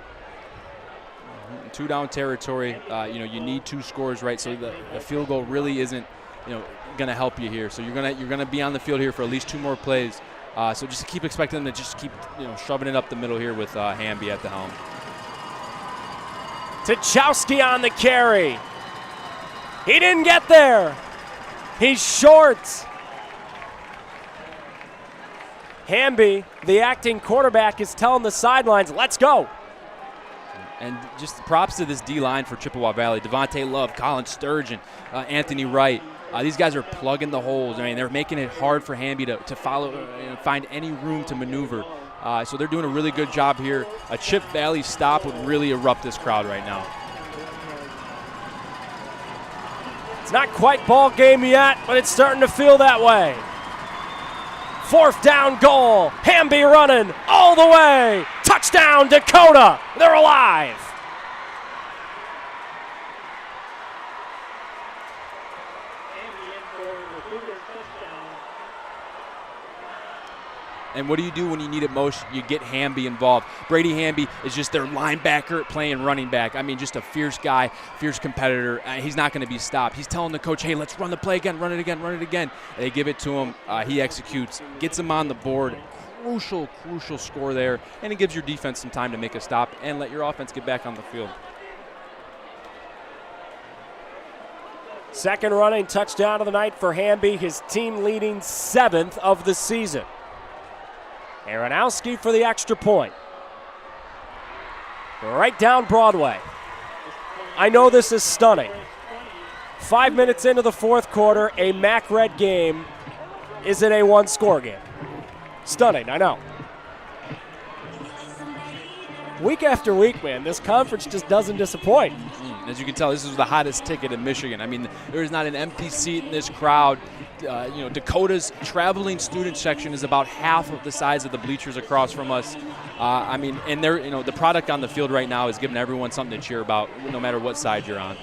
2 down territory. You need 2 scores, right? So the field goal really isn't, going to help you here. So you're gonna be on the field here for at least 2 more plays. So just keep expecting them to just keep shoving it up the middle here with Hamby at the helm. Tchaikovsky on the carry. He didn't get there. He's short. Hamby, the acting quarterback, is telling the sidelines, let's go. And just props to this D-line for Chippewa Valley. Devontae Love, Colin Sturgeon, Anthony Wright. These guys are plugging the holes. I mean, they're making it hard for Hamby to follow, find any room to maneuver. So they're doing a really good job here. A Chip Valley stop would really erupt this crowd right now. It's not quite ball game yet, but it's starting to feel that way. 4th down goal. Hamby running all the way. Touchdown, Dakota. They're alive. And what do you do when you need it most? You get Hamby involved. Brady Hamby is just their linebacker playing running back. I mean, just a fierce guy, fierce competitor. He's not going to be stopped. He's telling the coach, hey, let's run the play again, run it again, run it again. They give it to him. He executes, gets him on the board. Crucial score there. And it gives your defense some time to make a stop and let your offense get back on the field. Second running touchdown of the night for Hamby, his team leading 7th of the season. Aronowski for the extra point. Right down Broadway. I know this is stunning. 5 minutes into the 4th quarter, a Mac Red game is in a 1-score game. Stunning, I know. Week after week, man, this conference just doesn't disappoint. As you can tell, this is the hottest ticket in Michigan. I mean, there is not an empty seat in this crowd. Dakota's traveling student section is about half of the size of the bleachers across from us. And they're, the product on the field right now is giving everyone something to cheer about, no matter what side you're on.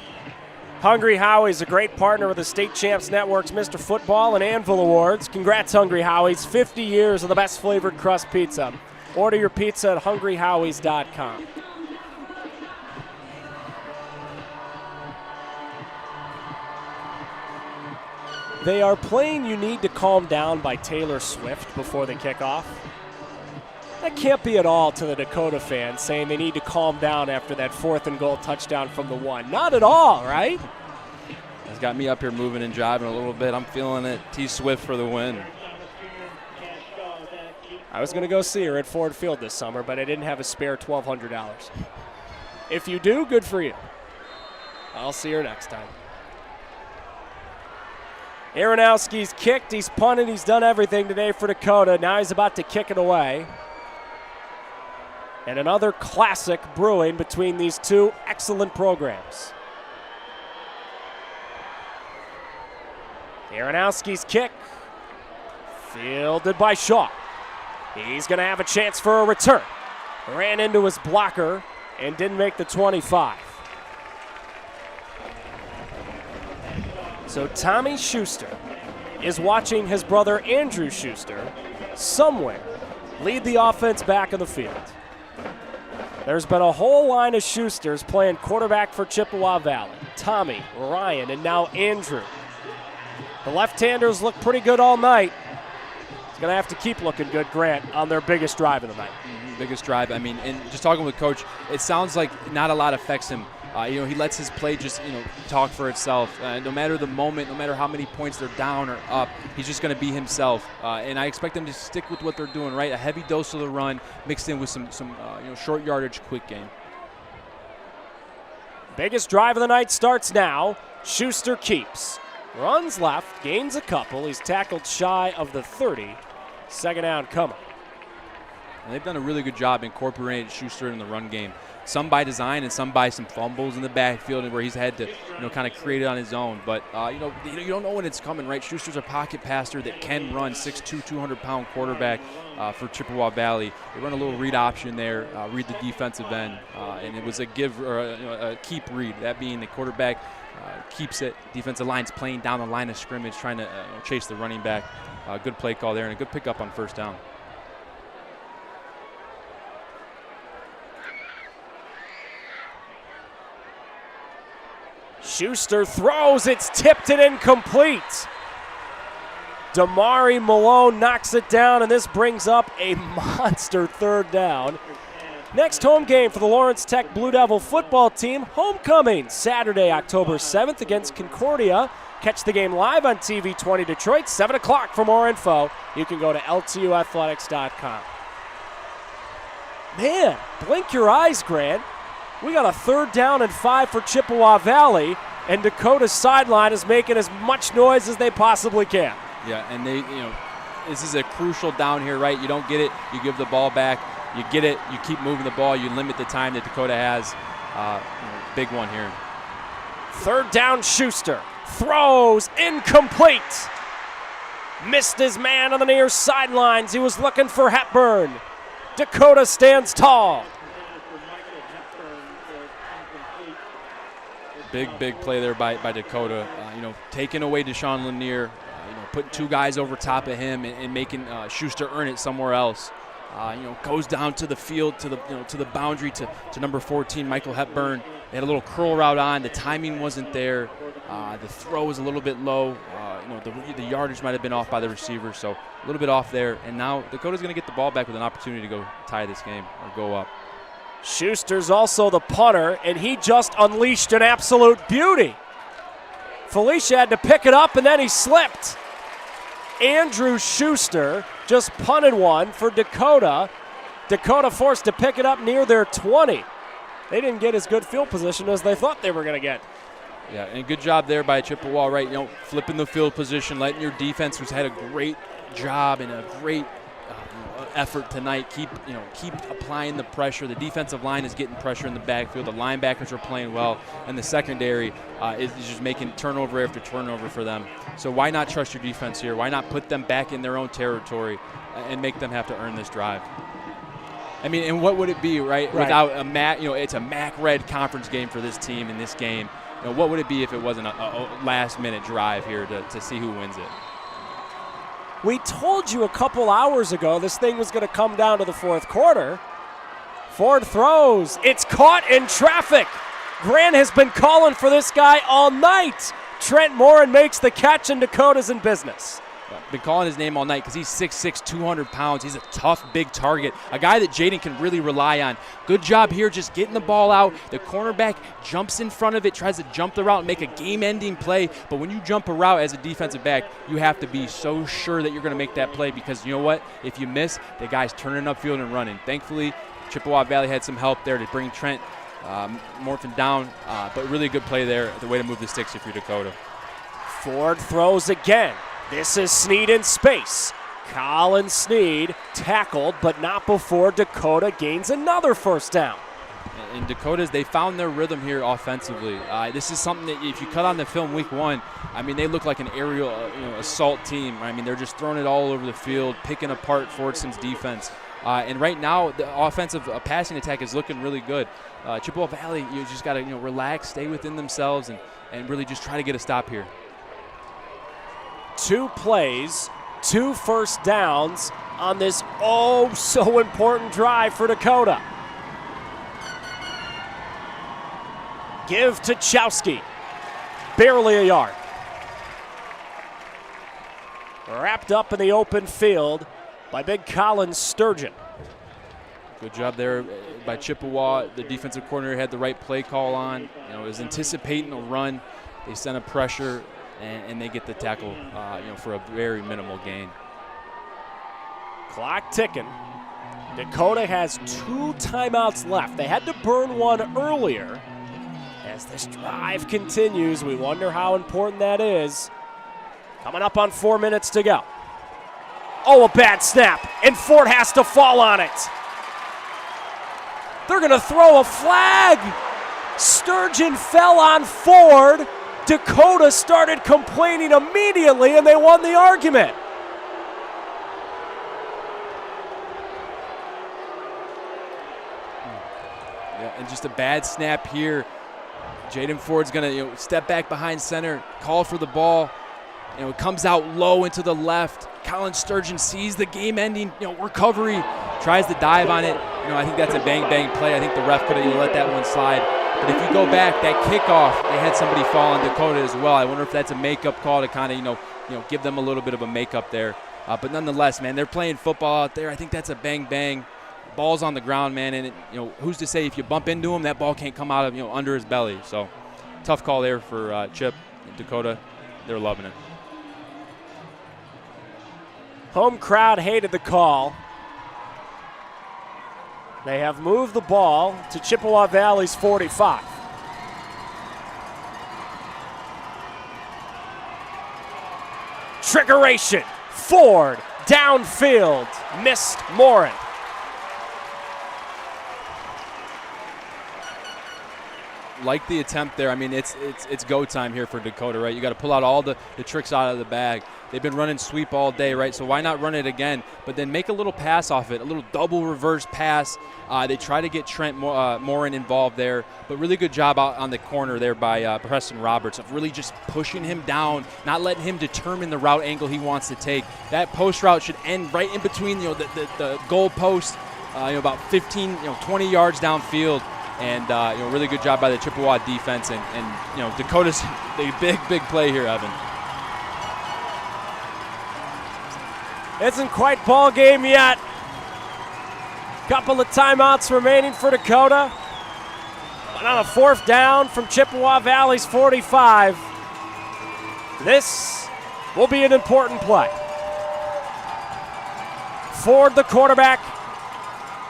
Hungry Howie's a great partner with the State Champs Network's Mr. Football and Anvil Awards. Congrats, Hungry Howie's. 50 years of the best flavored crust pizza. Order your pizza at hungryhowies.com. They are playing You Need to Calm Down by Taylor Swift before the kickoff. That can't be at all to the Dakota fans saying they need to calm down after that 4th and goal touchdown from the 1. Not at all, right? It's got me up here moving and jiving a little bit. I'm feeling it. T Swift for the win. I was going to go see her at Ford Field this summer, but I didn't have a spare $1,200. If you do, good for you. I'll see her next time. Aronowski's kicked, he's punted, he's done everything today for Dakota. Now he's about to kick it away. And another classic brewing between these two excellent programs. Aronowski's kick, fielded by Shaw. He's going to have a chance for a return. ran into his blocker and didn't make the 25. So Tommy Schuster is watching his brother Andrew Schuster somewhere lead the offense back in the field. There's been a whole line of Schusters playing quarterback for Chippewa Valley. Tommy, Ryan, and now Andrew. The left-handers look pretty good all night. It's going to have to keep looking good, Grant, on their biggest drive of the night. Biggest drive. I mean, and just talking with Coach, it sounds like not a lot affects him. He lets his play just, talk for itself. No matter the moment, no matter how many points they're down or up, he's just going to be himself. And I expect them to stick with what they're doing, right? A heavy dose of the run mixed in with some short yardage, quick game. Biggest drive of the night starts now. Schuster keeps. Runs left, gains a couple. He's tackled shy of the 30. Second down coming. And they've done a really good job incorporating Schuster in the run game. Some by design and some by some fumbles in the backfield where he's had to, kind of create it on his own. But, you don't know when it's coming, right? Schuster's a pocket passer that can run, 6'2", 200-pound quarterback for Chippewa Valley. They run a little read option there, read the defensive end, and it was a give or a keep read, that being the quarterback keeps it. Defensive line's playing down the line of scrimmage, trying to chase the running back. Good play call there and a good pickup on first down. Schuster throws, it's tipped and incomplete. Damari Malone knocks it down, and this brings up a monster third down. Next home game for the Lawrence Tech Blue Devil football team, homecoming, Saturday, October 7th against Concordia. Catch the game live on TV 20 Detroit, 7 o'clock. For more info, you can go to ltuathletics.com. Man, blink your eyes, Grant. We got a 3rd down and 5 for Chippewa Valley, and Dakota's sideline is making as much noise as they possibly can. Yeah, and this is a crucial down here, right? You don't get it, you give the ball back. You get it, you keep moving the ball, you limit the time that Dakota has. Big one here. 3rd down, Schuster throws, incomplete. Missed his man on the near sidelines. He was looking for Hepburn. Dakota stands tall. Big play there by Dakota. Taking away Deshaun Lanier, putting 2 guys over top of him and making Schuster earn it somewhere else. Goes down to the field, to the boundary, to number 14, Michael Hepburn. They had a little curl route on. The timing wasn't there. The throw was a little bit low. The yardage might have been off by the receiver, so a little bit off there. And now Dakota's going to get the ball back with an opportunity to go tie this game or go up. Schuster's also the punter, and he just unleashed an absolute beauty. Felicia had to pick it up, and then he slipped. Andrew Schuster just punted one for Dakota. Dakota forced to pick it up near their 20. They didn't get as good field position as they thought they were going to get. Yeah, and good job there by Chippewa, right? Flipping the field position, letting your defense, who's had a great job and a great effort tonight, keep applying the pressure. The defensive line is getting pressure in the backfield. The linebackers are playing well, and the secondary is just making turnover after turnover for them. So why not trust your defense here? Why not put them back in their own territory and make them have to earn this drive? I mean, and what would it be, right? Without a MAC, it's a MAC Red conference game for this team in this game. What would it be if it wasn't a last-minute drive here to see who wins it? We told you a couple hours ago this thing was going to come down to the 4th quarter. Ford throws. It's caught in traffic. Grant has been calling for this guy all night. Trent Morin makes the catch, and Dakota's in business. Been calling his name all night because he's 6'6", 200 pounds. He's a tough, big target, a guy that Jaden can really rely on. Good job here just getting the ball out. The cornerback jumps in front of it, tries to jump the route and make a game-ending play. But when you jump a route as a defensive back, you have to be so sure that you're going to make that play because you know what? If you miss, the guy's turning upfield and running. Thankfully, Chippewa Valley had some help there to bring Trent Morphin down, but really good play there. The way to move the sticks if you're Dakota. Ford throws again. This is Sneed in space. Colin Sneed tackled, but not before Dakota gains another 1st down. And Dakota's, they found their rhythm here offensively. This is something that if you cut on the film week 1, I mean, they look like an aerial assault team. I mean, they're just throwing it all over the field, picking apart Fordson's defense. And right now, the offensive passing attack is looking really good. Chippewa Valley, you just got to relax, stay within themselves, and really just try to get a stop here. 2 plays, 2 first downs on this so important drive for Dakota. Give to Chowski. Barely a yard. Wrapped up in the open field by big Colin Sturgeon. Good job there by Chippewa. The defensive coordinator had the right play call on. Was anticipating a run. They sent a pressure, and they get the tackle, for a very minimal gain. Clock ticking. Dakota has 2 timeouts left. They had to burn one earlier. As this drive continues, we wonder how important that is. Coming up on 4 minutes to go. A bad snap, and Ford has to fall on it. They're going to throw a flag. Sturgeon fell on Ford. Dakota started complaining immediately, and they won the argument. Yeah, and just a bad snap here. Jaden Ford's going to step back behind center, call for the ball. It comes out low into the left. Colin Sturgeon sees the game-ending recovery, tries to dive on it. I think that's a bang-bang play. I think the ref could have let that one slide. But if you go back, that kickoff, they had somebody fall on Dakota as well. I wonder if that's a makeup call to kind of give them a little bit of a makeup there. But nonetheless, man, they're playing football out there. I think that's a bang-bang. Ball's on the ground, man, and who's to say if you bump into him, that ball can't come out of under his belly. So tough call there for Chip and Dakota. They're loving it. Home crowd hated the call. They have moved the ball to Chippewa Valley's 45. Trickeration. Ford downfield. Missed Morin. Like the attempt there. I mean, it's go time here for Dakota, right? You got to pull out all the tricks out of the bag. They've been running sweep all day, right? So why not run it again? But then make a little pass off it, a little double reverse pass. They try to get Trent Morin involved there, but really good job out on the corner there by Preston Roberts of really just pushing him down, not letting him determine the route angle he wants to take. That post route should end right in between the goal post, about 15, 20 yards downfield. And really good job by the Chippewa defense, and Dakota's a big play here, Evan. Isn't quite ball game yet. Couple of timeouts remaining for Dakota. But on a 4th down from Chippewa Valley's 45, this will be an important play. Ford, the quarterback,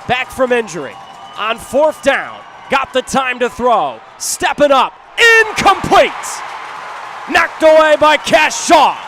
back from injury. On 4th down, got the time to throw. Stepping up, incomplete. Knocked away by Cash Shaw.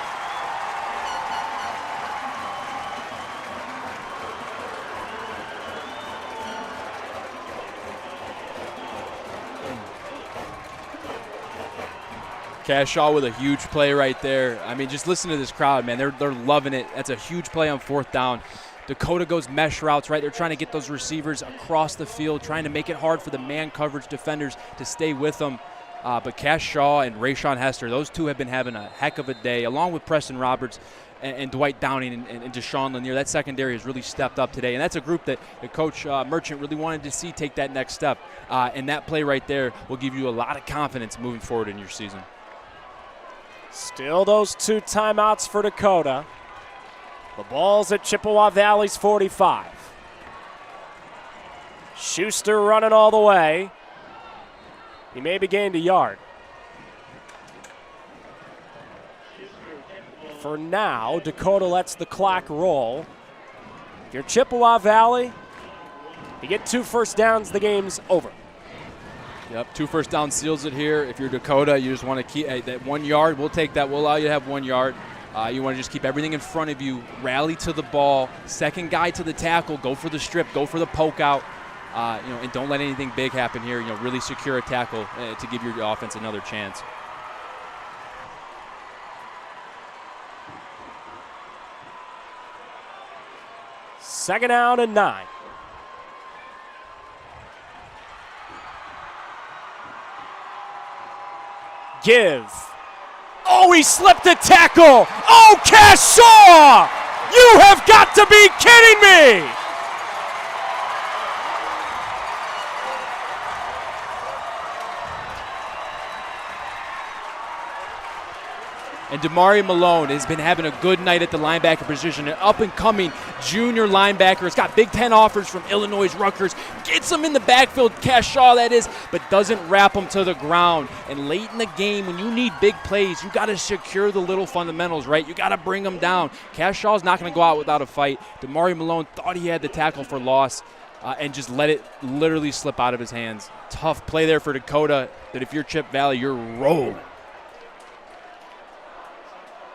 Cash Shaw with a huge play right there. I mean, just listen to this crowd, man. They're loving it. That's a huge play on 4th down. Dakota goes mesh routes, right? They're trying to get those receivers across the field, trying to make it hard for the man coverage defenders to stay with them. But Cash Shaw and Rayshawn Hester, those two have been having a heck of a day, along with Preston Roberts and Dwight Downing and Deshaun Lanier. That secondary has really stepped up today, and that's a group that the coach Merchant really wanted to see take that next step. And that play right there will give you a lot of confidence moving forward in your season. Still those 2 timeouts for Dakota. The ball's at Chippewa Valley's 45. Schuster running all the way. He maybe gained a yard. For now, Dakota lets the clock roll. If you're Chippewa Valley, you get 2 first downs, the game's over. Yep, 2 first down seals it here. If you're Dakota, you just want to keep that 1 yard. We'll take that. We'll allow you to have 1 yard. You want to just keep everything in front of you, rally to the ball, second guy to the tackle, go for the strip, go for the poke out, and don't let anything big happen here. Really secure a tackle to give your offense another chance. 2nd down and 9. Give. Oh, he slipped a tackle. Oh, Cashaw! You have got to be kidding me! And Damari Malone has been having a good night at the linebacker position. An up-and-coming junior linebacker. Has got Big Ten offers from Illinois, Rutgers. Gets him in the backfield, Cashaw that is, but doesn't wrap him to the ground. And late in the game, when you need big plays, you got to secure the little fundamentals, right? You got to bring them down. Cashaw's not going to go out without a fight. Damari Malone thought he had the tackle for loss and just let it literally slip out of his hands. Tough play there for Dakota, that if you're Chip Valley, you're rolling.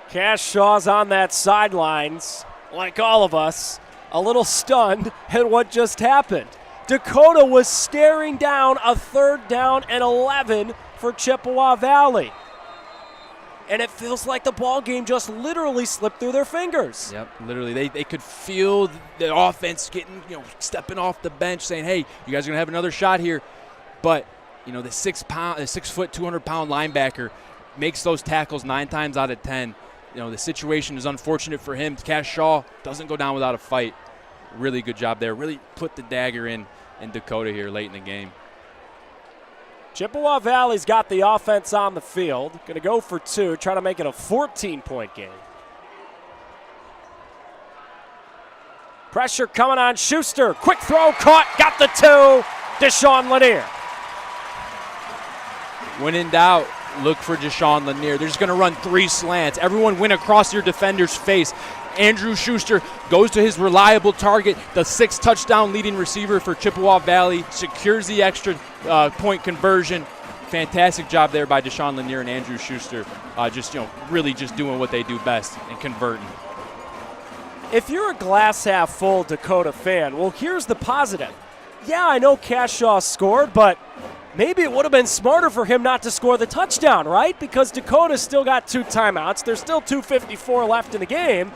Cashaw's on that sidelines, like all of us, a little stunned at what just happened. Dakota was staring down a 3rd down and 11 for Chippewa Valley. And it feels like the ball game just literally slipped through their fingers. Yep, literally. They could feel the offense getting, stepping off the bench saying, hey, you guys are going to have another shot here. But, the 6 foot, 200-pound linebacker makes those tackles 9 times out of 10. The situation is unfortunate for him. Cashaw doesn't go down without a fight. Really good job there. Really put the dagger in Dakota here late in the game. Chippewa Valley's got the offense on the field. Going to go for 2, try to make it a 14-point game. Pressure coming on Schuster. Quick throw, caught, got the 2. Deshaun Lanier. When in doubt, look for Deshaun Lanier. They're just going to run 3 slants. Everyone went across your defender's face. Andrew Schuster goes to his reliable target, the 6th touchdown leading receiver for Chippewa Valley, secures the extra point conversion. Fantastic job there by Deshaun Lanier and Andrew Schuster. Really just doing what they do best and converting. If you're a glass half full Dakota fan, well, here's the positive. Yeah, I know Cashaw scored, but maybe it would have been smarter for him not to score the touchdown, right? Because Dakota's still got 2 timeouts. There's still 2:54 left in the game.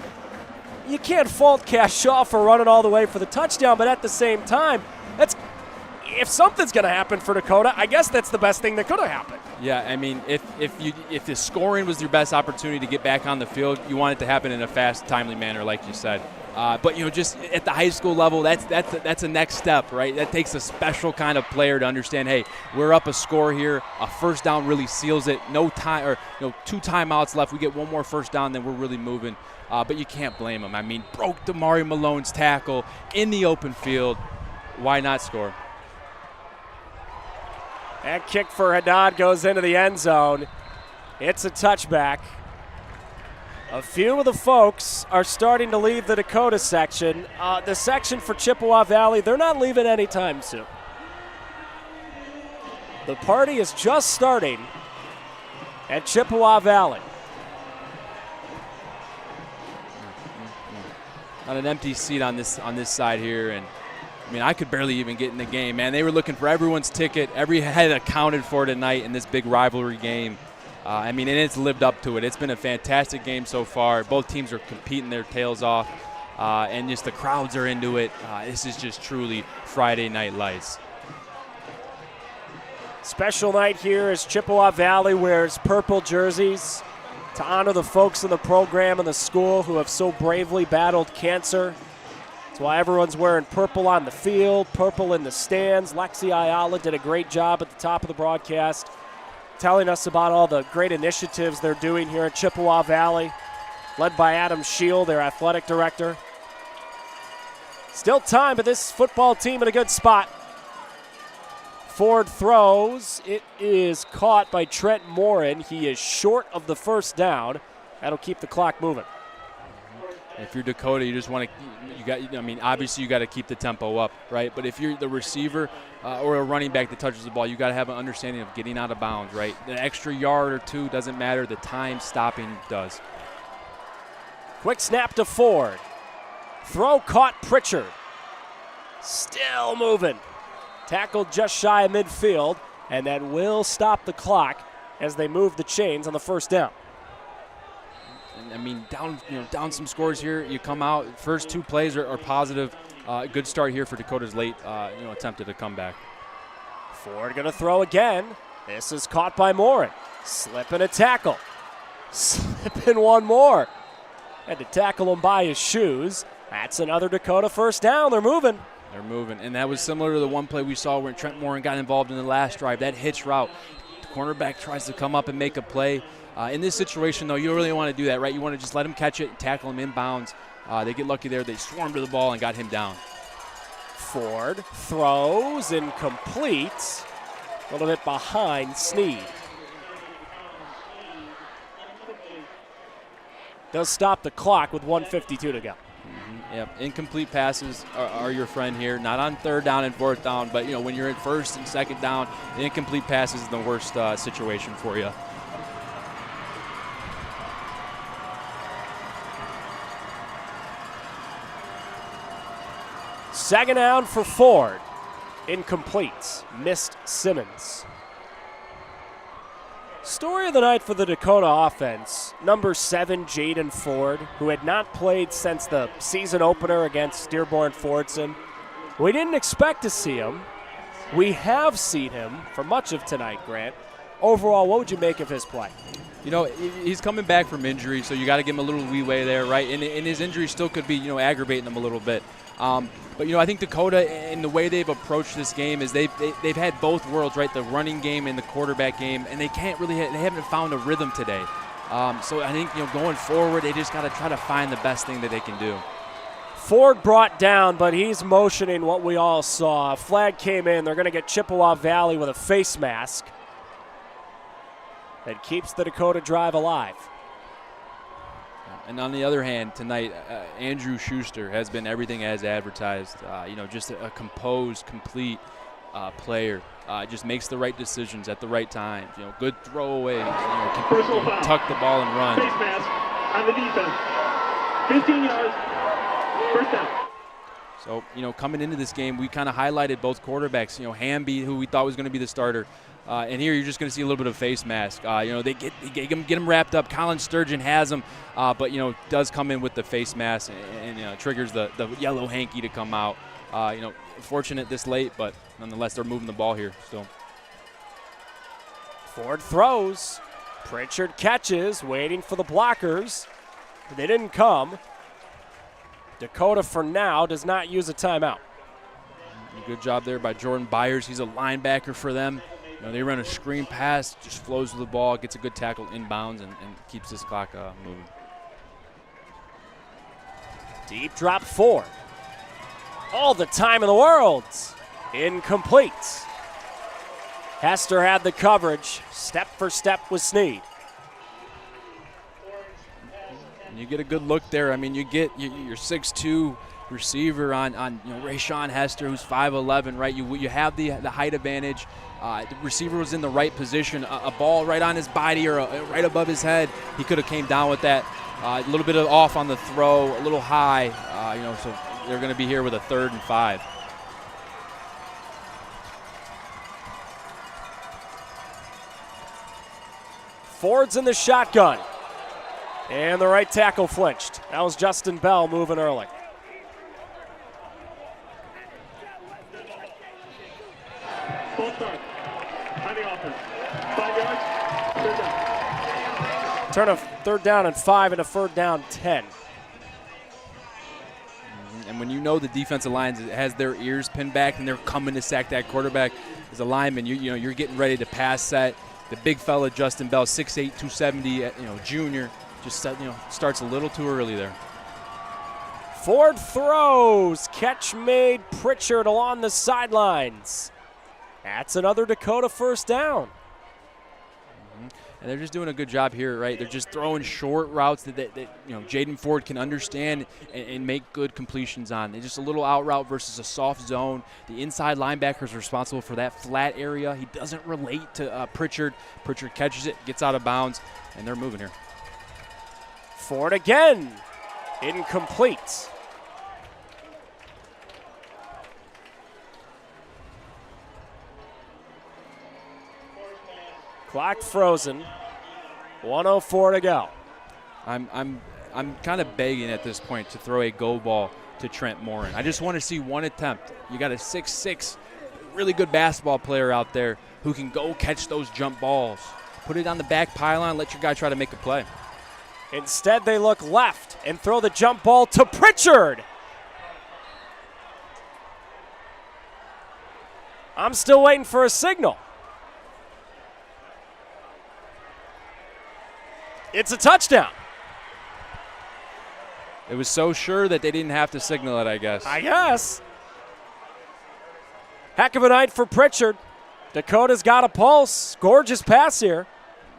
You can't fault Cashaw for running all the way for the touchdown, but at the same time, if something's going to happen for Dakota, I guess that's the best thing that could have happened. Yeah, I mean, if the scoring was your best opportunity to get back on the field, you want it to happen in a fast, timely manner, like you said. But just at the high school level, that's a next step, right? That takes a special kind of player to understand. Hey, we're up a score here. A 1st down really seals it. No time, or 2 timeouts left. We get 1 more 1st down, then we're really moving. But you can't blame him. I mean, broke Damari Malone's tackle in the open field. Why not score? That kick for Haddad goes into the end zone. It's a touchback. A few of the folks are starting to leave the Dakota section. The section for Chippewa Valley, they're not leaving anytime soon. The party is just starting at Chippewa Valley. On an empty seat on this side here, and I could barely even get in the game, man. They were looking for everyone's ticket. Every head accounted for tonight in this big rivalry game. And it's lived up to it. It's been a fantastic game so far. Both teams are competing their tails off, and just the crowds are into it. This is just truly Friday night lights. Special night here as Chippewa Valley wears purple jerseys to honor the folks in the program and the school who have so bravely battled cancer. That's why everyone's wearing purple on the field, purple in the stands. Lexi Ayala did a great job at the top of the broadcast telling us about all the great initiatives they're doing here at Chippewa Valley, led by Adam Shield, their athletic director. Still time, but this football team in a good spot. Ford throws. It is caught by Trent Morin. He is short of the 1st down. That'll keep the clock moving. If you're Dakota, you just want to, obviously you got to keep the tempo up, right? But if you're the receiver or a running back that touches the ball, you got to have an understanding of getting out of bounds, right? The extra yard or 2 doesn't matter. The time stopping does. Quick snap to Ford. Throw caught Pritchard. Still moving. Tackled just shy of midfield, and that will stop the clock as they move the chains on the 1st down. And I mean, down some scores here. You come out. First 2 plays are positive. Good start here for Dakota's late, attempt at a comeback. Ford going to throw again. This is caught by Morin. Slipping a tackle. Slipping one more. Had to tackle him by his shoes. That's another Dakota first down. They're moving. They're moving. And that was similar to the one play we saw when Trent Morin got involved in the last drive. That hitch route. The cornerback tries to come up and make a play. In this situation, though, you don't really want to do that, right? You want to just let him catch it and tackle him inbounds. They get lucky there. They swarmed to the ball and got him down. Ford throws incomplete. A little bit behind Sneed. Does stop the clock with 1:52 to go. Yep, incomplete passes are your friend here. Not on 3rd down and 4th down, but when you're in 1st and 2nd down, the incomplete pass is the worst situation for you. Second down for Ford. Incomplete. Missed Simmons. Story of the night for the Dakota offense. Number 7, Jaden Ford, who had not played since the season opener against Dearborn Fordson. We didn't expect to see him. We have seen him for much of tonight, Grant. Overall, what would you make of his play? He's coming back from injury, so you got to give him a little leeway there, right? And his injury still could be, aggravating him a little bit. But I think Dakota, and the way they've approached this game is they've had both worlds, right? The running game and the quarterback game, and they haven't found a rhythm today. So I think going forward, they just got to try to find the best thing that they can do. Ford brought down, but he's motioning what we all saw. A flag came in. They're going to get Chippewa Valley with a face mask. That keeps the Dakota drive alive. And on the other hand, tonight, Andrew Schuster has been everything as advertised. Just a composed, complete player. Just makes the right decisions at the right time. Good throwaways. Can tuck the ball and run. Face mask on the defense. 15 yards. First down. So, coming into this game, we kind of highlighted both quarterbacks. Hamby, who we thought was going to be the starter. And here you're just going to see a little bit of face mask. They get him wrapped up. Colin Sturgeon has him, but does come in with the face mask and triggers the yellow hanky to come out. Fortunate this late, but nonetheless they're moving the ball here still. Ford throws. Pritchard catches, waiting for the blockers. They didn't come. Dakota for now does not use a timeout. Good job there by Jordan Byers. He's a linebacker for them. They run a screen pass, just flows with the ball, gets a good tackle inbounds, and keeps this clock moving. Deep drop Ford. All the time in the world. Incomplete. Hester had the coverage. Step for step with Sneed. And you get a good look there. I mean, you get your 6'2" receiver on Rayshawn Hester, who's 5'11", right? You have the height advantage. The receiver was in the right position. A ball right on his body or right above his head. He could have came down with that. A little bit of off on the throw, a little high. So they're going to be here with a 3rd and 5. Ford's in the shotgun. And the right tackle flinched. That was Justin Bell moving early. Full start. On the offense. 5 yards. 3rd down. Turn a 3rd down and 5 into 3rd down 10. And when the defensive line has their ears pinned back and they're coming to sack that quarterback as a lineman, you're getting ready to pass set. The big fella Justin Bell, 6'8", 270, junior, just starts a little too early there. Ford throws. Catch made. Pritchard along the sidelines. That's another Dakota first down. And they're just doing a good job here, right? They're just throwing short routes that Jaden Ford can understand and make good completions on. They're just a little out route versus a soft zone. The inside linebacker is responsible for that flat area. He doesn't relate to Pritchard. Pritchard catches it, gets out of bounds, and they're moving here. Ford again. Incomplete. Clock frozen. 1:04 to go. I'm kind of begging at this point to throw a go ball to Trent Morin. I just want to see one attempt. You got a 6'6", really good basketball player out there who can go catch those jump balls. Put it on the back pylon, let your guy try to make a play. Instead, they look left and throw the jump ball to Pritchard. I'm still waiting for a signal. It's a touchdown. It was so sure that they didn't have to signal it, I guess. I guess. Heck of a night for Pritchard. Dakota's got a pulse. Gorgeous pass here.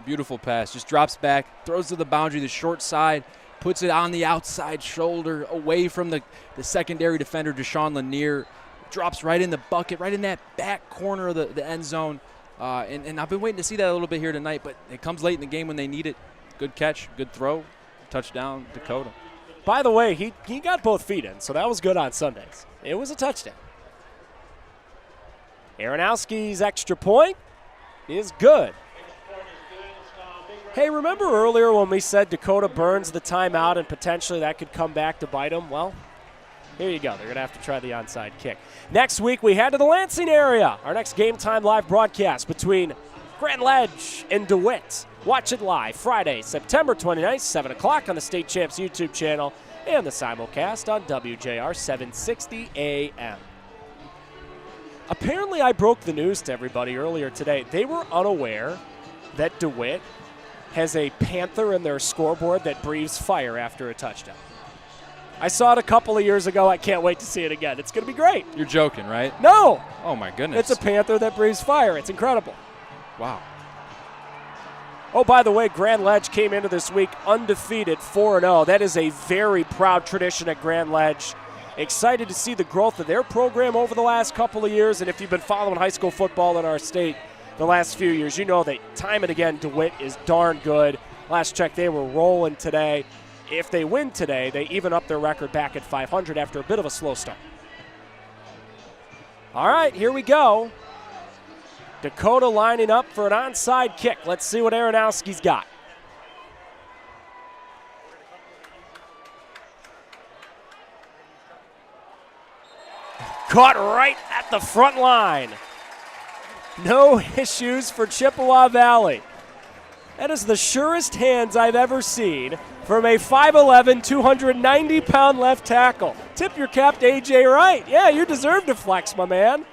Beautiful pass. Just drops back, throws to the boundary, the short side, puts it on the outside shoulder, away from the secondary defender, Deshaun Lanier. Drops right in the bucket, right in that back corner of the end zone. And I've been waiting to see that a little bit here tonight, but it comes late in the game when they need it. Good catch, good throw, touchdown, Dakota. By the way, he got both feet in, so that was good on Sundays. It was a touchdown. Aronowski's extra point is good. Hey, remember earlier when we said Dakota burns the timeout and potentially that could come back to bite them? Well, here you go. They're going to have to try the onside kick. Next week, we head to the Lansing area. Our next Game Time Live broadcast between Grand Ledge and DeWitt. Watch it live Friday, September 29th, 7 o'clock on the State Champs YouTube channel and the simulcast on WJR 760 AM. Apparently, I broke the news to everybody earlier today. They were unaware that DeWitt has a panther in their scoreboard that breathes fire after a touchdown. I saw it a couple of years ago. I can't wait to see it again. It's going to be great. You're joking, right? No. Oh, my goodness. It's a panther that breathes fire. It's incredible. Wow. Oh, by the way, Grand Ledge came into this week undefeated 4-0. That is a very proud tradition at Grand Ledge. Excited to see the growth of their program over the last couple of years. And if you've been following high school football in our state the last few years, you know that time and again DeWitt is darn good. Last check, they were rolling today. If they win today, they even up their record back at 500 after a bit of a slow start. All right, here we go. Dakota lining up for an onside kick. Let's see what Aronowski's got. Caught right at the front line. No issues for Chippewa Valley. That is the surest hands I've ever seen from a 5'11", 290-pound left tackle. Tip your cap to A.J. Wright. Yeah, you deserve to flex, my man.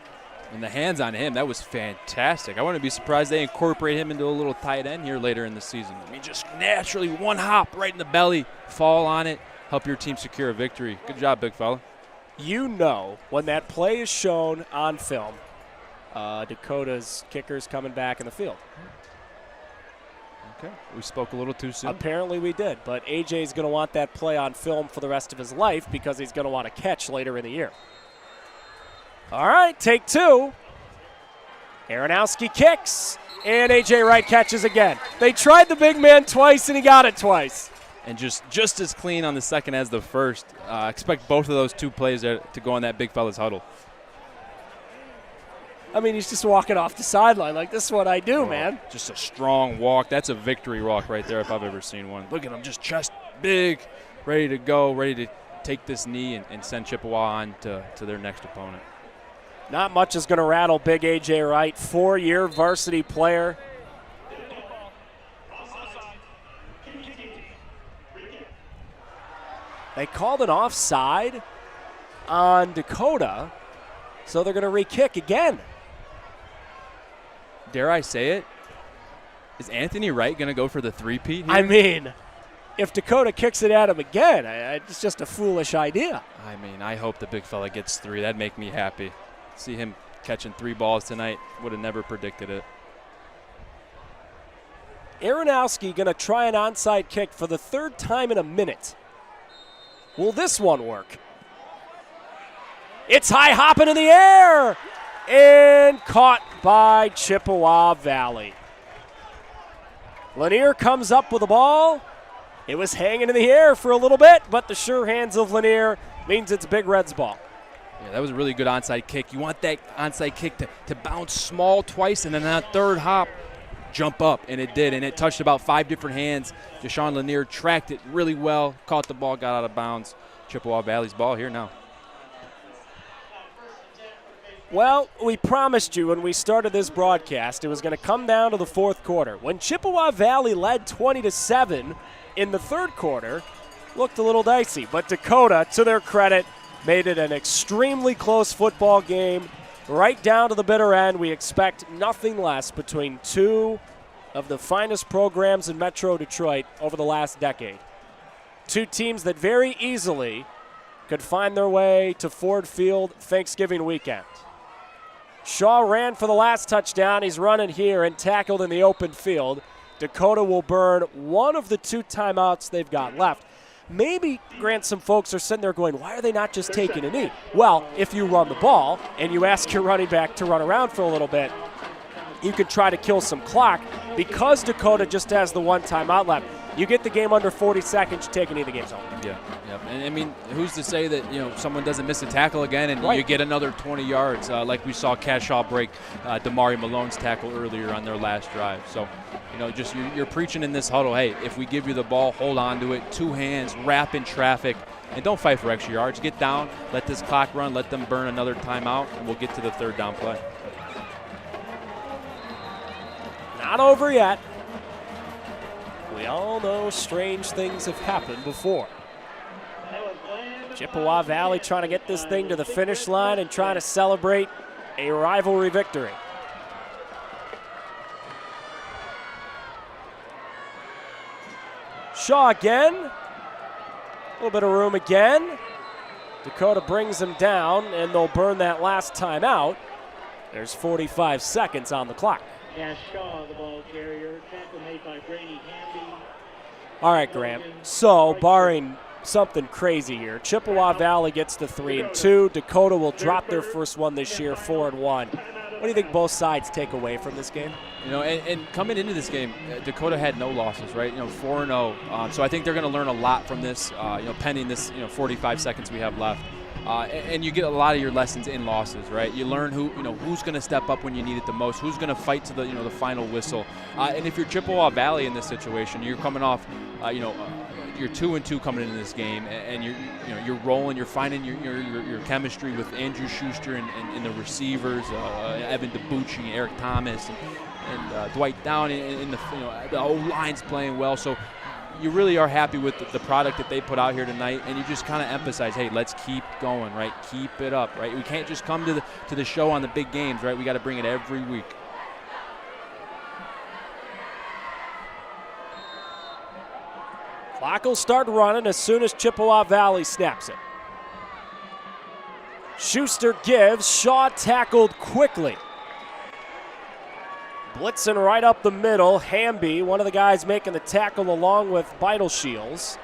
And the hands on him, that was fantastic. I wouldn't be surprised they incorporate him into a little tight end here later in the season. I mean, just naturally one hop right in the belly, fall on it, help your team secure a victory. Good job, big fella. You know when that play is shown on film, Dakota's kicker's coming back in the field. Okay, we spoke a little too soon. Apparently we did, but AJ's going to want that play on film for the rest of his life because he's going to want to catch later in the year. All right, take two. Aronowski kicks, and A.J. Wright catches again. They tried the big man twice, and he got it twice. And just as clean on the second as the first. Expect both of those two plays to go on that big fella's huddle. I mean, he's just walking off the sideline like, this is what I do, man. Just a strong walk. That's a victory walk right there if I've ever seen one. Look at him, just chest big, ready to go, ready to take this knee and send Chippewa on to their next opponent. Not much is going to rattle big A.J. Wright, 4-year varsity player. They called an offside on Dakota, so they're going to re-kick again. Dare I say it? Is Anthony Wright going to go for the three-peat here? I mean, if Dakota kicks it at him again, it's just a foolish idea. I mean, I hope the big fella gets three. That'd make me happy. See him catching 3 balls tonight. Would have never predicted it. Aronowski going to try an onside kick for the 3rd time in a minute. Will this one work? It's high hopping in the air and caught by Chippewa Valley. Lanier comes up with the ball. It was hanging in the air for a little bit, but the sure hands of Lanier means it's Big Red's ball. Yeah, that was a really good onside kick. You want that onside kick to bounce small twice, and then that 3rd hop, jump up, and it did, and it touched about 5 different hands. Deshaun Lanier tracked it really well, caught the ball, got out of bounds. Chippewa Valley's ball here now. Well, we promised you when we started this broadcast it was going to come down to the fourth quarter. When Chippewa Valley led 20-7 in the third quarter, looked a little dicey. But Dakota, to their credit, made it an extremely close football game. Right down to the bitter end, we expect nothing less between two of the finest programs in Metro Detroit over the last decade. Two teams that very easily could find their way to Ford Field Thanksgiving weekend. Shaw ran for the last touchdown. He's running here and tackled in the open field. Dakota will burn one of the 2 timeouts they've got left. Maybe, Grant, some folks are sitting there going, why are they not just taking a knee? Well, if you run the ball and you ask your running back to run around for a little bit, you can try to kill some clock. Because Dakota just has the 1 timeout left, you get the game under 40 seconds, you take a knee, the game's over. Yeah. And I mean, who's to say that someone doesn't miss a tackle again and you get another 20 yards like we saw Cashaw break Damari Malone's tackle earlier on their last drive. So, just you're preaching in this huddle, hey, if we give you the ball, hold on to it, 2 hands, wrap in traffic, and don't fight for extra yards. Get down, let this clock run, let them burn another timeout, and we'll get to the 3rd down play. Not over yet. We all know strange things have happened before. Chippewa Valley trying to get this thing to the finish line and trying to celebrate a rivalry victory. Shaw again. A little bit of room again. Dakota brings him down, and they'll burn that last time out. There's 45 seconds on the clock. Cash Shaw, the ball carrier. Tackle made by Brady Hamby. All right, Graham. So, barring something crazy here, Chippewa Valley gets to 3-2. Dakota will drop their first one this year, 4-1. What do you think both sides take away from this game? And coming into this game, Dakota had no losses, right? 4-0. So I think they're going to learn a lot from this, pending this, 45 seconds we have left. And you get a lot of your lessons in losses, right? You learn who's going to step up when you need it the most, who's going to fight to the the final whistle. And if you're Chippewa Valley in this situation, you're coming off, you're 2-2 coming into this game, and you're rolling. You're finding your chemistry with Andrew Schuster and the receivers, Evan DiBucci, Eric Thomas, and Dwight Down. In the O-line's playing well, so. You really are happy with the product that they put out here tonight, and you just kind of emphasize, hey, let's keep going, right? Keep it up, right? We can't just come to the show on the big games, right? We got to bring it every week. Clock will start running as soon as Chippewa Valley snaps it. Schuster gives. Shaw tackled quickly. Blitzing right up the middle. Hamby, one of the guys making the tackle along with Vital Shields.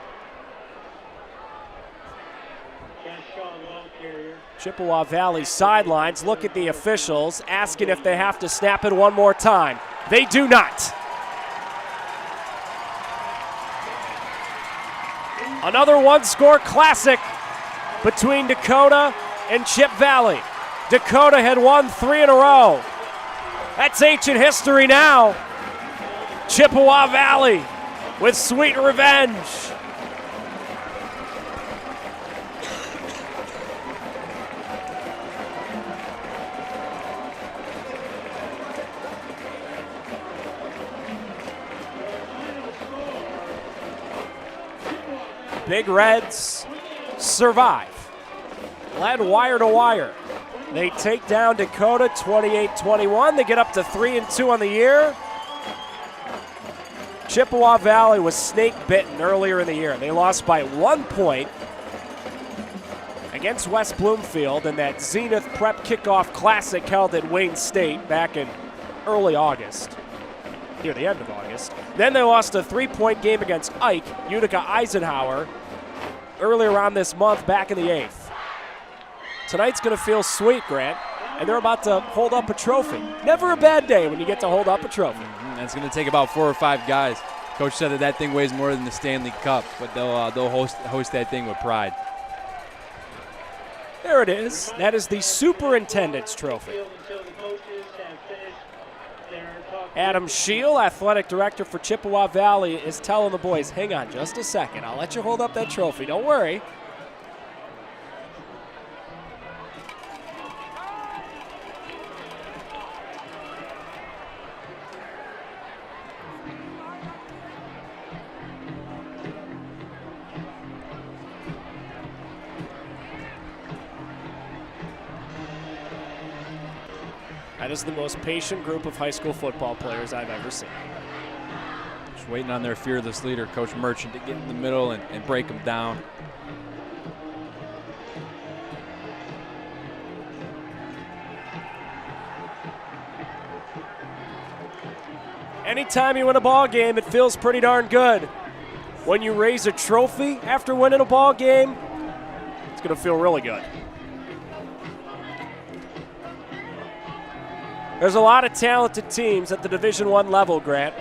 Chippewa Valley sidelines. Look at the officials asking if they have to snap it one more time. They do not. Another one-score classic between Dakota and Chip Valley. Dakota had won 3 in a row. That's ancient history now. Chippewa Valley with sweet revenge. Big Reds survive. Led wire to wire. They take down Dakota 28-21. They get up to 3-2 on the year. Chippewa Valley was snake bitten earlier in the year. They lost by 1 point against West Bloomfield in that Zenith Prep Kickoff Classic held at Wayne State back in early August, near the end of August. Then they lost a 3-point game against Ike, Utica Eisenhower, earlier on this month back in the 8th. Tonight's going to feel sweet, Grant, and they're about to hold up a trophy. Never a bad day when you get to hold up a trophy. That's going to take about 4 or 5 guys. Coach said that thing weighs more than the Stanley Cup, but they'll host that thing with pride. There it is. That is the Superintendent's Trophy. Adam Scheel, athletic director for Chippewa Valley, is telling the boys, hang on just a second. I'll let you hold up that trophy. Don't worry. That is the most patient group of high school football players I've ever seen. Just waiting on their fearless leader, Coach Merchant, to get in the middle and break them down. Anytime you win a ball game, it feels pretty darn good. When you raise a trophy after winning a ball game, it's going to feel really good. There's a lot of talented teams at the Division I level, Grant.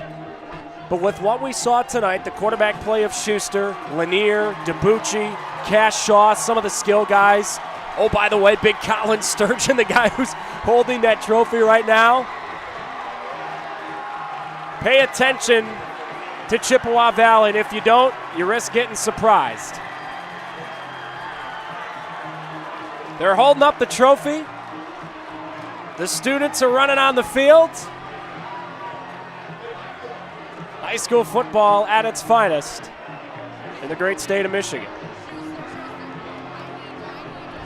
But with what we saw tonight, the quarterback play of Schuster, Lanier, DeBucci, Cash Shaw, some of the skill guys. Oh, by the way, big Colin Sturgeon, the guy who's holding that trophy right now. Pay attention to Chippewa Valley, and if you don't, you risk getting surprised. They're holding up the trophy. The students are running on the field. High school football at its finest in the great state of Michigan.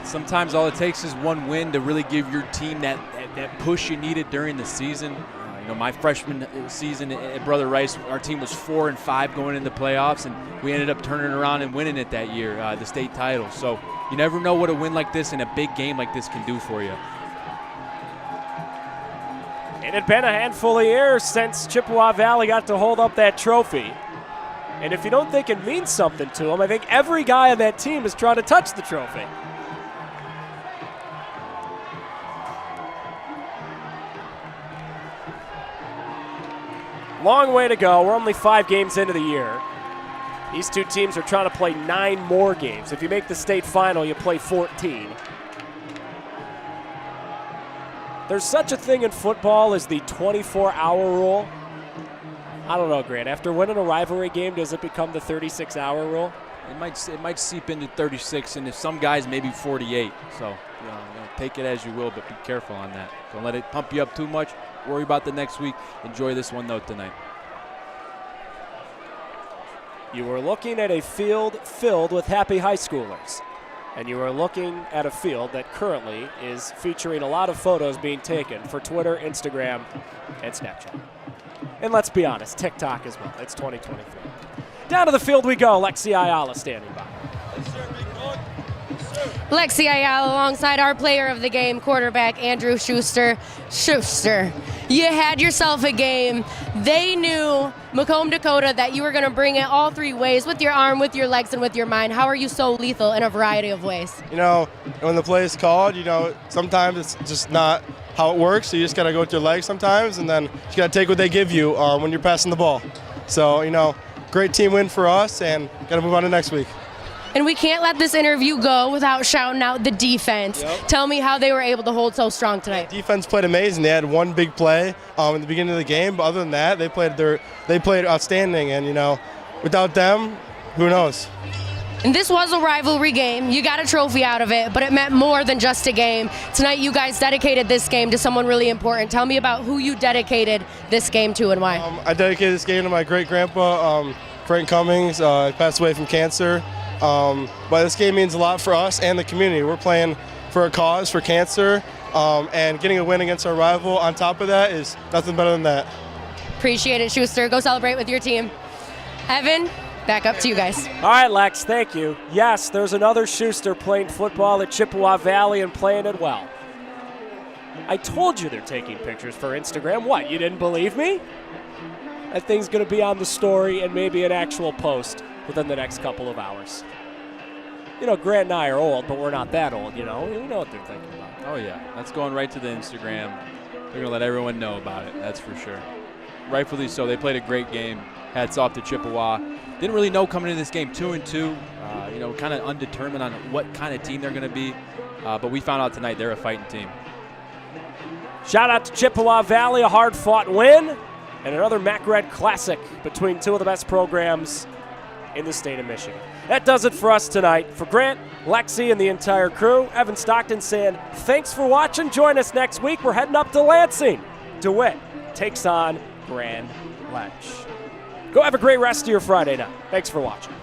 Sometimes all it takes is one win to really give your team that push you needed during the season. My freshman season at Brother Rice, our team was 4-5 going into playoffs, and we ended up turning around and winning it that year, the state title. So you never know what a win like this and a big game like this can do for you. It had been a handful of years since Chippewa Valley got to hold up that trophy. And if you don't think it means something to them, I think every guy on that team is trying to touch the trophy. Long way to go. We're only 5 games into the year. These two teams are trying to play 9 more games. If you make the state final, you play 14. There's such a thing in football as the 24-hour rule. I don't know, Grant. After winning a rivalry game, does it become the 36-hour rule? It might seep into 36, and if some guys, maybe 48. So take it as you will, but be careful on that. Don't let it pump you up too much. Worry about the next week. Enjoy this one, though, tonight. You are looking at a field filled with happy high schoolers. And you are looking at a field that currently is featuring a lot of photos being taken for Twitter, Instagram, and Snapchat. And let's be honest, TikTok as well. It's 2023. Down to the field we go. Lexi Ayala standing by. Lexi Ayala alongside our player of the game, quarterback Andrew Schuster. Schuster, you had yourself a game. They knew, Macomb, Dakota, that you were going to bring it all 3 ways, with your arm, with your legs, and with your mind. How are you so lethal in a variety of ways? When the play is called, sometimes it's just not how it works. So you just got to go with your legs sometimes, and then you got to take what they give you when you're passing the ball. So, great team win for us, and got to move on to next week. And we can't let this interview go without shouting out the defense. Yep. Tell me how they were able to hold so strong tonight. Defense played amazing. They had one big play in the beginning of the game, but other than that, they played outstanding. And without them, who knows? And this was a rivalry game. You got a trophy out of it, but it meant more than just a game. Tonight, you guys dedicated this game to someone really important. Tell me about who you dedicated this game to and why. I dedicated this game to my great-grandpa, Frank Cummings. He passed away from cancer. But this game means a lot for us and the community. We're playing for a cause, for cancer, and getting a win against our rival on top of that is nothing better than that. Appreciate it, Schuster. Go celebrate with your team. Evan, back up to you guys. All right, Lex, thank you. Yes, there's another Schuster playing football at Chippewa Valley and playing it well. I told you they're taking pictures for Instagram. What, you didn't believe me? That thing's going to be on the story and maybe an actual post within the next couple of hours. Grant and I are old, but we're not that old, We know what they're thinking about. Oh, yeah. That's going right to the Instagram. They're going to let everyone know about it, that's for sure. Rightfully so. They played a great game. Hats off to Chippewa. Didn't really know coming into this game 2-2. Kind of undetermined on what kind of team they're going to be. But we found out tonight they're a fighting team. Shout out to Chippewa Valley, a hard-fought win, and another MacRed Classic between two of the best programs in the state of Michigan. That does it for us tonight. For Grant, Lexi, and the entire crew, Evan Stockton saying thanks for watching. Join us next week. We're heading up to Lansing. DeWitt takes on Grand Ledge. Go have a great rest of your Friday night. Thanks for watching.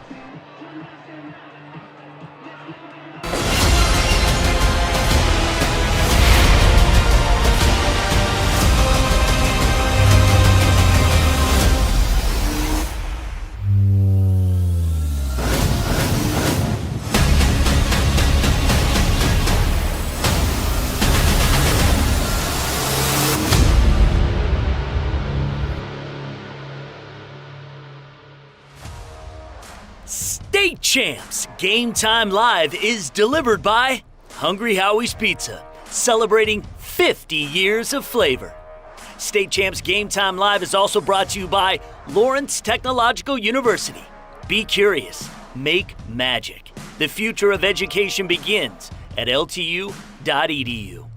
State Champs Game Time Live is delivered by Hungry Howie's Pizza, celebrating 50 years of flavor. State Champs Game Time Live is also brought to you by Lawrence Technological University. Be curious, make magic. The future of education begins at ltu.edu.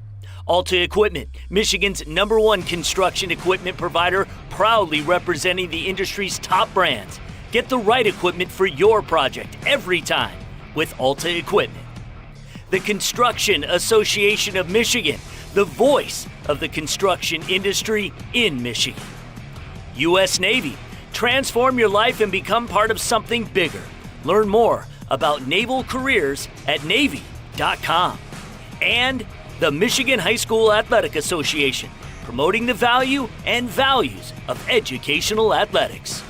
Alta Equipment, Michigan's #1 construction equipment provider, proudly representing the industry's top brands. Get the right equipment for your project every time with Alta Equipment. The Construction Association of Michigan, the voice of the construction industry in Michigan. U.S. Navy, transform your life and become part of something bigger. Learn more about naval careers at Navy.com. And the Michigan High School Athletic Association, promoting the value and values of educational athletics.